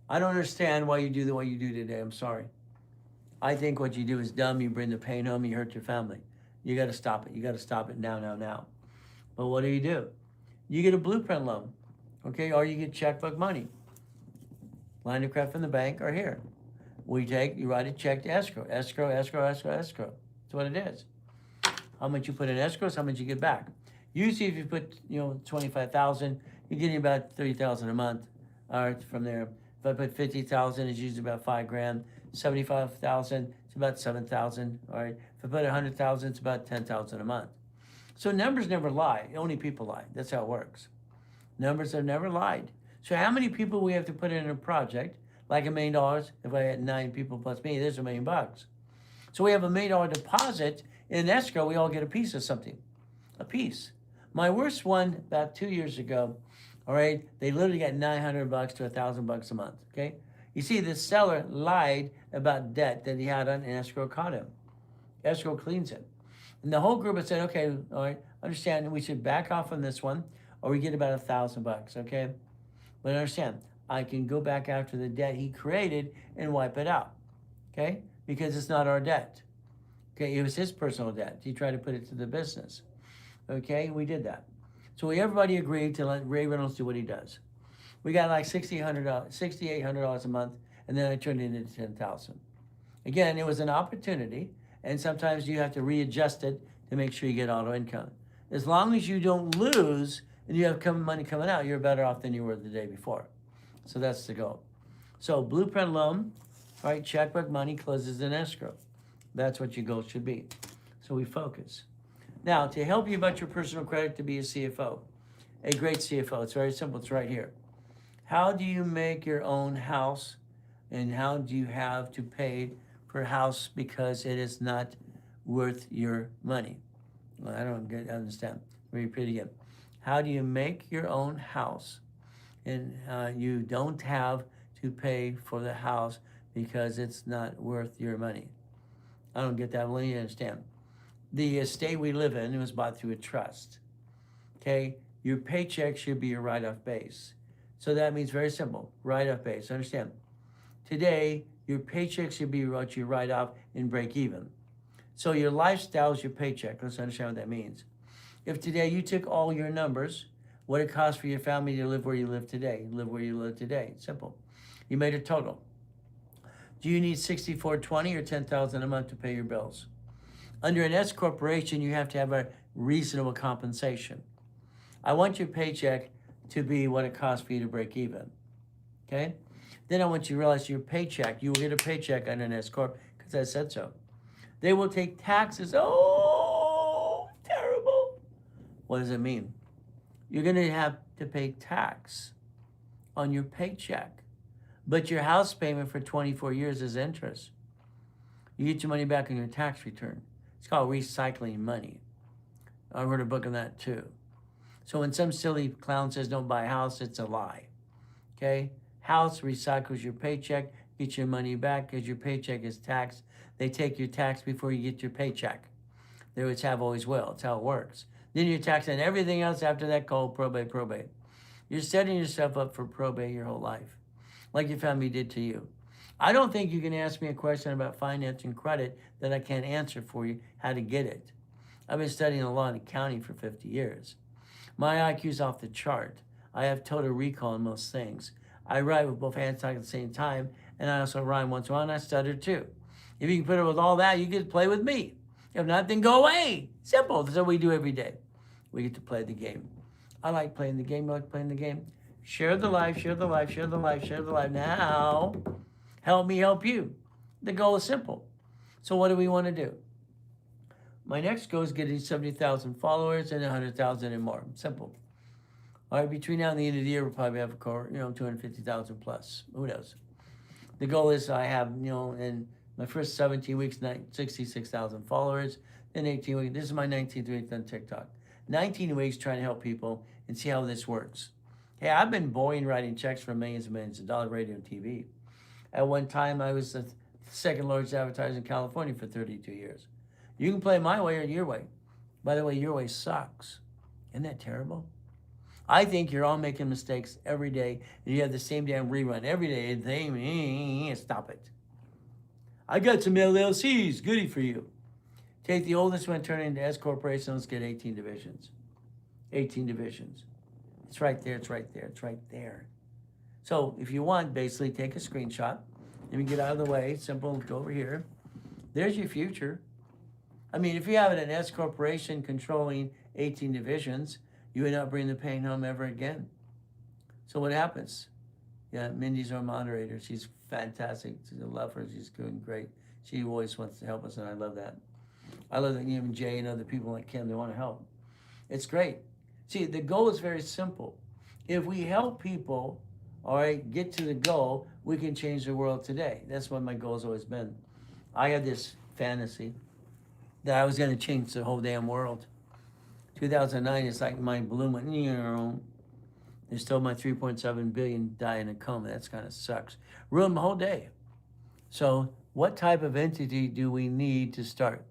I don't understand why you do the way you do today. I'm sorry. I think what you do is dumb. You bring the pain home. You hurt your family. You got to stop it. You got to stop it now. But what do? You get a blueprint loan, okay? Or you get checkbook money. Line of credit from the bank or here. You write a check to escrow. Escrow. That's what it is. How much you put in escrow is how much you get back. Usually if you put, $25,000, you're getting about $30,000 a month. All right, from there. If I put $50,000, it's usually about $5,000. $75,000, it's about $7,000. All right. If I put $100,000, it's about $10,000 a month. So numbers never lie. Only people lie. That's how it works. Numbers have never lied. So how many people we have to put in a project, like $1 million? If I had 9 people plus me, there's $1 million. So we have $1 million deposit in escrow. We all get a piece of something, a piece. My worst one about 2 years ago. All right, they literally got $900 to $1,000 a month. Okay, you see, the seller lied about debt that he had on, and escrow caught him. Escrow cleans it, and the whole group had said, "Okay, all right, understand. We should back off on this one. or we get about $1,000, okay? But understand, I can go back after the debt he created and wipe it out, okay? Because it's not our debt. Okay, it was his personal debt. He tried to put it to the business. Okay, we did that. So everybody agreed to let Ray Reynolds do what he does. We got like $6,800 a month, and then I turned it into $10,000. Again, it was an opportunity, and sometimes you have to readjust it to make sure you get auto income. As long as you don't lose and you have money coming out, you're better off than you were the day before. So that's the goal. So blueprint loan, right? Checkbook money closes in escrow. That's what your goal should be. So we focus. Now, to help you about your personal credit to be a CFO, a great CFO, it's very simple. It's right here. How do you make your own house, and how do you have to pay for a house because it is not worth your money? Well, I don't understand. Let me repeat again. How do you make your own house, and you don't have to pay for the house because it's not worth your money? I don't get that. Let me understand. The estate we live in was bought through a trust. Okay? Your paycheck should be your write-off base. So that means very simple, write-off base. Understand? Today, your paycheck should be what you write off and break even. So your lifestyle is your paycheck. Let's understand what that means. If today you took all your numbers, what it costs for your family to live where you live today, live where you live today. Simple. You made a total. Do you need $6,420 or $10,000 a month to pay your bills? Under an S corporation, you have to have a reasonable compensation. I want your paycheck to be what it costs for you to break even. Okay? Then I want you to realize your paycheck, you will get a paycheck under an S corp because I said so. They will take taxes. Oh, terrible. What does it mean? You're going to have to pay tax on your paycheck. But your house payment for 24 years is interest. You get your money back on your tax return. It's called recycling money. I wrote a book on that too. So when some silly clown says don't buy a house, it's a lie. Okay? House recycles your paycheck, get your money back because your paycheck is taxed. They take your tax before you get your paycheck. They always have, always will. It's how it works. Then you're taxing everything else after that called probate. You're setting yourself up for probate your whole life, like your family did to you. I don't think you can ask me a question about finance and credit that I can't answer for you how to get it. I've been studying law and accounting for 50 years. My IQ's off the chart. I have total recall in most things. I write with both hands talking at the same time, and I also rhyme once in a while, and I stutter too. If you can put it with all that, you get to play with me. If not, then go away. Simple. That's what we do every day. We get to play the game. I like playing the game. You like playing the game? Share the life, share the life, share the life, share the life. Now, help me help you. The goal is simple. So what do we want to do? My next goal is getting 70,000 followers and 100,000 and more. Simple. All right, between now and the end of the year, we'll probably have 250,000 plus. Who knows? The goal is I have, in my first 17 weeks, 66,000 followers. Then 18 weeks. This is my 19th week on TikTok. 19 weeks trying to help people and see how this works. Hey, I've been boring writing checks for millions and millions of dollars, radio and TV. At one time, I was the second largest advertiser in California for 32 years. You can play my way or your way. By the way, your way sucks. Isn't that terrible? I think you're all making mistakes every day, and you have the same damn rerun every day. Stop it. I got some LLCs. Goody for you. Take the oldest one, turn it into S corporation. Let's get 18 divisions. 18 divisions. It's right there. It's right there. It's right there. So if you want, basically take a screenshot. Let me get out of the way. Simple. Go over here. There's your future. I mean, if you have an S corporation controlling 18 divisions, you would not bring the pain home ever again. So what happens? Yeah, Mindy's our moderator. She's fantastic. I love her. She's doing great. She always wants to help us, and I love that. I love that even Jay and other people like Kim, they want to help. It's great. See, the goal is very simple. If we help people, all right, get to the goal, we can change the world today. That's what my goal has always been. I had this fantasy that I was going to change the whole damn world. 2009, it's like my balloon went, they stole my 3.7 billion, die in a coma. That's kind of sucks. Ruined my whole day. So what type of entity do we need to start?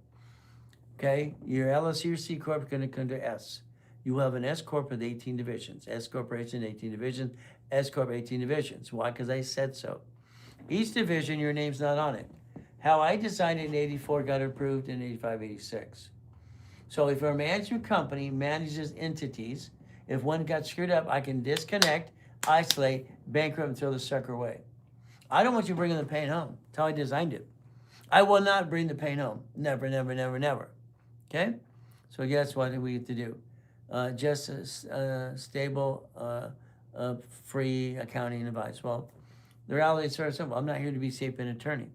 Okay, your LLC or C Corp is going to come to S. You will have an S Corp with 18 divisions. S Corporation, 18 divisions. S Corp, 18 divisions. Why? Because I said so. Each division, your name's not on it. How I designed it in 84 got approved in 85, 86. So if a management company manages entities, if one got screwed up, I can disconnect, isolate, bankrupt, and throw the sucker away. I don't want you bringing the pain home. That's how I designed it. I will not bring the pain home. Never, never, never, never. Okay? So guess what we have to do? Just a stable, free accounting advice. Well, the reality is very simple. I'm not here to be a safe attorney.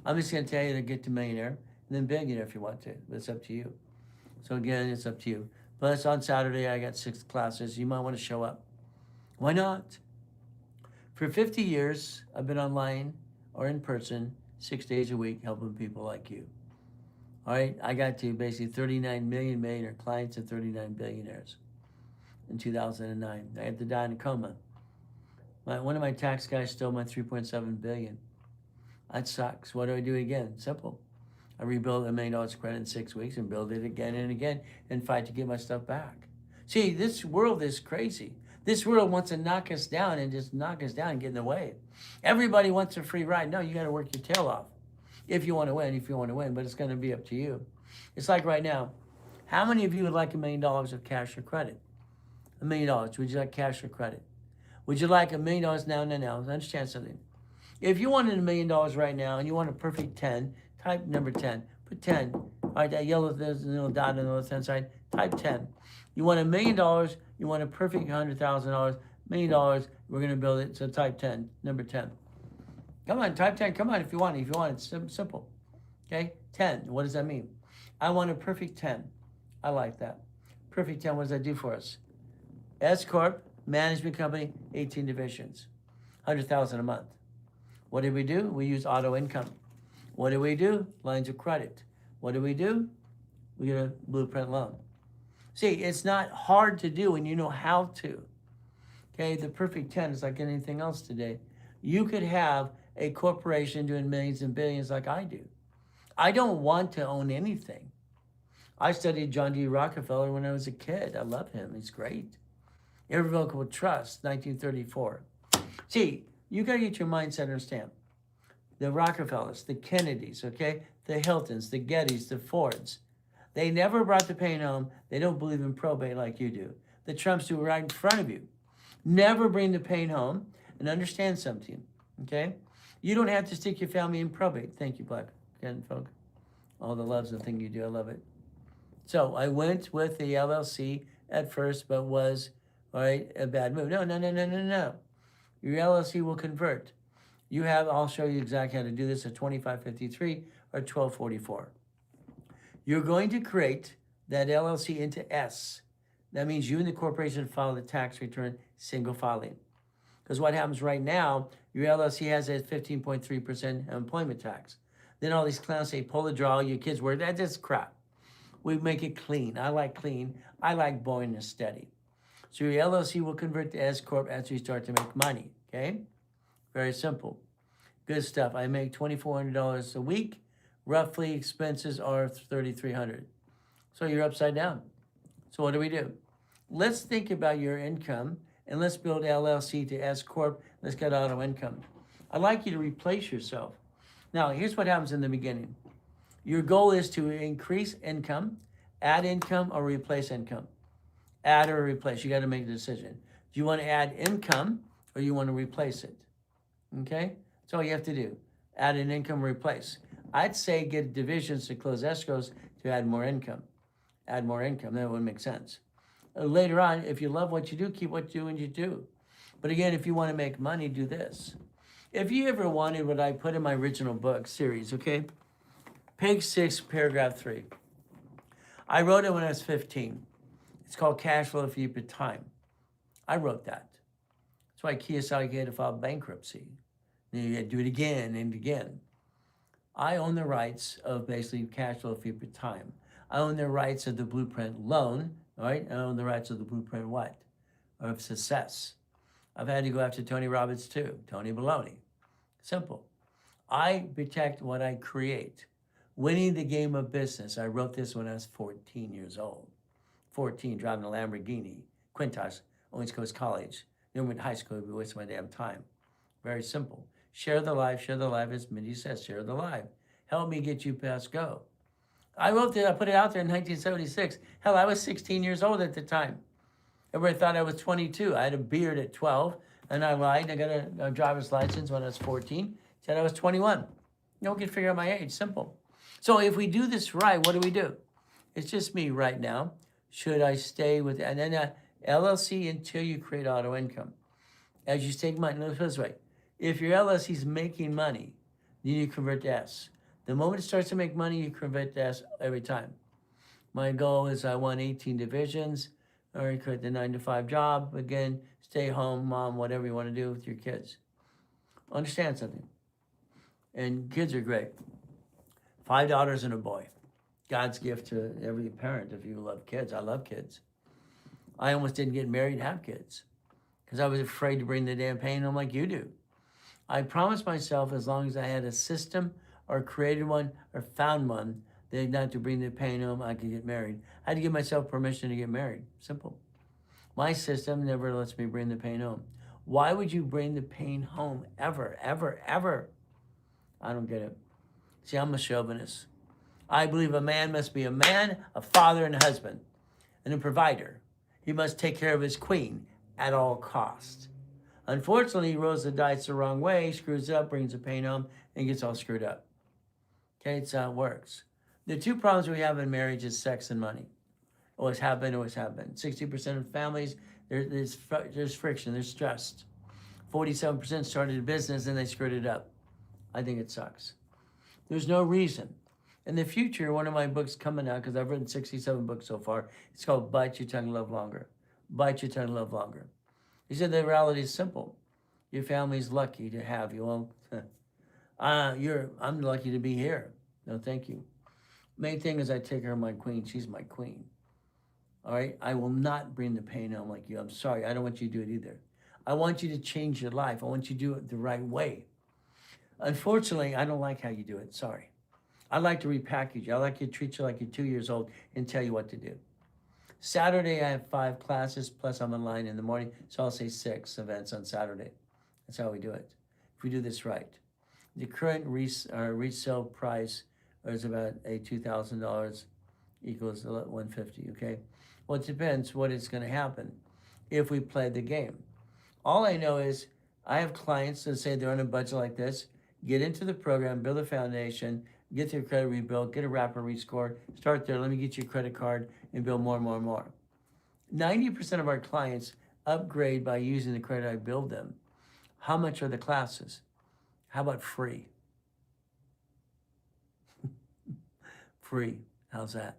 I'm just going to tell you to get to millionaire and then billionaire if you want to. But it's up to you. So again, it's up to you. Plus on Saturday, I got 6 classes. You might want to show up. Why not? For 50 years, I've been online or in person 6 days a week helping people like you. All right, I got to basically 39 million millionaire clients and 39 billionaires in 2009. I had to die in a coma. One of my tax guys stole my 3.7 billion. That sucks. What do I do again? Simple. I rebuild $1 million credit in 6 weeks and build it again and again and fight to get my stuff back. See, this world is crazy. This world wants to knock us down and just knock us down and get in the way. Everybody wants a free ride. No, you got to work your tail off if you want to win, but it's going to be up to you. It's like right now, how many of you would like $1 million of cash or credit? $1 million. Would you like cash or credit? Would you like $1 million now? Understand something. If you wanted $1 million right now and you want a perfect 10, type number 10. Put 10. All right, that yellow, there's a little dot on the left-hand side. Type 10. You want $1 million. You want a perfect $100,000. $1 million. We're going to build it. So type 10. Number 10. Come on, type 10. Come on if you want it. If you want it, it's simple. Okay? 10. What does that mean? I want a perfect 10. I like that. Perfect 10. What does that do for us? S Corp, management company, 18 divisions. $100,000 a month. What did we do? We use auto income. What do we do? Lines of credit. What do? We get a blueprint loan. See, it's not hard to do when you know how to. Okay, the perfect 10 is like anything else today. You could have a corporation doing millions and billions like I do. I don't want to own anything. I studied John D. Rockefeller when I was a kid. I love him. He's great. Irrevocable trust, 1934. See, you got to get your mindset understand. The Rockefellers, the Kennedys, okay? The Hiltons, the Gettys, the Fords. They never brought the pain home. They don't believe in probate like you do. The Trumps do right in front of you. Never bring the pain home and understand something, okay? You don't have to stick your family in probate. Thank you, Black folk. All the love's the thing you do. I love it. So I went with the LLC at first, but was, all right, a bad move. No. Your LLC will convert. I'll show you exactly how to do this at 2553 or 1244. You're going to create that LLC into S. That means you and the corporation file the tax return single filing. Because what happens right now, your LLC has a 15.3% employment tax. Then all these clowns say, pull the draw, your kids work. That's just crap. We make it clean. I like clean. I like boring and steady. So your LLC will convert to S Corp as you start to make money, okay? Very simple. Good stuff. I make $2,400 a week. Roughly expenses are $3,300. So you're upside down. So what do? Let's think about your income and let's build LLC to S Corp. Let's get auto income. I'd like you to replace yourself. Now, here's what happens in the beginning. Your goal is to increase income, add income, or replace income. Add or replace. You got to make a decision. Do you want to add income or you want to replace it? Okay? That's all you have to do. Add an income, replace. I'd say get divisions to close escrows to add more income. Add more income. That would make sense. Later on, if you love what you do, keep what you do. But again, if you want to make money, do this. If you ever wanted what I put in my original book series, okay? Page 6, paragraph 3. I wrote it when I was 15. It's called Cash Flow for Your Time. I wrote that. That's why Kiyosaki had to file bankruptcy. Then you had to do it again and again. I own the rights of basically cash flow for your time. I own the rights of the blueprint loan, all right? I own the rights of the blueprint what? Of success. I've had to go after Tony Robbins too, Tony Baloney. Simple. I protect what I create. Winning the game of business. I wrote this when I was 14 years old. 14, driving a Lamborghini, Quintas, Owens Coast College. Never went to high school, I'd be wasting my damn time. Very simple. Share the life, as Mindy says, share the life. Help me get you past go. I wrote that, I put it out there in 1976. Hell, I was 16 years old at the time. Everybody thought I was 22. I had a beard at 12, and I lied. I got a driver's license when I was 14. Said I was 21. No one can figure out my age. Simple. So if we do this right, what do? It's just me right now. Should I stay with, and then LLC until you create auto income? As you take money, let's put it this way. If your LLC is making money, then you convert to S. The moment it starts to make money, you convert to S every time. My goal is I want 18 divisions, or create the 9-to-5 job. Again, stay home, mom, whatever you want to do with your kids. Understand something. And kids are great. 5 daughters and a boy. God's gift to every parent if you love kids. I love kids. I almost didn't get married and have kids because I was afraid to bring the damn pain home like you do. I promised myself as long as I had a system or created one or found one, that not to bring the pain home, I could get married. I had to give myself permission to get married. Simple. My system never lets me bring the pain home. Why would you bring the pain home ever, ever, ever? I don't get it. See, I'm a chauvinist. I believe a man must be a man, a father, and a husband, and a provider. He must take care of his queen at all costs. Unfortunately, he rolls the dice the wrong way, screws it up, brings the pain home, and gets all screwed up. Okay, it's how it works. The 2 problems we have in marriage is sex and money. Always have been. 60% of families, there's friction, there's stress. 47% started a business and they screwed it up. I think it sucks. There's no reason. In the future, one of my books coming out, because I've written 67 books so far, it's called Bite Your Tongue, Love Longer. Bite Your Tongue, Love Longer. He said the reality is simple. Your family's lucky to have you. Well, I'm lucky to be here. No, thank you. Main thing is I take care of my queen. She's my queen. All right? I will not bring the pain home like you. I'm sorry. I don't want you to do it either. I want you to change your life. I want you to do it the right way. Unfortunately, I don't like how you do it. Sorry. I like to repackage you. I like to treat you like you're 2 years old and tell you what to do. Saturday, I have 5 classes, plus I'm online in the morning, so I'll say 6 events on Saturday. That's how we do it, if we do this right. The current resale price is about $2,000 equals $150, okay? Well, it depends what is going to happen if we play the game. All I know is I have clients that say they're on a budget like this, get into the program, build a foundation, get their credit rebuilt, get a rapid rescore, start there, let me get you a credit card, and build more and more and more. 90% of our clients upgrade by using the credit I build them. How much are the classes? How about free? Free, how's that?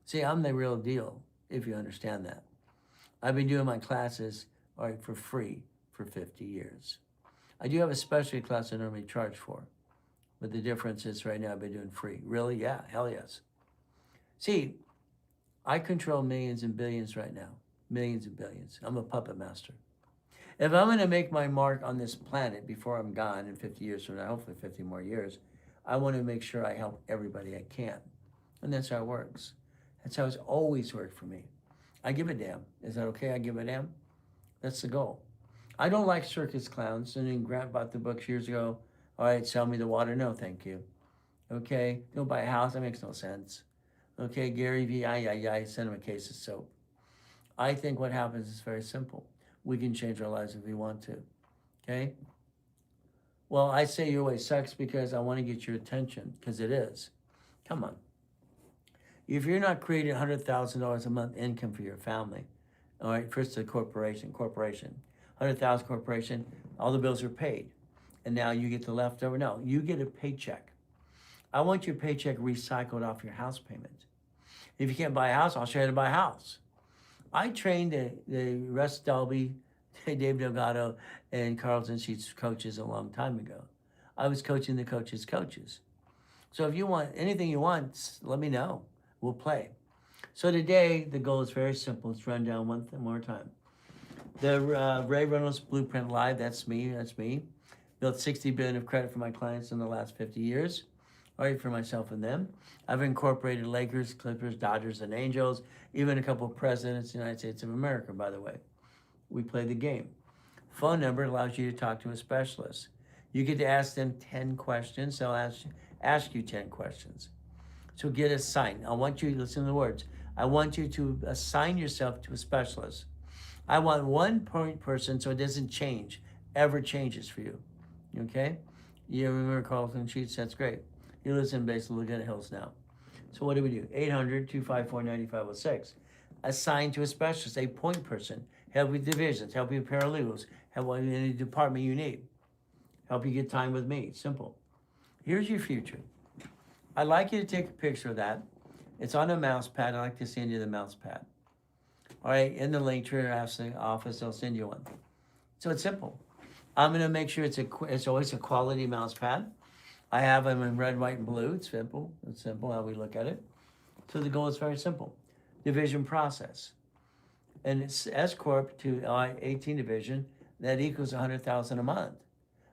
See, I'm the real deal, if you understand that. I've been doing my classes, all right, for free for 50 years. I do have a specialty class I normally charge for. But the difference is right now I've been doing free. Really? Yeah, hell yes. See, I control millions and billions right now. Millions and billions. I'm a puppet master. If I'm going to make my mark on this planet before I'm gone in 50 years from now, hopefully 50 more years, I want to make sure I help everybody I can. And that's how it works. That's how it's always worked for me. I give a damn. Is that okay? I give a damn? That's the goal. I don't like circus clowns. And then Grant bought the books years ago. All right, sell me the water. No, thank you. Okay, go buy a house. That makes no sense. Okay, Gary Vee, send him a case of soap. I think what happens is very simple. We can change our lives if we want to. Okay? Well, I say your way sucks because I want to get your attention, because it is. Come on. If you're not creating $100,000 a month income for your family, all right, first the corporation, 100,000 corporation, all the bills are paid. And now you get the leftover. No, you get a paycheck. I want your paycheck recycled off your house payment. If you can't buy a house, I'll show you how to buy a house. I trained the Russ Dalby, Dave Delgado, and Carlton Sheets coaches a long time ago. I was coaching the coaches. So if you want anything you want, let me know. We'll play. So today, the goal is very simple. Let's run down one more time. The Ray Reynolds Blueprint Live, that's me. Built $60 billion of credit for my clients in the last 50 years. all right, for myself and them. I've incorporated Lakers, Clippers, Dodgers, and Angels, even a couple of presidents of the United States of America, by the way. We play the game. Phone number allows you to talk to a specialist. You get to ask them 10 questions. They'll ask you 10 questions. So get assigned. I want you to listen to the words. I want you to assign yourself to a specialist. I want one point person so it doesn't change, ever changes for you. Okay? You remember Carlton Sheets? That's great. He lives in basically Laguna Hills now. So what do we do? 800-254-9506. Assign to a specialist, a point person. Help with divisions, help you with paralegals, help in any department you need. Help you get time with me. Simple. Here's your future. I'd like you to take a picture of that. It's on a mouse pad. I'd like to send you the mouse pad. All right, in the link to your office, they'll send you one. So it's simple. I'm going to make sure it's always a quality mouse pad. I have them in red, white, and blue. It's simple. It's simple how we look at it. So the goal is very simple. Division process. And it's S Corp to 18 division, that equals $100,000 a month.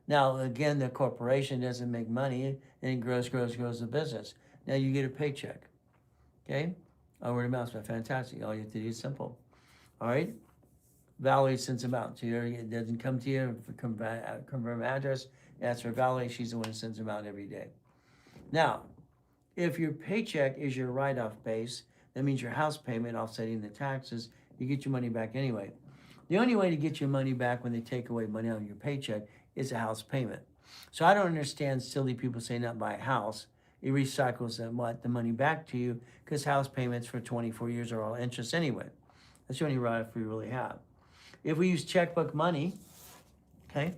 Now, again, the corporation doesn't make money, and it grows the business. Now you get a paycheck. Okay? Over the mouse pad. Fantastic. All you have to do is simple. All right? Valerie sends them out to you. It doesn't come to you, confirm address, ask for Valerie. She's the one who sends them out every day. Now, if your paycheck is your write-off base, that means your house payment offsetting the taxes, you get your money back anyway. The only way to get your money back when they take away money out of your paycheck is a house payment. So I don't understand silly people say not buy a house. It recycles the money back to you because house payments for 24 years are all interest anyway. That's the only write-off we really have. If we use checkbook money, okay,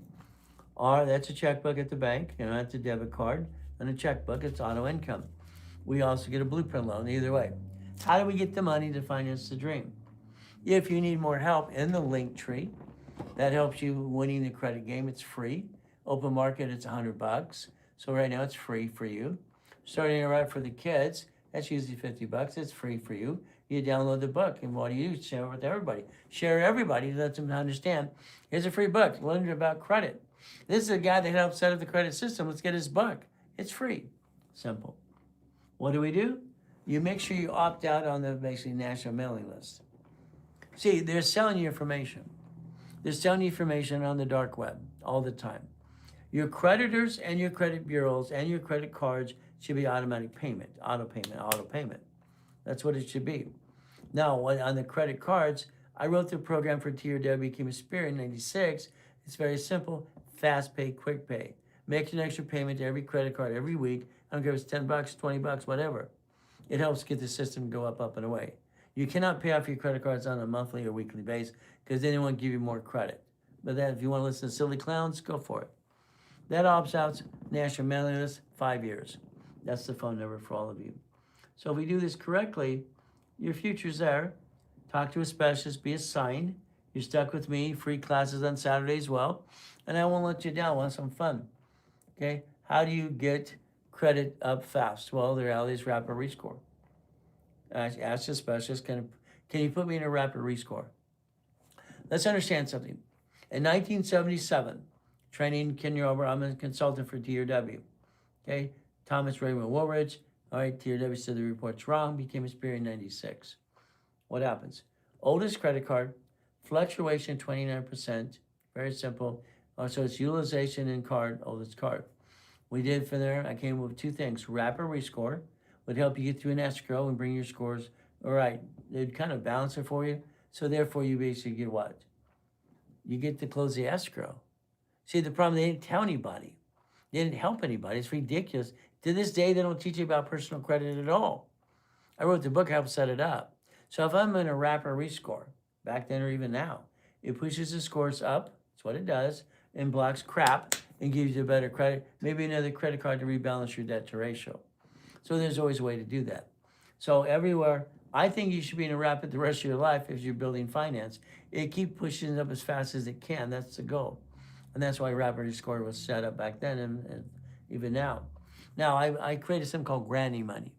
or that's a checkbook at the bank, that's a debit card, and a checkbook, it's auto income. We also get a blueprint loan, either way. How do we get the money to finance the dream? If you need more help in the link tree, that helps you winning the credit game. It's free. Open market, it's $100. So right now it's free for you. Starting it right for the kids, that's usually $50. It's free for you. You download the book, and what do? Share it with everybody. Share everybody to let them understand. Here's a free book. Learn about credit. This is a guy that helped set up the credit system. Let's get his book. It's free. Simple. What do? You make sure you opt out on the basically national mailing list. See, they're selling you information. They're selling you information on the dark web all the time. Your creditors and your credit bureaus and your credit cards should be automatic payment, auto payment. That's what it should be. Now, on the credit cards, I wrote the program for TRW Became a Spirit in 96. It's very simple, fast pay, quick pay. Make an extra payment to every credit card every week. I don't care if it's $10, $20, whatever. It helps get the system go up and away. You cannot pay off your credit cards on a monthly or weekly basis because then they won't give you more credit. But then if you want to listen to silly clowns, go for it. That opts out national mailing list, 5 years. That's the phone number for all of you. So if we do this correctly, your future's there. Talk to a specialist, be assigned. You're stuck with me, free classes on Saturday as well. And I won't let you down, want some fun. Okay? How do you get credit up fast? Well, the reality is rapid rescore. Ask the specialist, can you put me in a rapid rescore? Let's understand something. In 1977, training Ken Rober, I'm a consultant for TRW. Okay? Thomas Raymond Woolridge, all right, TRW said the report's wrong, became a Spirit in 96. What happens? Oldest credit card, fluctuation 29%, very simple. So it's utilization in card, oldest card. We did from there, I came up with two things. Rapid rescore would help you get through an escrow and bring your scores, all right, they'd kind of balance it for you. So therefore you basically get what? You get to close the escrow. See, the problem, they didn't tell anybody. They didn't help anybody. It's ridiculous. To this day, they don't teach you about personal credit at all. I wrote the book, helped set it up. So if I'm in a rapid rescore, back then or even now, it pushes the scores up, that's what it does, and blocks crap and gives you a better credit, maybe another credit card to rebalance your debt to ratio. So there's always a way to do that. So everywhere, I think you should be in a rapid the rest of your life if you're building finance. It keep pushing it up as fast as it can. That's the goal. And that's why rapid rescore was set up back then and even now. Now, I created something called granny money.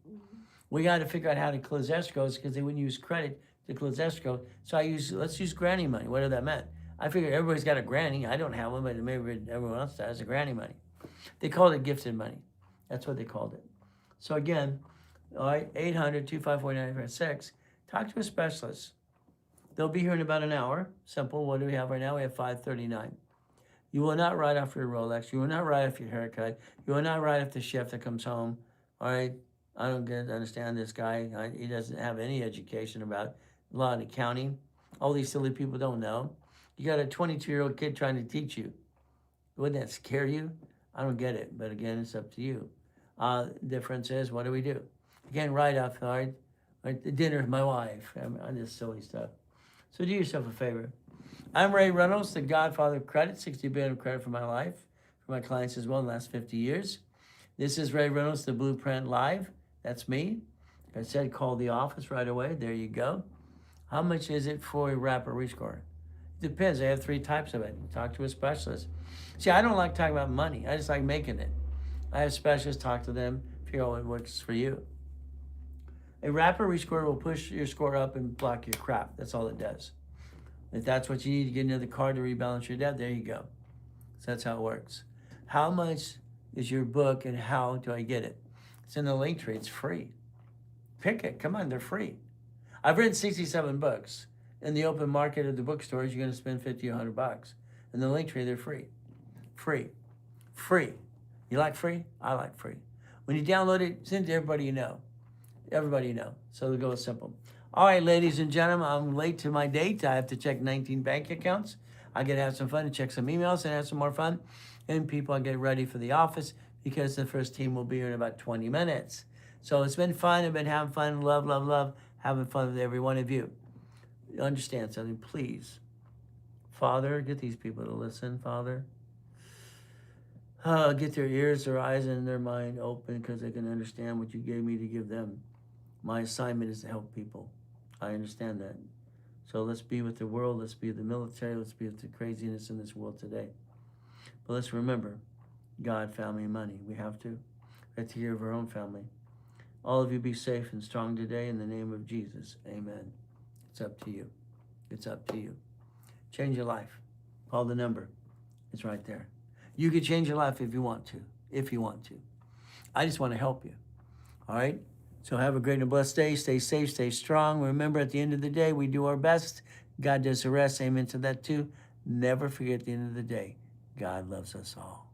We got to figure out how to close escrows because they wouldn't use credit to close escrow. So let's use granny money, whatever that meant. I figured everybody's got a granny. I don't have one, but maybe everyone else has a granny money. They called it gifted money. That's what they called it. So again, all right, 800-254-9556. Talk to a specialist. They'll be here in about an hour. Simple. What do we have right now? We have 5:39. You will not write off your Rolex. You will not write off your haircut. You will not write off the chef that comes home. All right. I don't understand this guy. He doesn't have any education about law and accounting. All these silly people don't know. You got a 22-year-old kid trying to teach you. Wouldn't that scare you? I don't get it. But again, it's up to you. Difference is, what do we do? Again, write off, all right? Like the dinner with my wife. I'm just silly stuff. So do yourself a favor. I'm Ray Reynolds, the godfather of credit, 60 billion of credit for my life, for my clients as well in the last 50 years. This is Ray Reynolds, the Blueprint Live. That's me. Like I said, call the office right away. There you go. How much is it for a rapid rescore? It depends. I have 3 types of it. Talk to a specialist. See, I don't like talking about money. I just like making it. I have specialists, talk to them, figure out what works for you. A rapid rescore will push your score up and block your crap. That's all it does. If that's what you need to get another card to rebalance your debt, there you go. So that's how it works. How much is your book and how do I get it? It's in the link tree. It's free. Pick it. Come on, they're free. I've written 67 books. In the open market of the bookstores, you're going to spend $50 or $100. In the link tree, they're free. Free. Free. You like free? I like free. When you download it, send it to everybody you know. Everybody you know. So the goal is simple. All right, ladies and gentlemen, I'm late to my date. I have to check 19 bank accounts. I get to have some fun and check some emails and have some more fun. And people, I get ready for the office because the first team will be here in about 20 minutes. So it's been fun. I've been having fun. Love, love, love. Having fun with every one of you. Understand something, please. Father, get these people to listen, Father. Get their ears, their eyes, and their mind open because they can understand what you gave me to give them. My assignment is to help people. I understand that. So let's be with the world. Let's be with the military. Let's be with the craziness in this world today. But let's remember, God, family, and money. We have to. We have to take care of our own family. All of you be safe and strong today in the name of Jesus. Amen. It's up to you. It's up to you. Change your life. Call the number. It's right there. You can change your life if you want to. If you want to. I just want to help you. All right? So have a great and blessed day. Stay safe. Stay strong. Remember, at the end of the day, we do our best. God does the rest. Amen to that too. Never forget, at the end of the day, God loves us all.